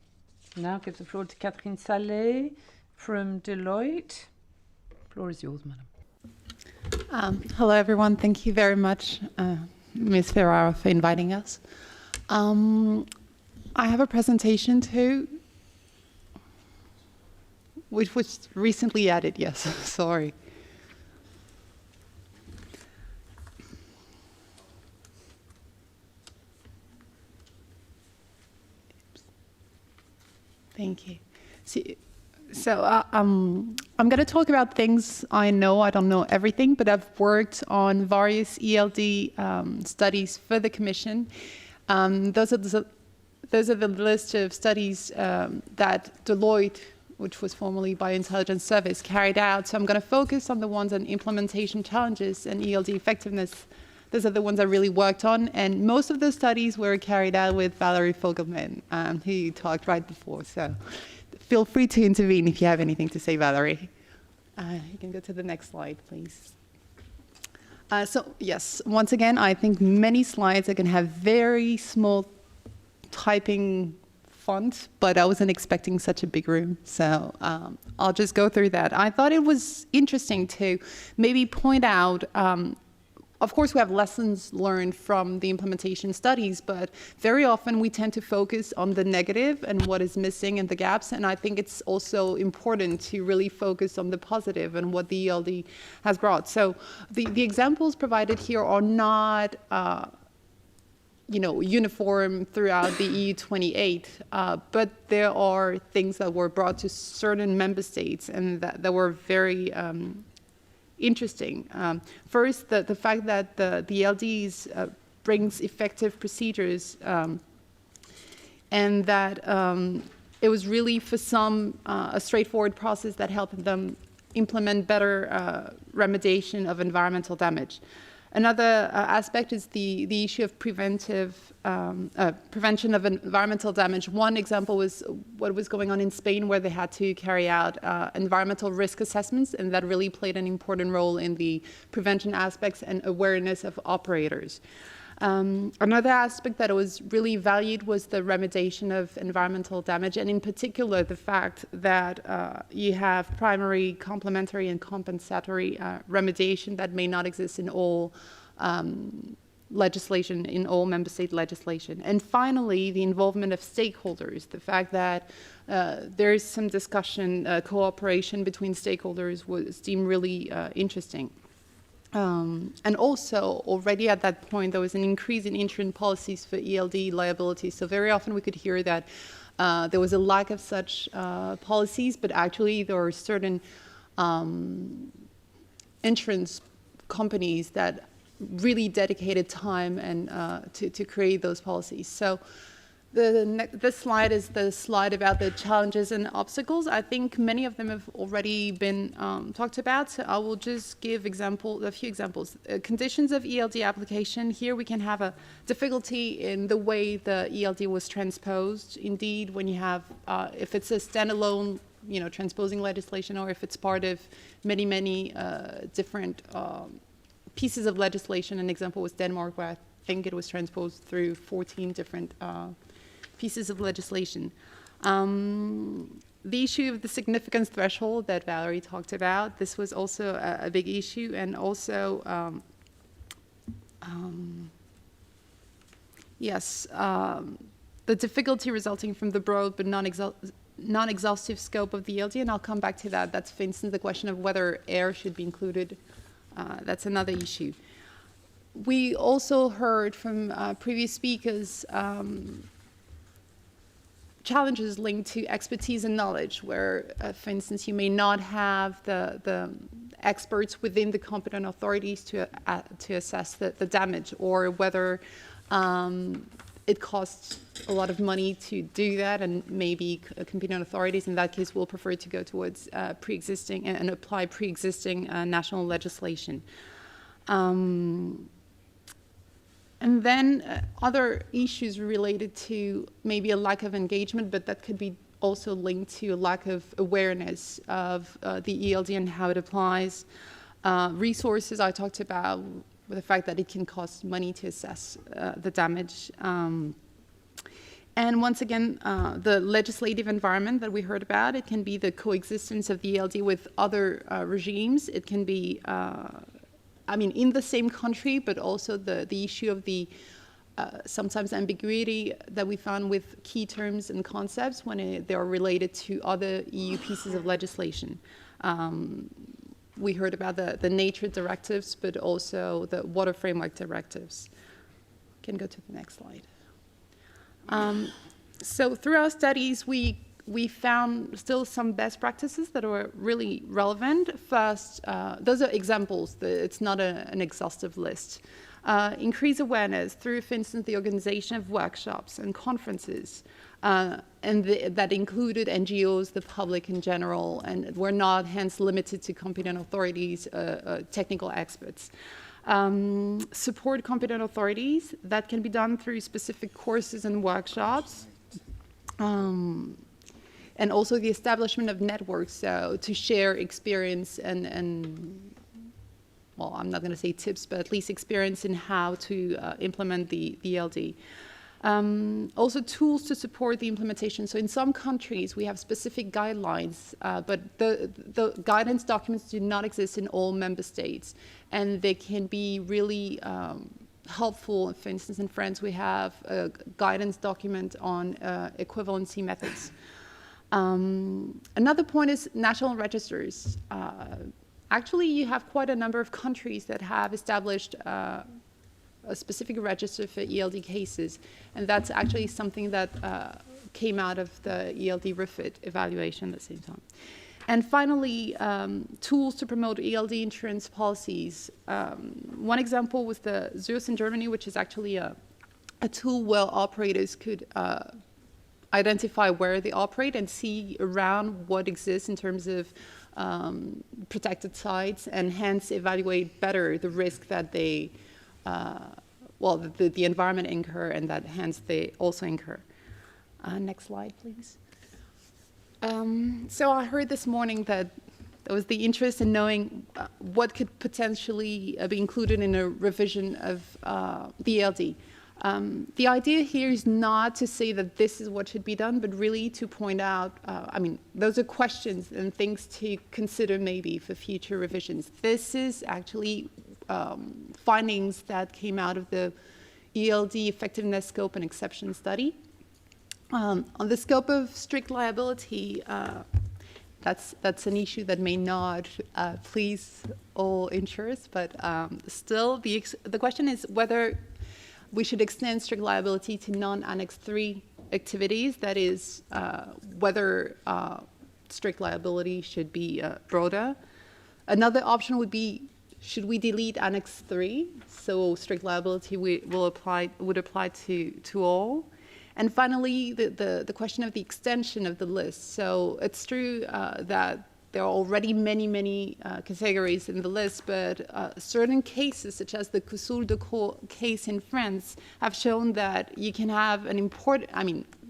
now give the floor to Catherine Sallet from Deloitte. The floor is yours, madam. Hello, everyone. Thank you very much, Ms. Ferrara, for inviting us. I have a presentation too, which was recently added, yes, sorry. Thank you. So I'm going to talk about things I know. I don't know everything, but I've worked on various ELD studies for the Commission. Those are the list of studies that Deloitte, which was formerly Biointelligence Service, carried out. So I'm going to focus on the ones on implementation challenges and ELD effectiveness. Those are the ones I really worked on, and most of the studies were carried out with Valerie Fogelman, who talked right before. So feel free to intervene if you have anything to say, Valerie. You can go to the next slide, please. So yes, once again, I think many slides are going to have very small typing font, but I wasn't expecting such a big room. So I'll just go through that. I thought it was interesting to maybe point out, of course, we have lessons learned from the implementation studies, but very often we tend to focus on the negative and what is missing and the gaps. And I think it's also important to really focus on the positive and what the ELD has brought. So the examples provided here are not uniform throughout the EU 28, but there are things that were brought to certain member states and that were very interesting. First, the fact that the ELDs brings effective procedures and that it was really for some a straightforward process that helped them implement better remediation of environmental damage. Another aspect is the issue of prevention of environmental damage. One example was what was going on in Spain, where they had to carry out environmental risk assessments, and that really played an important role in the prevention aspects and awareness of operators. Another aspect that was really valued was the remediation of environmental damage, and in particular the fact that you have primary, complementary, and compensatory remediation that may not exist in all legislation, in all member state legislation. And finally, the involvement of stakeholders, the fact that there is some discussion, cooperation between stakeholders was deemed really interesting. And also, already at that point, there was an increase in insurance policies for ELD liability. So very often we could hear that there was a lack of such policies, but actually there are certain insurance companies that really dedicated time and to create those policies. So this slide is the slide about the challenges and obstacles. I think many of them have already been talked about, so I will just give a few examples. Conditions of ELD application. Here we can have a difficulty in the way the ELD was transposed. Indeed, when you have, if it's a standalone, transposing legislation, or if it's part of many different pieces of legislation. An example was Denmark, where I think it was transposed through 14 different pieces of legislation. The issue of the significance threshold that Valerie talked about, this was also a big issue, and also, the difficulty resulting from the broad but non-exhaustive scope of the ELD, and I'll come back to that. That's, for instance, the question of whether air should be included. That's another issue. We also heard from previous speakers challenges linked to expertise and knowledge, where, for instance, you may not have the experts within the competent authorities to assess the damage, or whether it costs a lot of money to do that, and maybe competent authorities in that case will prefer to go towards pre-existing and apply pre-existing national legislation. And then other issues related to maybe a lack of engagement, but that could be also linked to a lack of awareness of the ELD and how it applies. Resources, I talked about with the fact that it can cost money to assess the damage. And once again, the legislative environment that we heard about, it can be the coexistence of the ELD with other regimes. It can be in the same country, but also the issue of the sometimes ambiguity that we found with key terms and concepts when they are related to other EU pieces of legislation. We heard about the nature directives, but also the water framework directives. Can go to the next slide. So through our studies, we found still some best practices that were really relevant. First, those are examples. It's not an exhaustive list. Increase awareness through, for instance, the organization of workshops and conferences, and that included NGOs, the public in general, and were not hence limited to competent authorities, technical experts. Support competent authorities. That can be done through specific courses and workshops. And also the establishment of networks, so to share experience and well, I'm not going to say tips, but at least experience in how to implement the ELD. Also tools to support the implementation. So in some countries, we have specific guidelines, but the guidance documents do not exist in all member states. And they can be really helpful. For instance, in France, we have a guidance document on equivalency methods. Another point is national registers. Actually, you have quite a number of countries that have established a specific register for ELD cases, and that's actually something that came out of the ELD refit evaluation at the same time. And finally, tools to promote ELD insurance policies. One example was the ZUS in Germany, which is actually a tool where operators could identify where they operate and see around what exists in terms of protected sites, and hence evaluate better the risk that they the environment incur, and that hence they also incur. Next slide, please. So I heard this morning that there was the interest in knowing what could potentially be included in a revision of the ELD. The idea here is not to say that this is what should be done, but really to point out, those are questions and things to consider maybe for future revisions. This is actually findings that came out of the ELD effectiveness scope and exception study. On the scope of strict liability, that's an issue that may not please all insurers, but still the question is whether we should extend strict liability to non-Annex 3 activities, that is, whether strict liability should be broader. Another option would be, should we delete Annex 3, so strict liability would apply to all? And finally, the question of the extension of the list. So it's true that there are already many categories in the list, but certain cases, such as the Coussoul-Decaux case in France, have shown that you can have an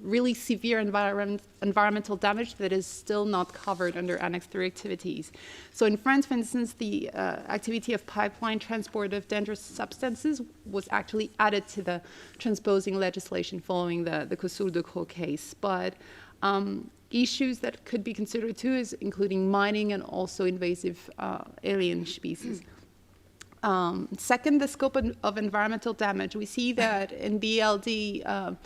really severe environmental damage that is still not covered under Annex 3 activities. So in France, for instance, the activity of pipeline transport of dangerous substances was actually added to the transposing legislation following the Coussoul-Decaux case. But issues that could be considered too is including mining and also invasive alien species. Second, the scope of environmental damage. We see that in BLD,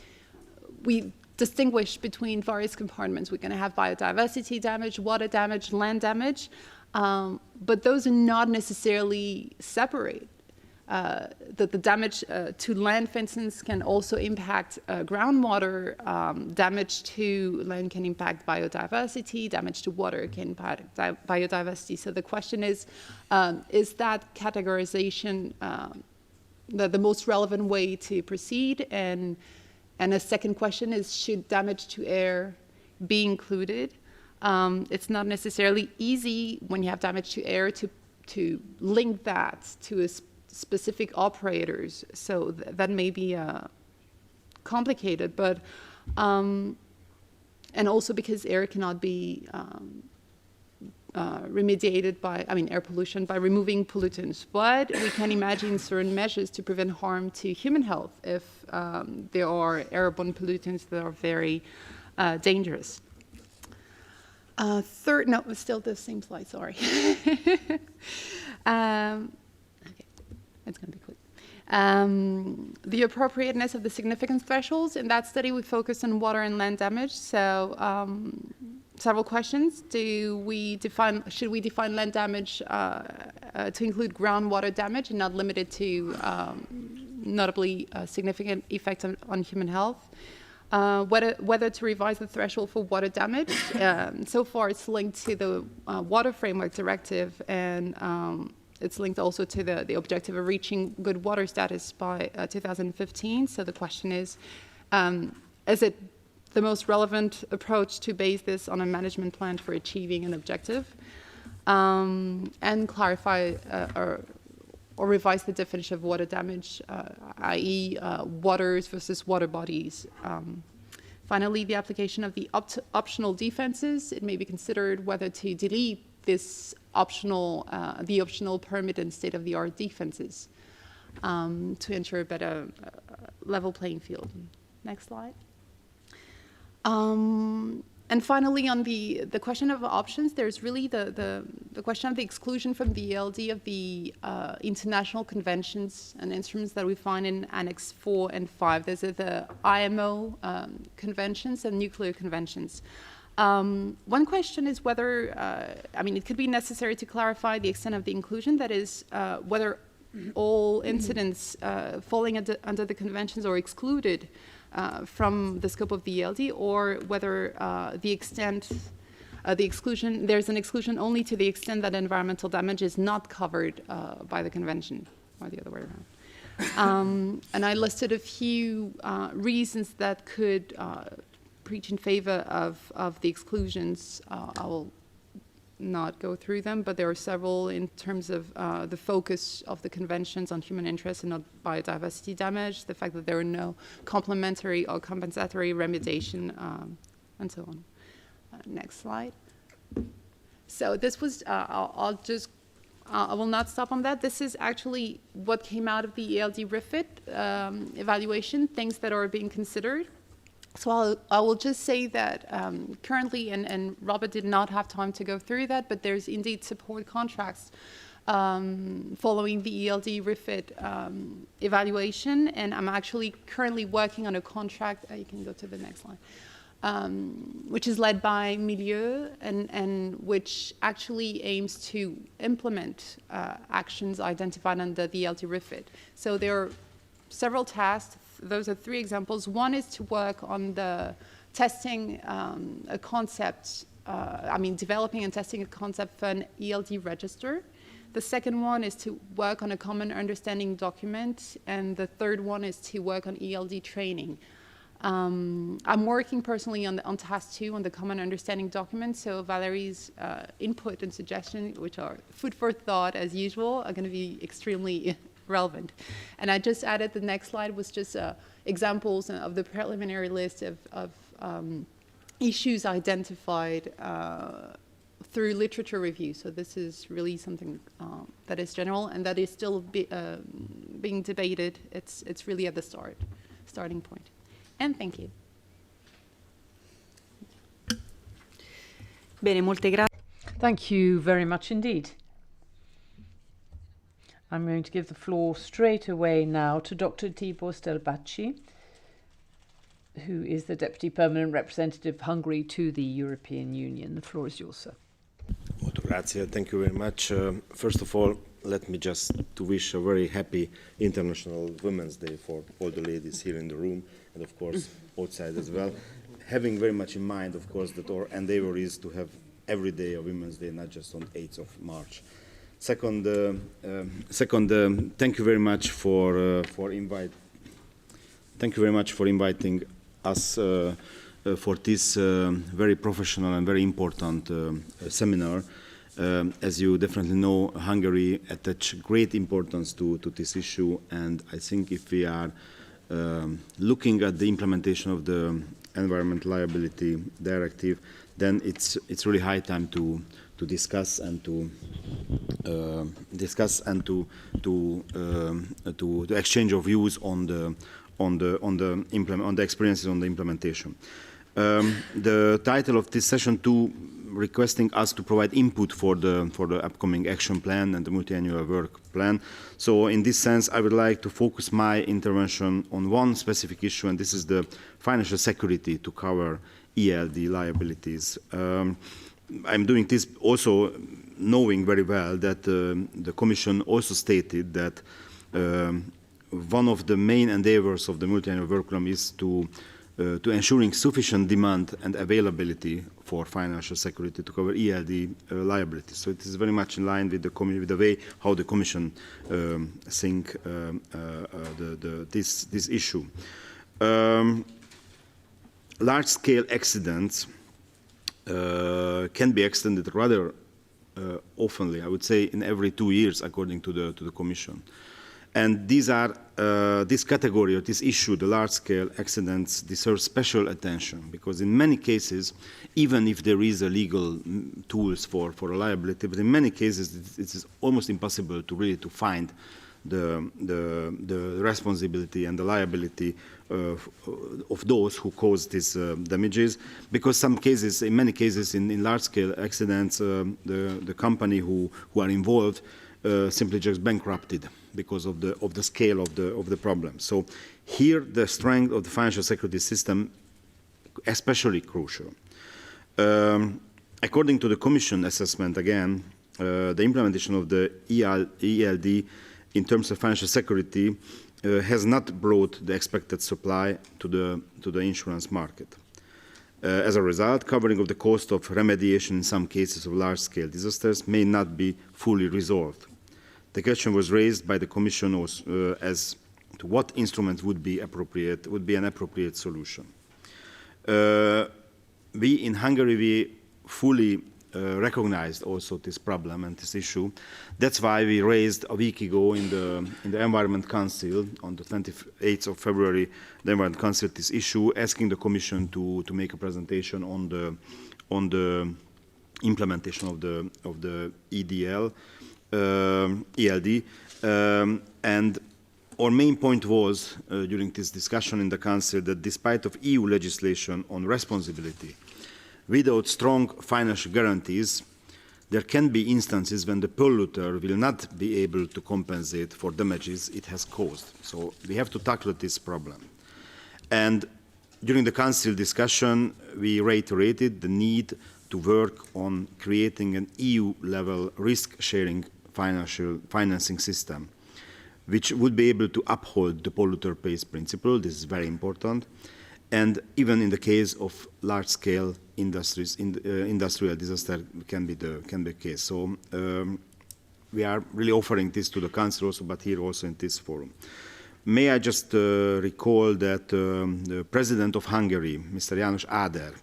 we distinguish between various compartments. We're going to have biodiversity damage, water damage, land damage, but those are not necessarily separate. The damage to land, for instance, can also impact groundwater. Damage to land can impact biodiversity. Damage to water can impact biodiversity. So the question is that categorization the most relevant way to proceed? And a second question is, should damage to air be included? It's not necessarily easy when you have damage to air to link that to a specific operators, so that may be complicated, but and also because air cannot be remediated by, air pollution by removing pollutants, but we can imagine certain measures to prevent harm to human health if there are airborne pollutants that are very dangerous. Third, no, it's still the same slide, sorry. It's going to be quick. The appropriateness of the significance thresholds. In that study, we focused on water and land damage. So several questions. Should we define land damage to include groundwater damage and not limited to notably significant effects on human health? Whether to revise the threshold for water damage. So far, it's linked to the Water Framework Directive, and it's linked also to the objective of reaching good water status by 2015. So the question is it the most relevant approach to base this on a management plan for achieving an objective? And clarify or revise the definition of water damage, i.e. Waters versus water bodies. Finally, the application of the optional defenses. It may be considered whether to delete this the optional permit and state-of-the-art defenses to ensure a better level playing field. Next slide. And finally, on the question of options, there's really the question of the exclusion from the ELD of the international conventions and instruments that we find in Annex 4 and 5. Those are the IMO conventions and nuclear conventions. One question is whether, it could be necessary to clarify the extent of the inclusion, that is, whether all incidents falling under the conventions are excluded from the scope of the ELD, or whether there's an exclusion only to the extent that environmental damage is not covered by the convention, or the other way around. And I listed a few reasons that could preach in favor of the exclusions. I will not go through them, but there are several in terms of the focus of the conventions on human interests and not biodiversity damage, the fact that there are no complementary or compensatory remediation, and so on. Next slide. So this was, I will not stop on that. This is actually what came out of the ELD REFIT evaluation, things that are being considered. So I will just say that currently, and Robert did not have time to go through that, but there's indeed support contracts following the ELD REFIT evaluation, and I'm actually currently working on a contract, you can go to the next slide, which is led by Milieu, and which actually aims to implement actions identified under the ELD REFIT. So there are several tasks. Those are three examples. One is to work on the testing a concept, developing and testing a concept for an ELD register. The second one is to work on a common understanding document. And the third one is to work on ELD training. I'm working personally on task 2 on the common understanding document. So Valerie's input and suggestion, which are food for thought as usual, are going to be extremely relevant. And I just added, the next slide was just examples of the preliminary list of issues identified through literature review. So this is really something that is general and that is still being debated. It's really at the starting point. And thank you. Bene, molte grazie. Thank you very much indeed. I'm going to give the floor straight away now to Dr. Tibor Stelbacci, who is the Deputy Permanent Representative of Hungary to the European Union. The floor is yours, sir. Molto grazie. Thank you very much. First of all, let me just to wish a very happy International Women's Day for all the ladies here in the room and, of course, outside as well. Having very much in mind, of course, that our endeavor is to have every day a Women's Day, not just on 8th of March. Second, thank you very much for inviting us for this very professional and very important seminar. As you definitely know, Hungary attaches great importance to this issue, and I think if we are looking at the implementation of the Environmental Liability Directive, then it's really high time to discuss and to exchange of views on the experiences on the implementation. The title of this session 2 requesting us to provide input for the upcoming action plan and the multi-annual work plan. So in this sense, I would like to focus my intervention on one specific issue, and this is the financial security to cover ELD liabilities. I'm doing this also knowing very well that the Commission also stated that one of the main endeavors of the multi-annual work program is to ensuring sufficient demand and availability for financial security to cover ELD liabilities. So it is very much in line with the way how the Commission think this issue. Large-scale accidents can be extended rather oftenly, I would say in every 2 years, according to the Commission. And these are, this category or this issue, the large-scale accidents, deserve special attention because in many cases, even if there is a legal tools for a liability, but in many cases it is almost impossible to really find the responsibility and the liability of those who caused these damages, because in many cases in large-scale accidents, the company who are involved simply just bankrupted because of the scale of the problem. So here, the strength of the financial security system especially crucial. According to the Commission assessment, again, the implementation of the ELD in terms of financial security has not brought the expected supply to the insurance market. As a result, covering of the cost of remediation in some cases of large-scale disasters may not be fully resolved. The question was raised by the Commission as to what instrument would be an appropriate solution. We in Hungary fully recognized also this problem and this issue. That's why we raised a week ago in the Environment Council on the 28th of February, the Environment Council, this issue, asking the Commission to make a presentation on the implementation of the ELD, and our main point was during this discussion in the Council that despite of EU legislation on responsibility, without strong financial guarantees, there can be instances when the polluter will not be able to compensate for damages it has caused. So we have to tackle this problem. And during the Council discussion, we reiterated the need to work on creating an EU-level risk-sharing financing system, which would be able to uphold the polluter pays principle. This is very important. And even in the case of large-scale industrial disaster can be the case. So we are really offering this to the Council also, but here also in this forum. May I just recall that the President of Hungary, Mr. János Áder,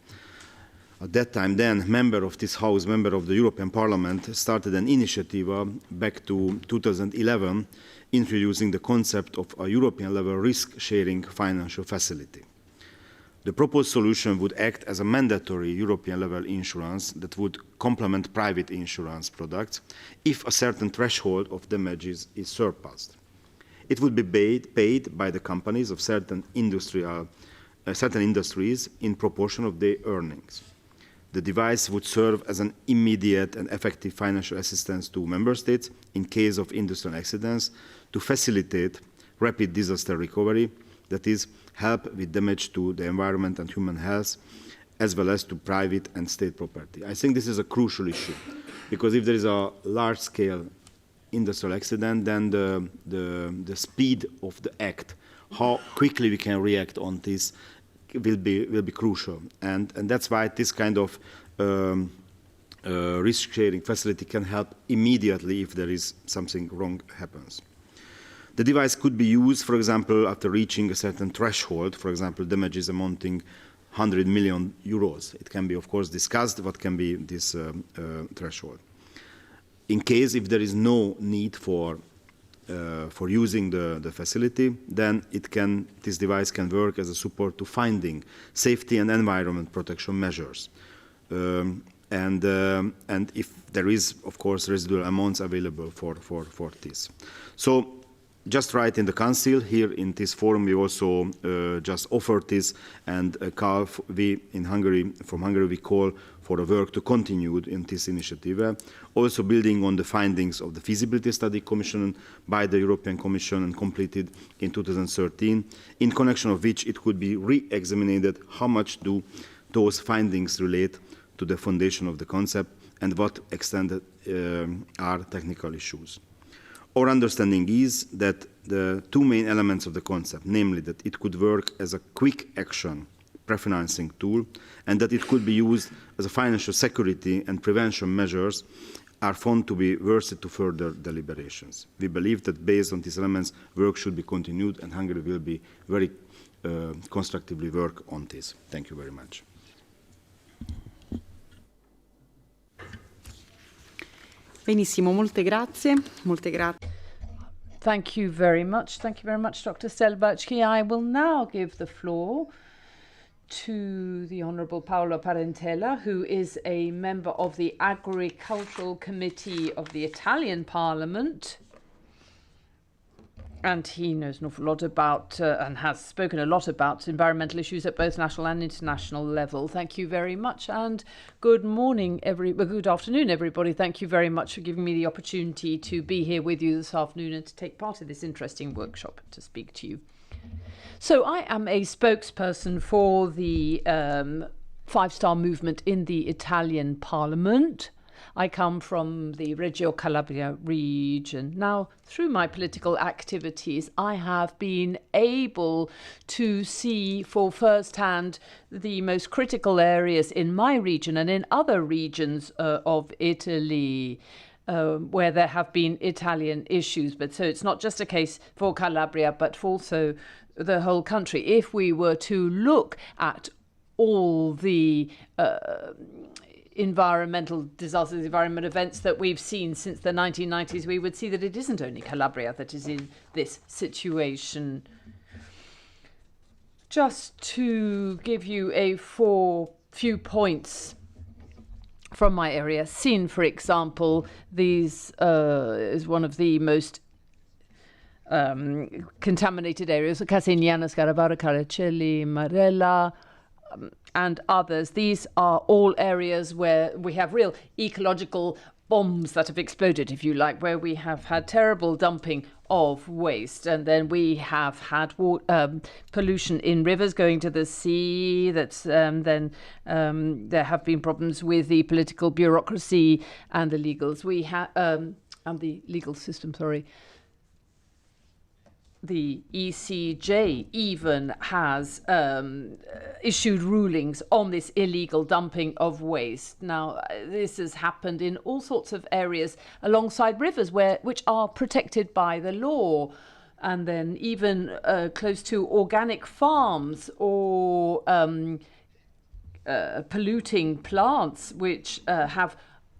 at that time then member of this House, member of the European Parliament, started an initiative back to 2011 introducing the concept of a European-level risk-sharing financial facility. The proposed solution would act as a mandatory European-level insurance that would complement private insurance products if a certain threshold of damages is surpassed. It would be paid by the companies of certain industries in proportion of their earnings. The device would serve as an immediate and effective financial assistance to member states in case of industrial accidents to facilitate rapid disaster recovery, that is, help with damage to the environment and human health, as well as to private and state property. I think this is a crucial issue, because if there is a large-scale industrial accident, then the speed of the act, how quickly we can react on this, will be crucial, and that's why this kind of risk-sharing facility can help immediately if there is something wrong happens. The device could be used, for example, after reaching a certain threshold, for example, damages amounting 100 million euros. It can be, of course, discussed what can be this threshold. In case if there is no need for using the facility, then this device can work as a support to finding safety and environment protection measures. And if there is, of course, residual amounts available for this. So just right in the Council, here in this forum, we also just offered this, and from Hungary, we call for a work to continue in this initiative, also building on the findings of the feasibility study commissioned by the European Commission and completed in 2013, in connection of which it could be re-examined how much do those findings relate to the foundation of the concept and what extent are technical issues. Our understanding is that the two main elements of the concept, namely that it could work as a quick action pre-financing tool and that it could be used as a financial security and prevention measures, are found to be worth it to further deliberations. We believe that based on these elements, work should be continued, and Hungary will be very constructively work on this. Thank you very much. Benissimo, molte grazie. Molte grazie. Thank you very much. Thank you very much, Dr. Stelbachki. I will now give the floor to the Honourable Paolo Parentella, who is a member of the Agricultural Committee of the Italian Parliament. and he knows an awful lot about and has spoken a lot about environmental issues at both national and international level. Thank you very much, and good afternoon, everybody. Thank you very much for giving me the opportunity to be here with you this afternoon and to take part in this interesting workshop to speak to you. So I am a spokesperson for the five-star movement in the Italian Parliament. I come from the Reggio Calabria region. Now, through my political activities, I have been able to see for first-hand the most critical areas in my region and in other regions of Italy, where there have been Italian issues. But so it's not just a case for Calabria, but also the whole country. If we were to look at all the environmental disasters, environment events that we've seen since the 1990s, we would see that it isn't only Calabria that is in this situation. Just to give you a few points from my area, Sin, for example, these is one of the most contaminated areas, Casignano, Scarabaro, Caraccelli, Marella, and others. These are all areas where we have real ecological bombs that have exploded, if you like, where we have had terrible dumping of waste, and then we have had pollution in rivers going to the sea. That's then there have been problems with the political bureaucracy and the legals. And the legal system. Sorry. The ECJ even has issued rulings on this illegal dumping of waste. Now, this has happened in all sorts of areas alongside rivers which are protected by the law, and then even close to organic farms or polluting plants which have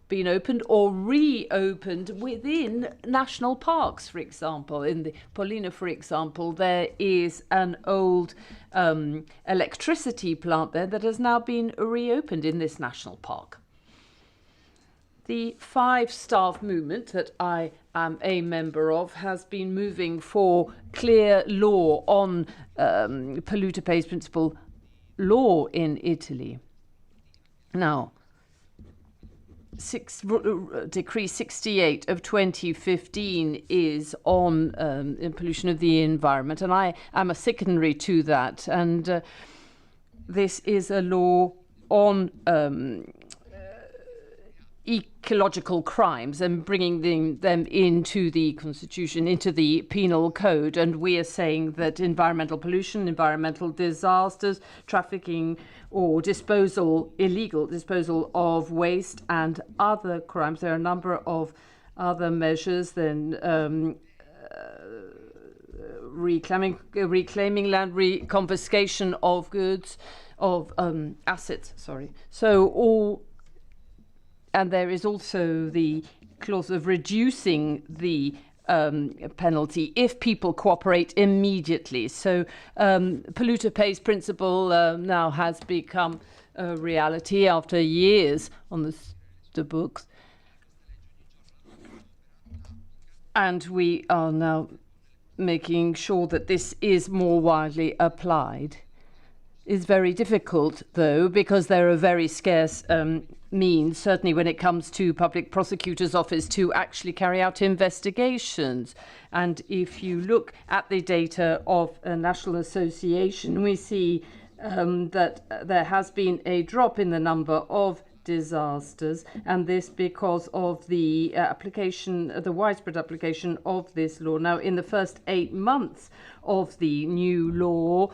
been opened or reopened within national parks, for example. In the Pollina, for example, there is an old electricity plant there that has now been reopened in this national park. The five-star movement that I am a member of has been moving for clear law on polluter pays principle law in Italy. Now, Decree 68 of 2015 is on pollution of the environment, and I am a signatory to that. And this is a law on ecological crimes and bringing them into the constitution, into the penal code. And we are saying that environmental pollution, environmental disasters, trafficking or illegal disposal of waste and other crimes. There are a number of other measures than reclaiming land, confiscation of goods, of assets, sorry. And there is also the clause of reducing the penalty if people cooperate immediately. So polluter pays principle now has become a reality after years on the books. And we are now making sure that this is more widely applied. It's very difficult, though, because there are very scarce means, certainly when it comes to public prosecutor's office, to actually carry out investigations. And if you look at the data of a national association, we see that there has been a drop in the number of disasters, and this because of the the widespread application of this law. Now, in the first 8 months of the new law,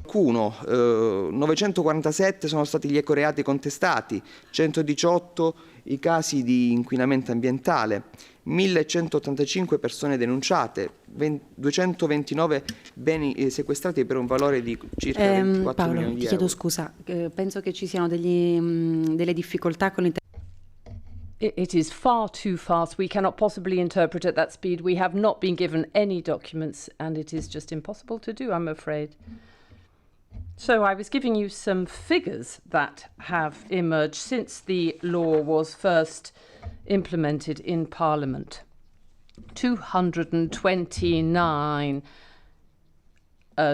947 sono stati gli ecoreati contestati, 118 i casi di inquinamento ambientale, 1185 persone denunciate, 229 beni sequestrati per un valore di circa 24 Paolo, milioni di ti chiedo euro. scusa, penso che ci siano delle difficoltà con It is far too fast. We cannot possibly interpret at that speed. We have not been given any documents, and it is just impossible to do, I'm afraid. So I was giving you some figures that have emerged since the law was first implemented in Parliament. 229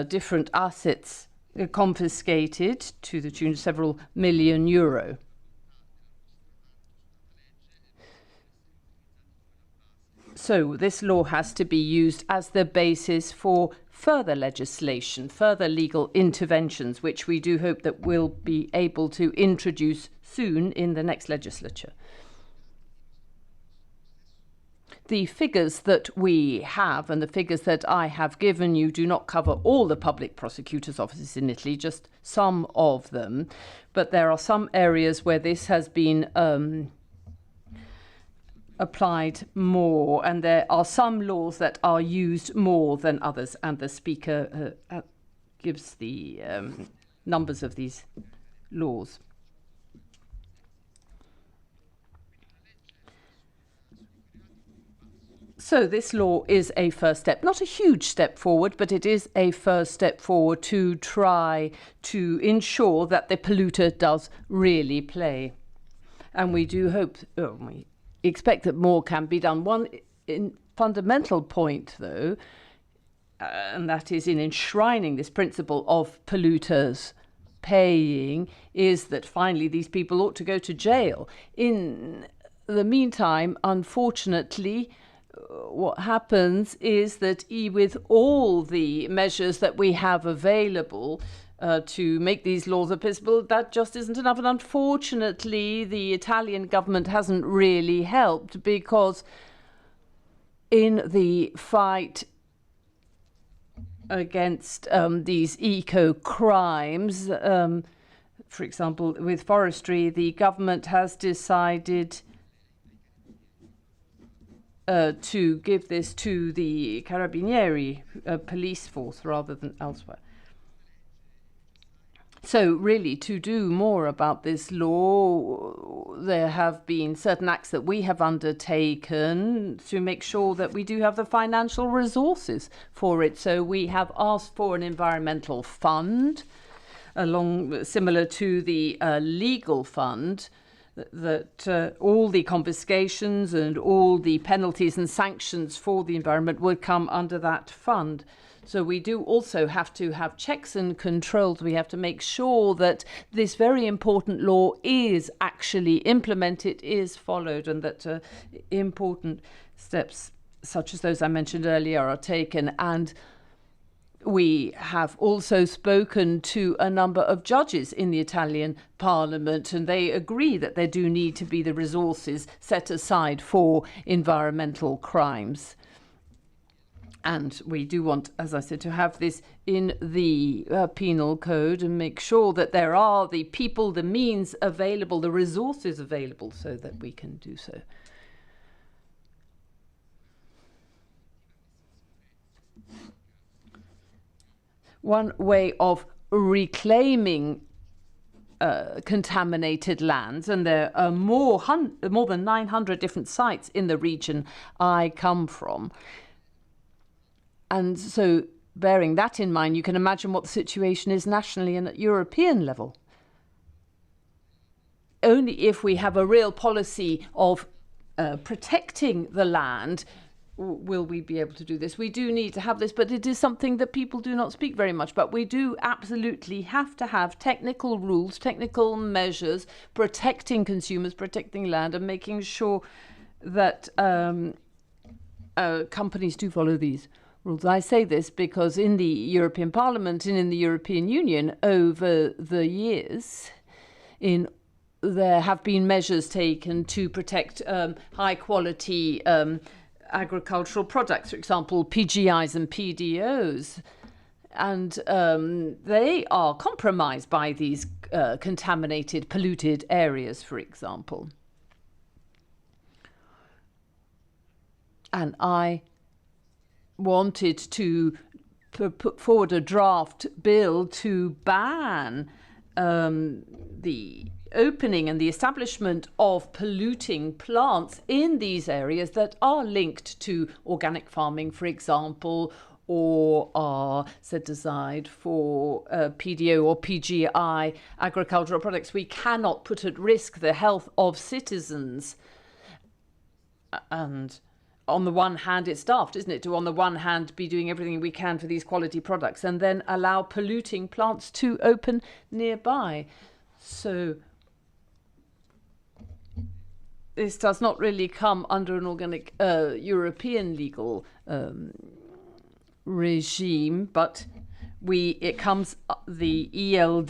different assets confiscated to the tune of several million euro. So this law has to be used as the basis for further legislation, further legal interventions, which we do hope that we'll be able to introduce soon in the next legislature. The figures that we have and the figures that I have given you do not cover all the public prosecutors' offices in Italy, just some of them. But there are some areas where this has been applied more, and there are some laws that are used more than others, and the Speaker gives the numbers of these laws. So this law is a first step, not a huge step forward, but it is a first step forward to try to ensure that the polluter does really play. And we do hope, we expect that more can be done. One fundamental point, though, and that is in enshrining this principle of polluters paying, is that finally these people ought to go to jail. In the meantime, unfortunately, what happens is that with all the measures that we have available to make these laws applicable, that just isn't enough. And unfortunately, the Italian government hasn't really helped, because in the fight against these eco-crimes, for example, with forestry, the government has decided to give this to the Carabinieri police force rather than elsewhere. So really, to do more about this law, there have been certain acts that we have undertaken to make sure that we do have the financial resources for it. So we have asked for an environmental fund, similar to the legal fund, that all the confiscations and all the penalties and sanctions for the environment would come under that fund. So we do also have to have checks and controls. We have to make sure that this very important law is actually implemented, is followed, and that important steps such as those I mentioned earlier are taken. And we have also spoken to a number of judges in the Italian Parliament, and they agree that there do need to be the resources set aside for environmental crimes. And we do want, as I said, to have this in the penal code and make sure that there are the people, the means available, the resources available so that we can do so. One way of reclaiming contaminated lands, and there are more than 900 different sites in the region I come from. And so, bearing that in mind, you can imagine what the situation is nationally and at European level. Only if we have a real policy of protecting the land will we be able to do this. We do need to have this, but it is something that people do not speak very much about. We do absolutely have to have technical rules, technical measures, protecting consumers, protecting land, and making sure that companies do follow these rules. I say this because in the European Parliament and in the European Union over the years, there have been measures taken to protect high quality agricultural products, for example, PGIs and PDOs. And they are compromised by these contaminated, polluted areas, for example. And I wanted to put forward a draft bill to ban the opening and the establishment of polluting plants in these areas that are linked to organic farming, for example, or are set aside for PDO or PGI agricultural products. We cannot put at risk the health of citizens. And on the one hand, it's daft, isn't it, to on the one hand be doing everything we can for these quality products and then allow polluting plants to open nearby. So this does not really come under an organic European legal regime, but it comes the ELD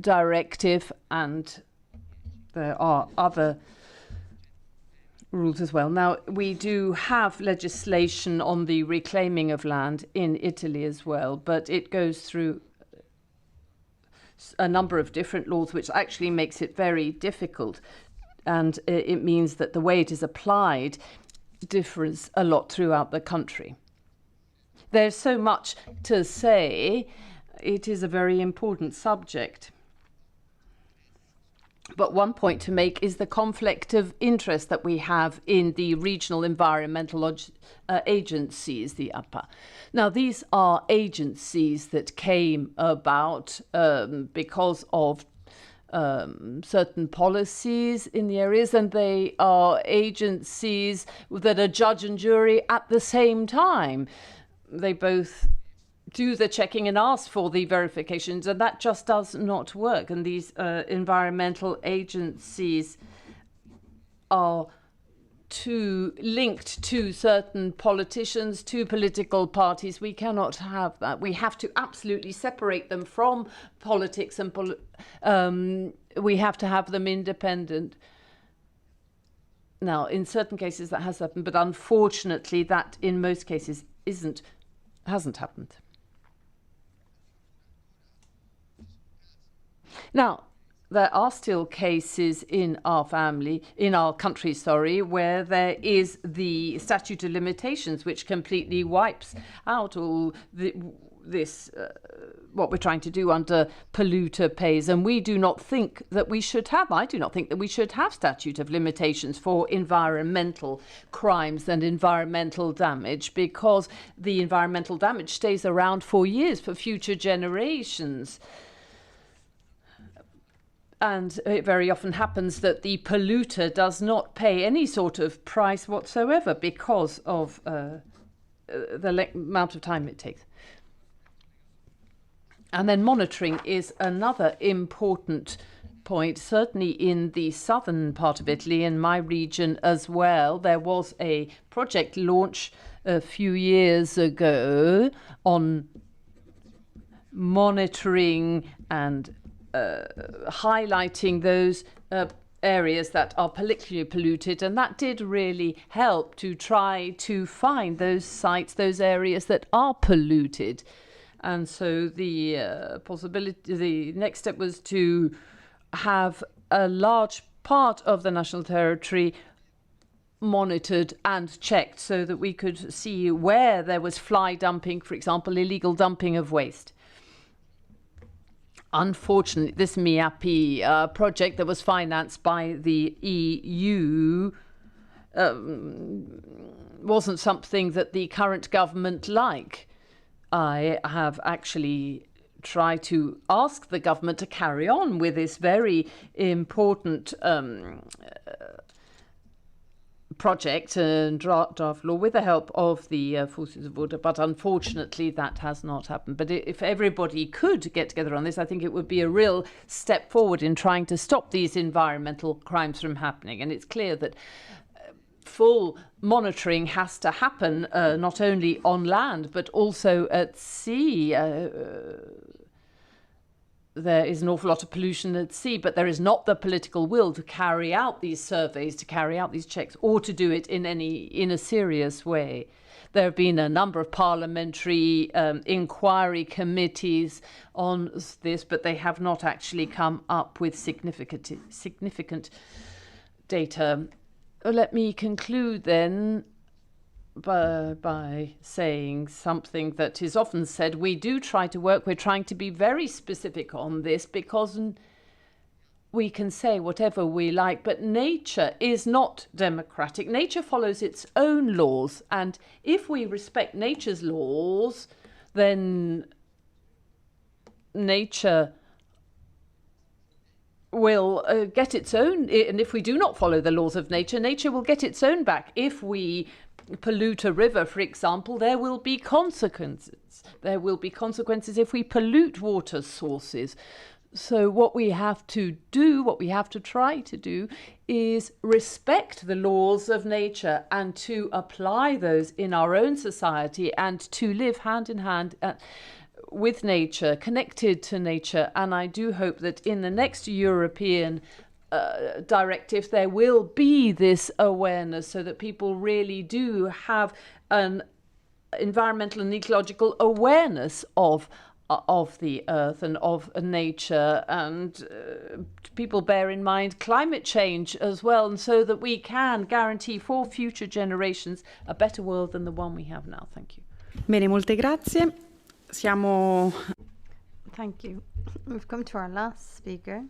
directive, and there are other rules as well. Now, we do have legislation on the reclaiming of land in Italy as well, but it goes through a number of different laws, which actually makes it very difficult. And it means that the way it is applied differs a lot throughout the country. There's so much to say. It is a very important subject. But one point to make is the conflict of interest that we have in the regional environmental agencies, the APA. Now, these are agencies that came about because of certain policies in the areas, and they are agencies that are judge and jury at the same time. They both do the checking and ask for the verifications, and that just does not work. And these environmental agencies are linked to certain politicians, to political parties. We cannot have that. We have to absolutely separate them from politics, and we have to have them independent. Now, in certain cases that has happened, but unfortunately that in most cases hasn't happened. Now, there are still cases in our country, where there is the statute of limitations, which completely wipes out all this, what we're trying to do under polluter pays. And we do not think that we should have, I do not think that we should have statute of limitations for environmental crimes and environmental damage, because the environmental damage stays around for years, for future generations. And it very often happens that the polluter does not pay any sort of price whatsoever because of the amount of time it takes. And then monitoring is another important point. Certainly in the southern part of Italy, in my region as well, there was a project launched a few years ago on monitoring and highlighting those areas that are particularly polluted, and that did really help to try to find those sites, those areas that are polluted. And so the next step was to have a large part of the national territory monitored and checked, so that we could see where there was fly dumping, for example, illegal dumping of waste. Unfortunately, this MIAPI project that was financed by the EU wasn't something that the current government liked. I have actually tried to ask the government to carry on with this very important project and draft law with the help of the forces of order, but unfortunately that has not happened. But if everybody could get together on this, I think it would be a real step forward in trying to stop these environmental crimes from happening. And it's clear that full monitoring has to happen, not only on land but also at sea. There is an awful lot of pollution at sea, but there is not the political will to carry out these surveys, to carry out these checks, or to do it in a serious way. There have been a number of parliamentary inquiry committees on this, but they have not actually come up with significant data. Let me conclude then by saying something that is often said. We do try to work, we're trying to be very specific on this, because we can say whatever we like, but nature is not democratic. Nature follows its own laws, and if we respect nature's laws, then nature will get its own, and if we do not follow the laws of nature, nature will get its own back. If we pollute a river, for example, there will be consequences. There will be consequences if we pollute water sources. So what we have to do, what we have to try to do, is respect the laws of nature and to apply those in our own society and to live hand in hand with nature, connected to nature. And I do hope that in the next European directive there will be this awareness so that people really do have an environmental and ecological awareness of the earth and of nature, and people bear in mind climate change as well, and so that we can guarantee for future generations a better world than the one we have now. Thank you. Bene, molte grazie. Thank you. We've come to our last speaker,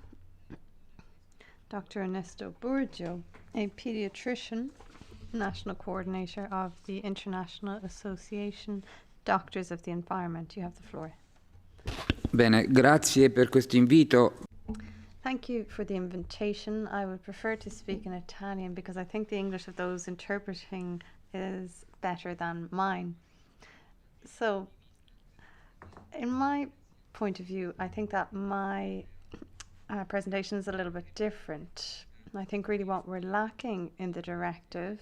Dr. Ernesto Burgio, a pediatrician, national coordinator of the International Association Doctors of the Environment. You have the floor. Bene, grazie per questo invito. Thank you for the invitation. I would prefer to speak in Italian because I think the English of those interpreting is better than mine. So, in my point of view, I think that my presentation is a little bit different. I think really what we're lacking in the directive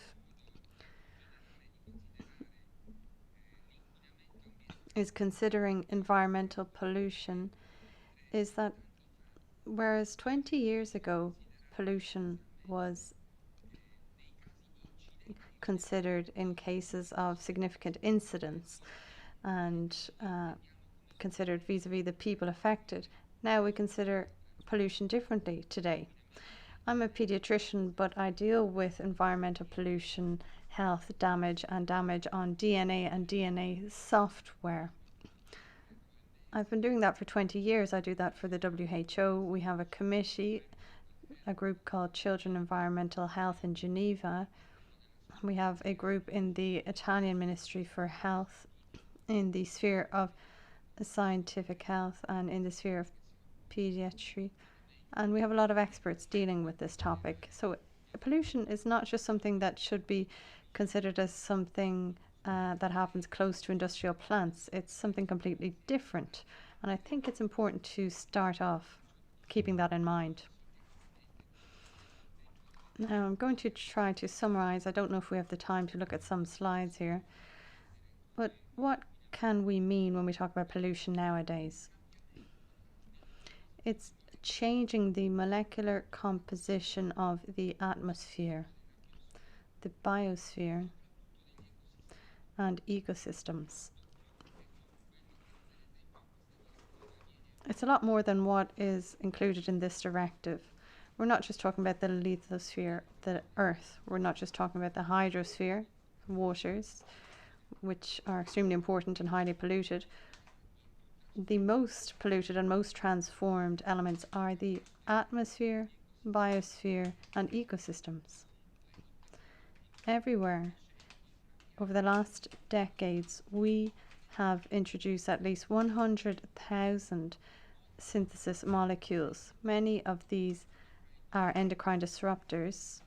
is considering environmental pollution, is that whereas 20 years ago pollution was considered in cases of significant incidents and considered vis-a-vis the people affected, now we consider pollution differently today. I'm a pediatrician, but I deal with environmental pollution, health damage, and damage on DNA and DNA software. I've been doing that for 20 years. I do that for the WHO. We have a committee, a group called Children Environmental Health in Geneva. We have a group in the Italian Ministry for Health in the sphere of scientific health and in the sphere of pediatry. And we have a lot of experts dealing with this topic. So pollution is not just something that should be considered as something that happens close to industrial plants. It's something completely different. And I think it's important to start off keeping that in mind. Now I'm going to try to summarize. I don't know if we have the time to look at some slides here. But what can we mean when we talk about pollution nowadays? It's changing the molecular composition of the atmosphere, the biosphere, and ecosystems. It's a lot more than what is included in this directive. We're not just talking about the lithosphere, the Earth. We're not just talking about the hydrosphere, waters, which are extremely important and highly polluted. The most polluted and most transformed elements are the atmosphere, biosphere, and ecosystems. Everywhere, over the last decades, we have introduced at least 100,000 synthesis molecules. Many of these are endocrine disruptors,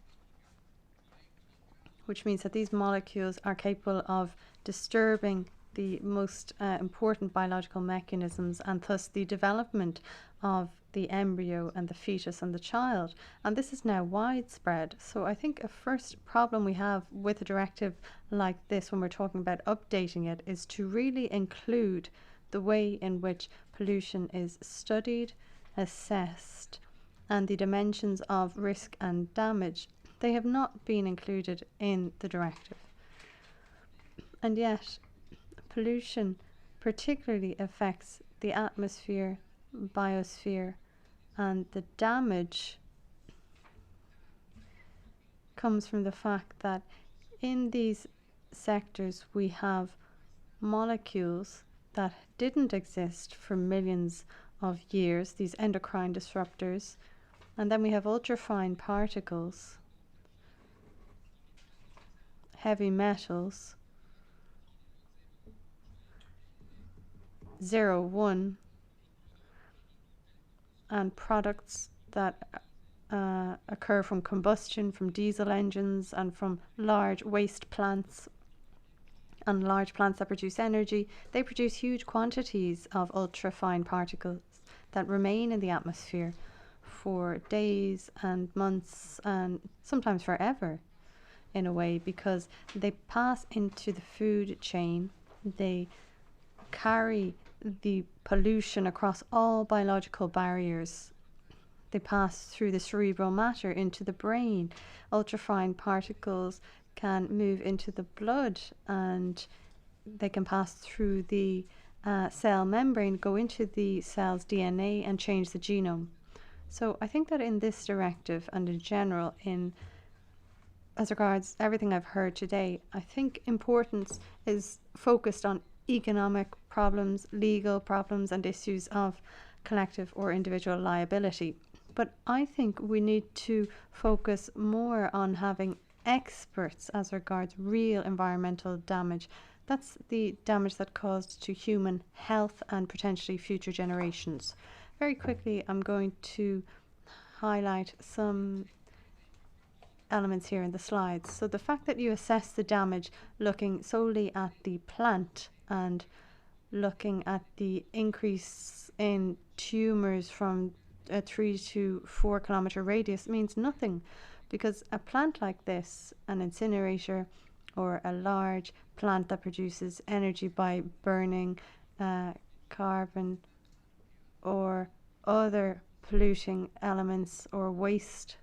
which means that these molecules are capable of disturbing the most important biological mechanisms and thus the development of the embryo and the fetus and the child. And this is now widespread. So I think a first problem we have with a directive like this when we're talking about updating it is to really include the way in which pollution is studied, assessed, and the dimensions of risk and damage. They have not been included in the directive. And yet, pollution particularly affects the atmosphere, biosphere, and the damage comes from the fact that in these sectors we have molecules that didn't exist for millions of years, these endocrine disruptors, and then we have ultrafine particles, heavy metals, 0, 1, and products that occur from combustion, from diesel engines, and from large waste plants and large plants that produce energy. They produce huge quantities of ultrafine particles that remain in the atmosphere for days and months and sometimes forever, in a way, because they pass into the food chain. They carry the pollution across all biological barriers. They pass through the cerebral matter into the brain. Ultrafine particles can move into the blood, and they can pass through the cell membrane, go into the cell's DNA and change the genome. So I think that in this directive and in general, as regards everything I've heard today, I think importance is focused on economic problems, legal problems, and issues of collective or individual liability. But I think we need to focus more on having experts as regards real environmental damage. That's the damage that caused to human health and potentially future generations. Very quickly, I'm going to highlight some elements here in the slides. So the fact that you assess the damage looking solely at the plant and looking at the increase in tumours from a 3 to 4 kilometre radius means nothing, because a plant like this, an incinerator or a large plant that produces energy by burning carbon or other polluting elements or waste,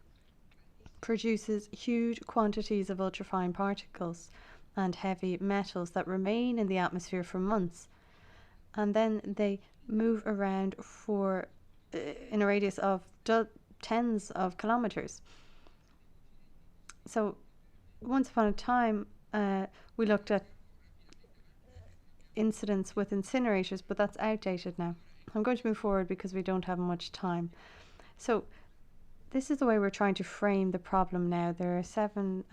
produces huge quantities of ultrafine particles and heavy metals that remain in the atmosphere for months, and then they move around for in a radius of tens of kilometers. So once upon a time we looked at incidents with incinerators, but that's outdated now. I'm going to move forward because we don't have much time. So this is the way we're trying to frame the problem now. There are 7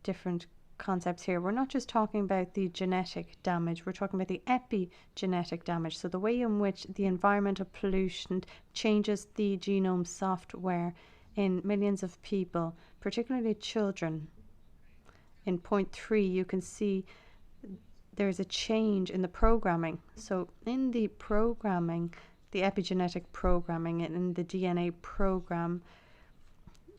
different concepts here. We're not just talking about the genetic damage, we're talking about the epigenetic damage. So the way in which the environmental pollution changes the genome software in millions of people, particularly children. In point 3, you can see there's a change in the programming. So in the programming, the epigenetic programming in the DNA program,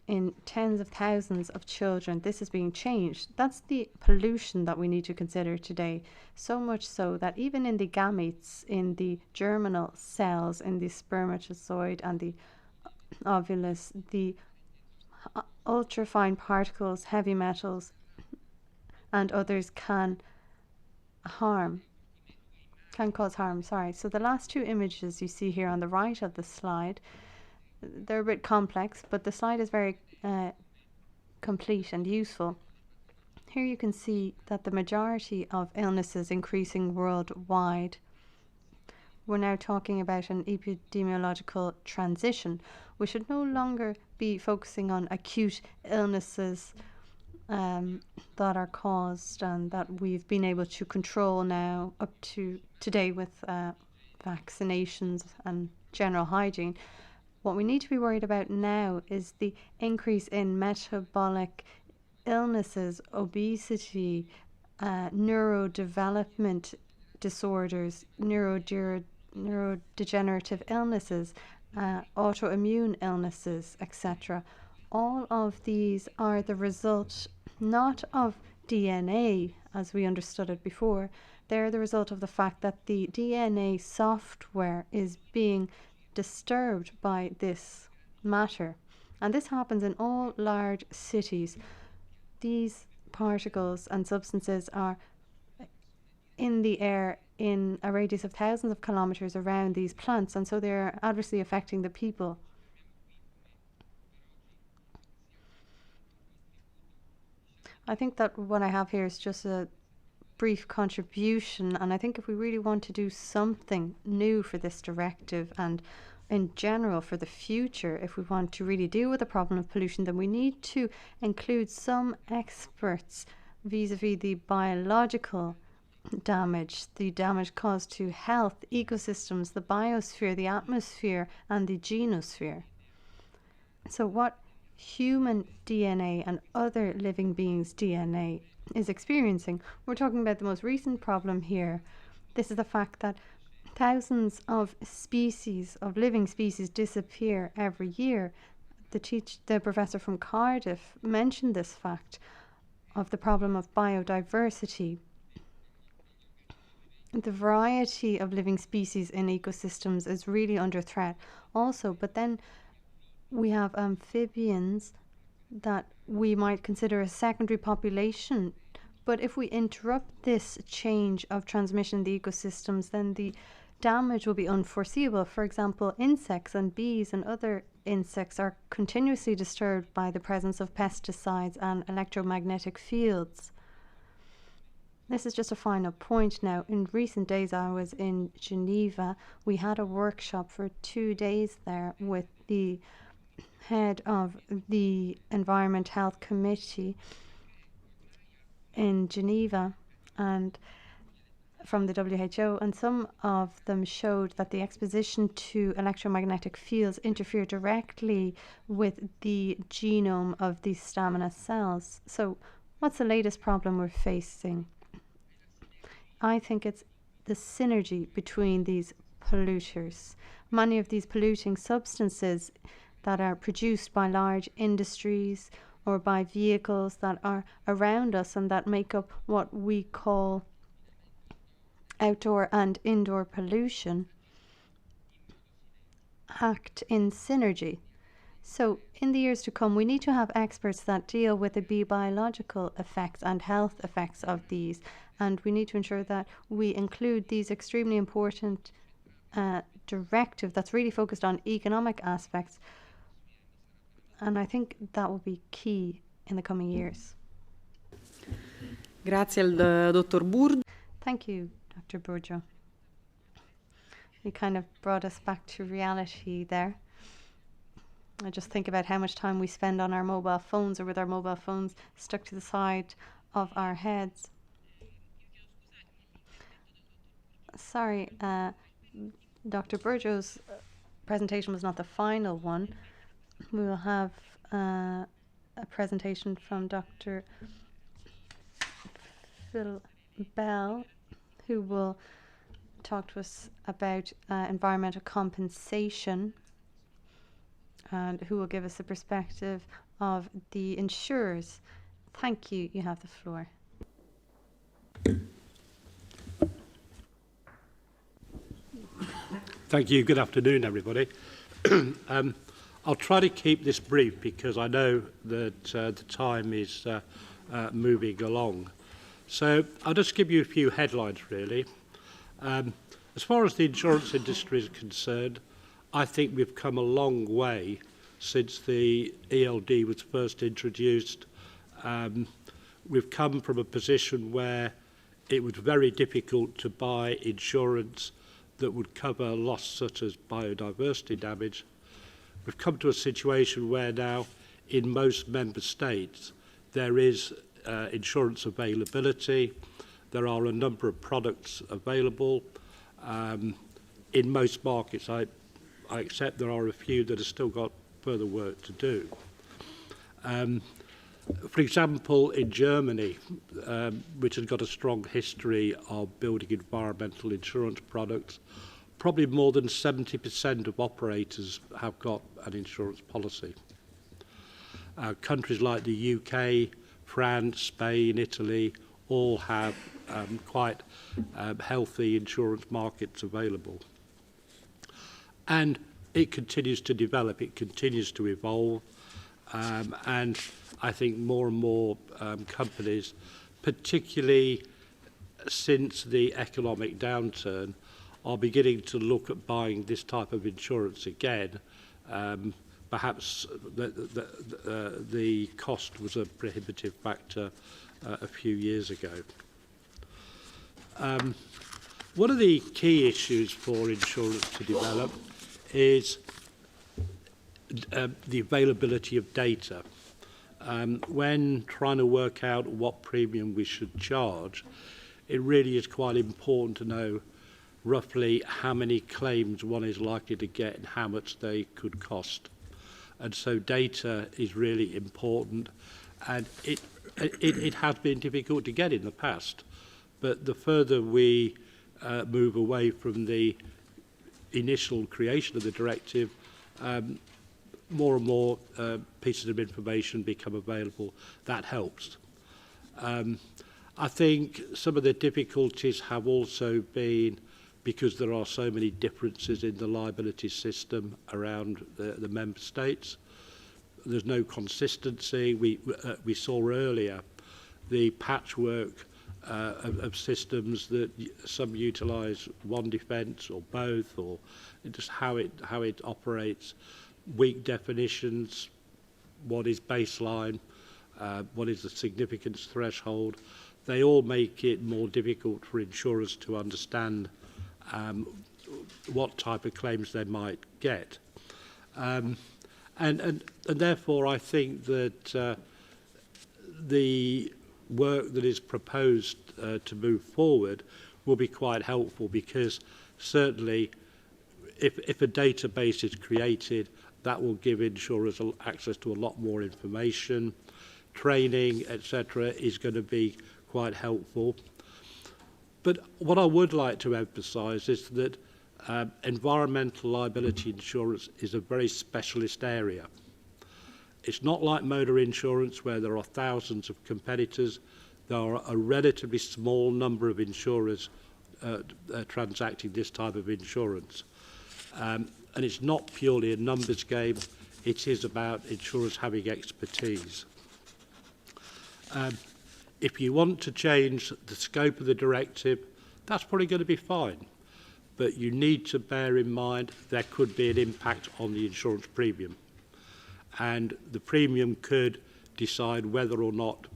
in tens of thousands of children, this is being changed. That's the pollution that we need to consider today. So much so that even in the gametes, in the germinal cells, in the spermatozoid and the ovulus, the ultrafine particles, heavy metals, and others can cause harm. So the last 2 images you see here on the right of the slide, they're a bit complex, but the slide is very complete and useful. Here you can see that the majority of illnesses increasing worldwide. We're now talking about an epidemiological transition. We should no longer be focusing on acute illnesses that are caused and that we've been able to control now up to today with vaccinations and general hygiene. What we need to be worried about now is the increase in metabolic illnesses, obesity, neurodevelopment disorders, neurodegenerative illnesses, autoimmune illnesses, etc. All of these are the result not of DNA as we understood it before. They're the result of the fact that the DNA software is being disturbed by this matter. And this happens in all large cities. These particles and substances are in the air in a radius of thousands of kilometers around these plants, and so they're adversely affecting the people. I think that what I have here is just a brief contribution, and I think if we really want to do something new for this directive and in general for the future, if we want to really deal with the problem of pollution, then we need to include some experts vis-a-vis the biological damage, the damage caused to health, ecosystems, the biosphere, the atmosphere and the genosphere. So what human DNA and other living beings' DNA is experiencing, we're talking about the most recent problem here. This is the fact that thousands of species, of living species, disappear every year. The professor from Cardiff mentioned this fact of the problem of biodiversity. The variety of living species in ecosystems is really under threat also, but then we have amphibians that we might consider a secondary population. But if we interrupt this change of transmission in the ecosystems, then the damage will be unforeseeable. For example, insects and bees and other insects are continuously disturbed by the presence of pesticides and electromagnetic fields. This is just a final point now. In recent days, I was in Geneva. We had a workshop for 2 days there with the head of the Environment Health Committee in Geneva and from the WHO, and some of them showed that the exposition to electromagnetic fields interfere directly with the genome of these stamina cells. So what's the latest problem we're facing? I think it's the synergy between these polluters. Many of these polluting substances that are produced by large industries or by vehicles that are around us and that make up what we call outdoor and indoor pollution act in synergy. So in the years to come, we need to have experts that deal with the biological effects and health effects of these, and we need to ensure that we include these extremely important directive that's really focused on economic aspects, and I think that will be key in the coming years. Grazie al dottor Burd. Thank you, Dr. Burjo. You kind of brought us back to reality there. I just think about how much time we spend on our mobile phones or with our mobile phones stuck to the side of our heads. Sorry, Dr. Burjo's presentation was not the final one. We will have a presentation from Dr. Phil Bell, who will talk to us about environmental compensation and who will give us the perspective of the insurers. Thank you. You have the floor. Thank you. Good afternoon, everybody. I'll try to keep this brief because I know that the time is moving along. So I'll just give you a few headlines, really. As far as the insurance industry is concerned, I think we've come a long way since the ELD was first introduced. We've come from a position where it was very difficult to buy insurance that would cover loss such as biodiversity damage. We've come to a situation where now in most member states there is insurance availability. There are a number of products available. In most markets, I accept there are a few that have still got further work to do. For example, in Germany, which has got a strong history of building environmental insurance products, probably more than 70% of operators have got an insurance policy. Countries like the UK, France, Spain, Italy, all have quite healthy insurance markets available. And it continues to develop, it continues to evolve, and I think more and more companies, particularly since the economic downturn, are beginning to look at buying this type of insurance again. Perhaps the cost was a prohibitive factor a few years ago. One of the key issues for insurance to develop is the availability of data. When trying to work out what premium we should charge, it really is quite important to know roughly how many claims one is likely to get and how much they could cost. And so data is really important, and it has been difficult to get in the past. But the further we move away from the initial creation of the directive, more and more pieces of information become available. That helps. I think some of the difficulties have also been because there are so many differences in the liability system around the member states. There's no consistency. We saw earlier the patchwork of systems that some utilise one defence or both, or just how it operates. Weak definitions. What is baseline? What is the significance threshold? They all make it more difficult for insurers to understand what type of claims they might get. And therefore, I think that the work that is proposed to move forward will be quite helpful, because certainly if a database is created, that will give insurers access to a lot more information. Training, etc., is going to be quite helpful. But what I would like to emphasise is that environmental liability insurance is a very specialist area. It's not like motor insurance where there are thousands of competitors. There are a relatively small number of insurers transacting this type of insurance. And it's not purely a numbers game. It is about insurers having expertise. If you want to change the scope of the directive, that's probably going to be fine. But you need to bear in mind there could be an impact on the insurance premium. And the premium could decide whether or not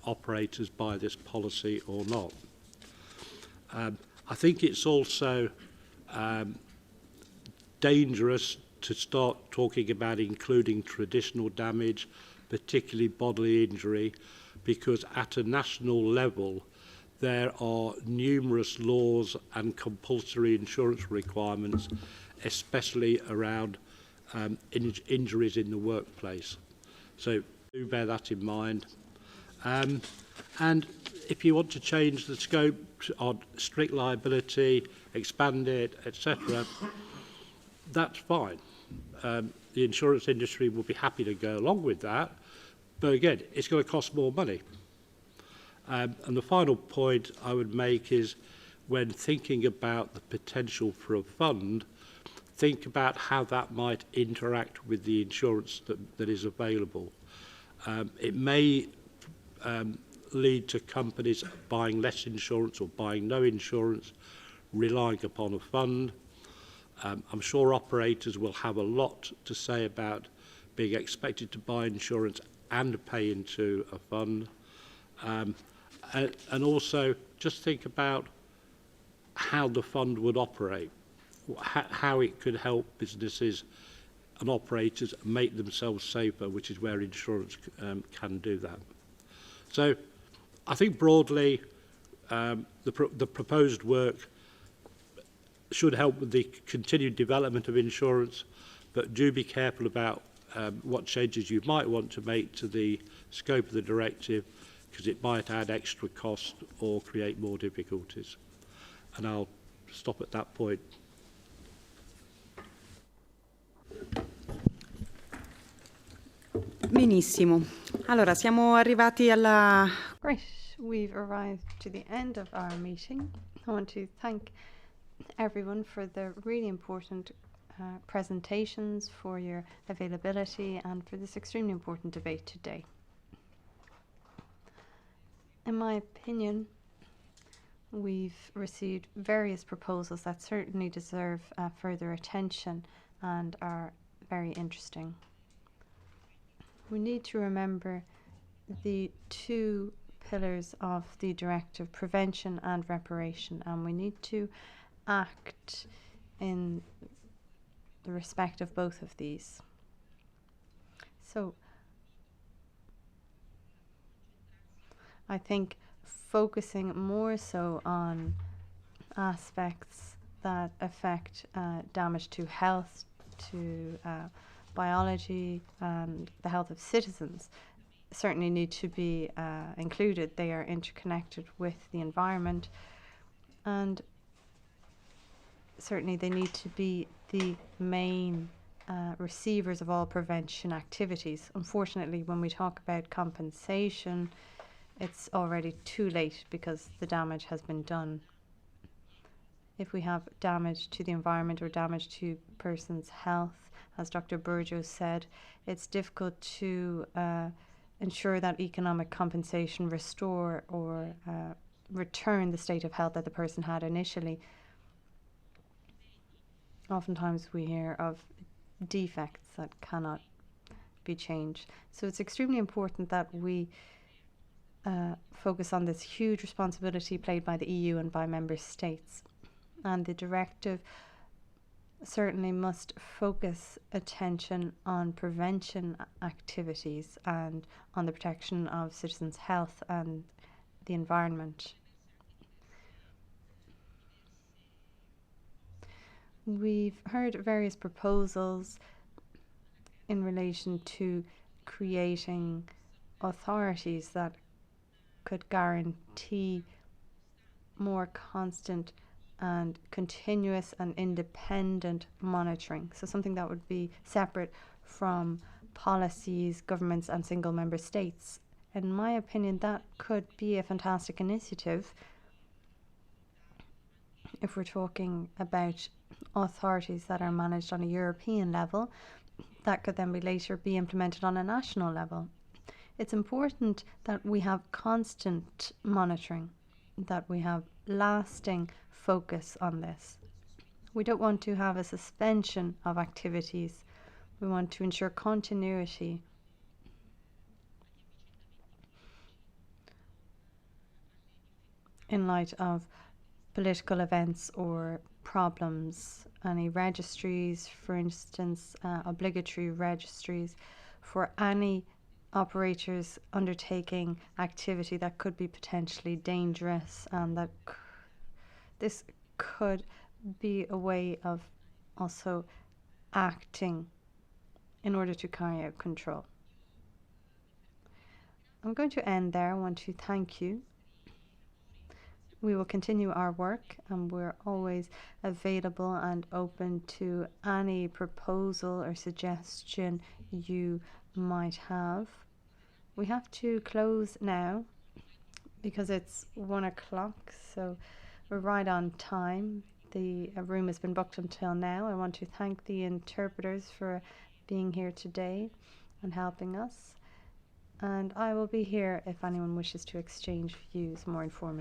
operators buy this policy or not. I think it's also dangerous to start talking about including traditional damage, particularly bodily injury, because at a national level there are numerous laws and compulsory insurance requirements, especially around injuries in the workplace. So do bear that in mind. And if you want to change the scope on strict liability, expand it, etc., that's fine. The insurance industry will be happy to go along with that. But again, it's going to cost more money. And the final point I would make is when thinking about the potential for a fund, think about how that might interact with the insurance that is available. It may lead to companies buying less insurance or buying no insurance, relying upon a fund. I'm sure operators will have a lot to say about being expected to buy insurance and pay into a fund. And also just think about how the fund would operate, how it could help businesses and operators make themselves safer, which is where insurance can do that. So I think broadly the proposed work should help with the continued development of insurance, but do be careful about what changes you might want to make to the scope of the directive, because it might add extra cost or create more difficulties. And I'll stop at that point. Benissimo. Allora, siamo arrivati alla... Great. We've arrived to the end of our meeting. I want to thank everyone for the really important presentations, for your availability, and for this extremely important debate today. In my opinion, we've received various proposals that certainly deserve further attention and are very interesting. We need to remember the two pillars of the directive, prevention and reparation, and we need to act in the respect of both of these. So I think focusing more so on aspects that affect damage to health, to biology and the health of citizens certainly need to be included. They are interconnected with the environment, and certainly they need to be the main receivers of all prevention activities. Unfortunately, when we talk about compensation, it's already too late because the damage has been done. If we have damage to the environment or damage to persons' health, as Dr. Burjo said, it's difficult to ensure that economic compensation restore or return the state of health that the person had initially. Oftentimes we hear of defects that cannot be changed. So it's extremely important that we focus on this huge responsibility played by the EU and by member states. And the directive certainly must focus attention on prevention activities and on the protection of citizens' health and the environment. We've heard various proposals in relation to creating authorities that could guarantee more constant and continuous and independent monitoring. So something that would be separate from policies, governments and single member states. In my opinion, that could be a fantastic initiative if we're talking about authorities that are managed on a European level. That could then be later be implemented on a national level. It's important that we have constant monitoring, that we have lasting focus on this. We don't want to have a suspension of activities. We want to ensure continuity. In light of political events or problems, any registries, for instance, obligatory registries for any operators undertaking activity that could be potentially dangerous, and that this could be a way of also acting in order to carry out control. I'm going to end there. I want to thank you. We will continue our work, and we're always available and open to any proposal or suggestion you might have. We have to close now because it's 1 o'clock, so we're right on time. The room has been booked until now. I want to thank the interpreters for being here today and helping us. And I will be here if anyone wishes to exchange views more informally.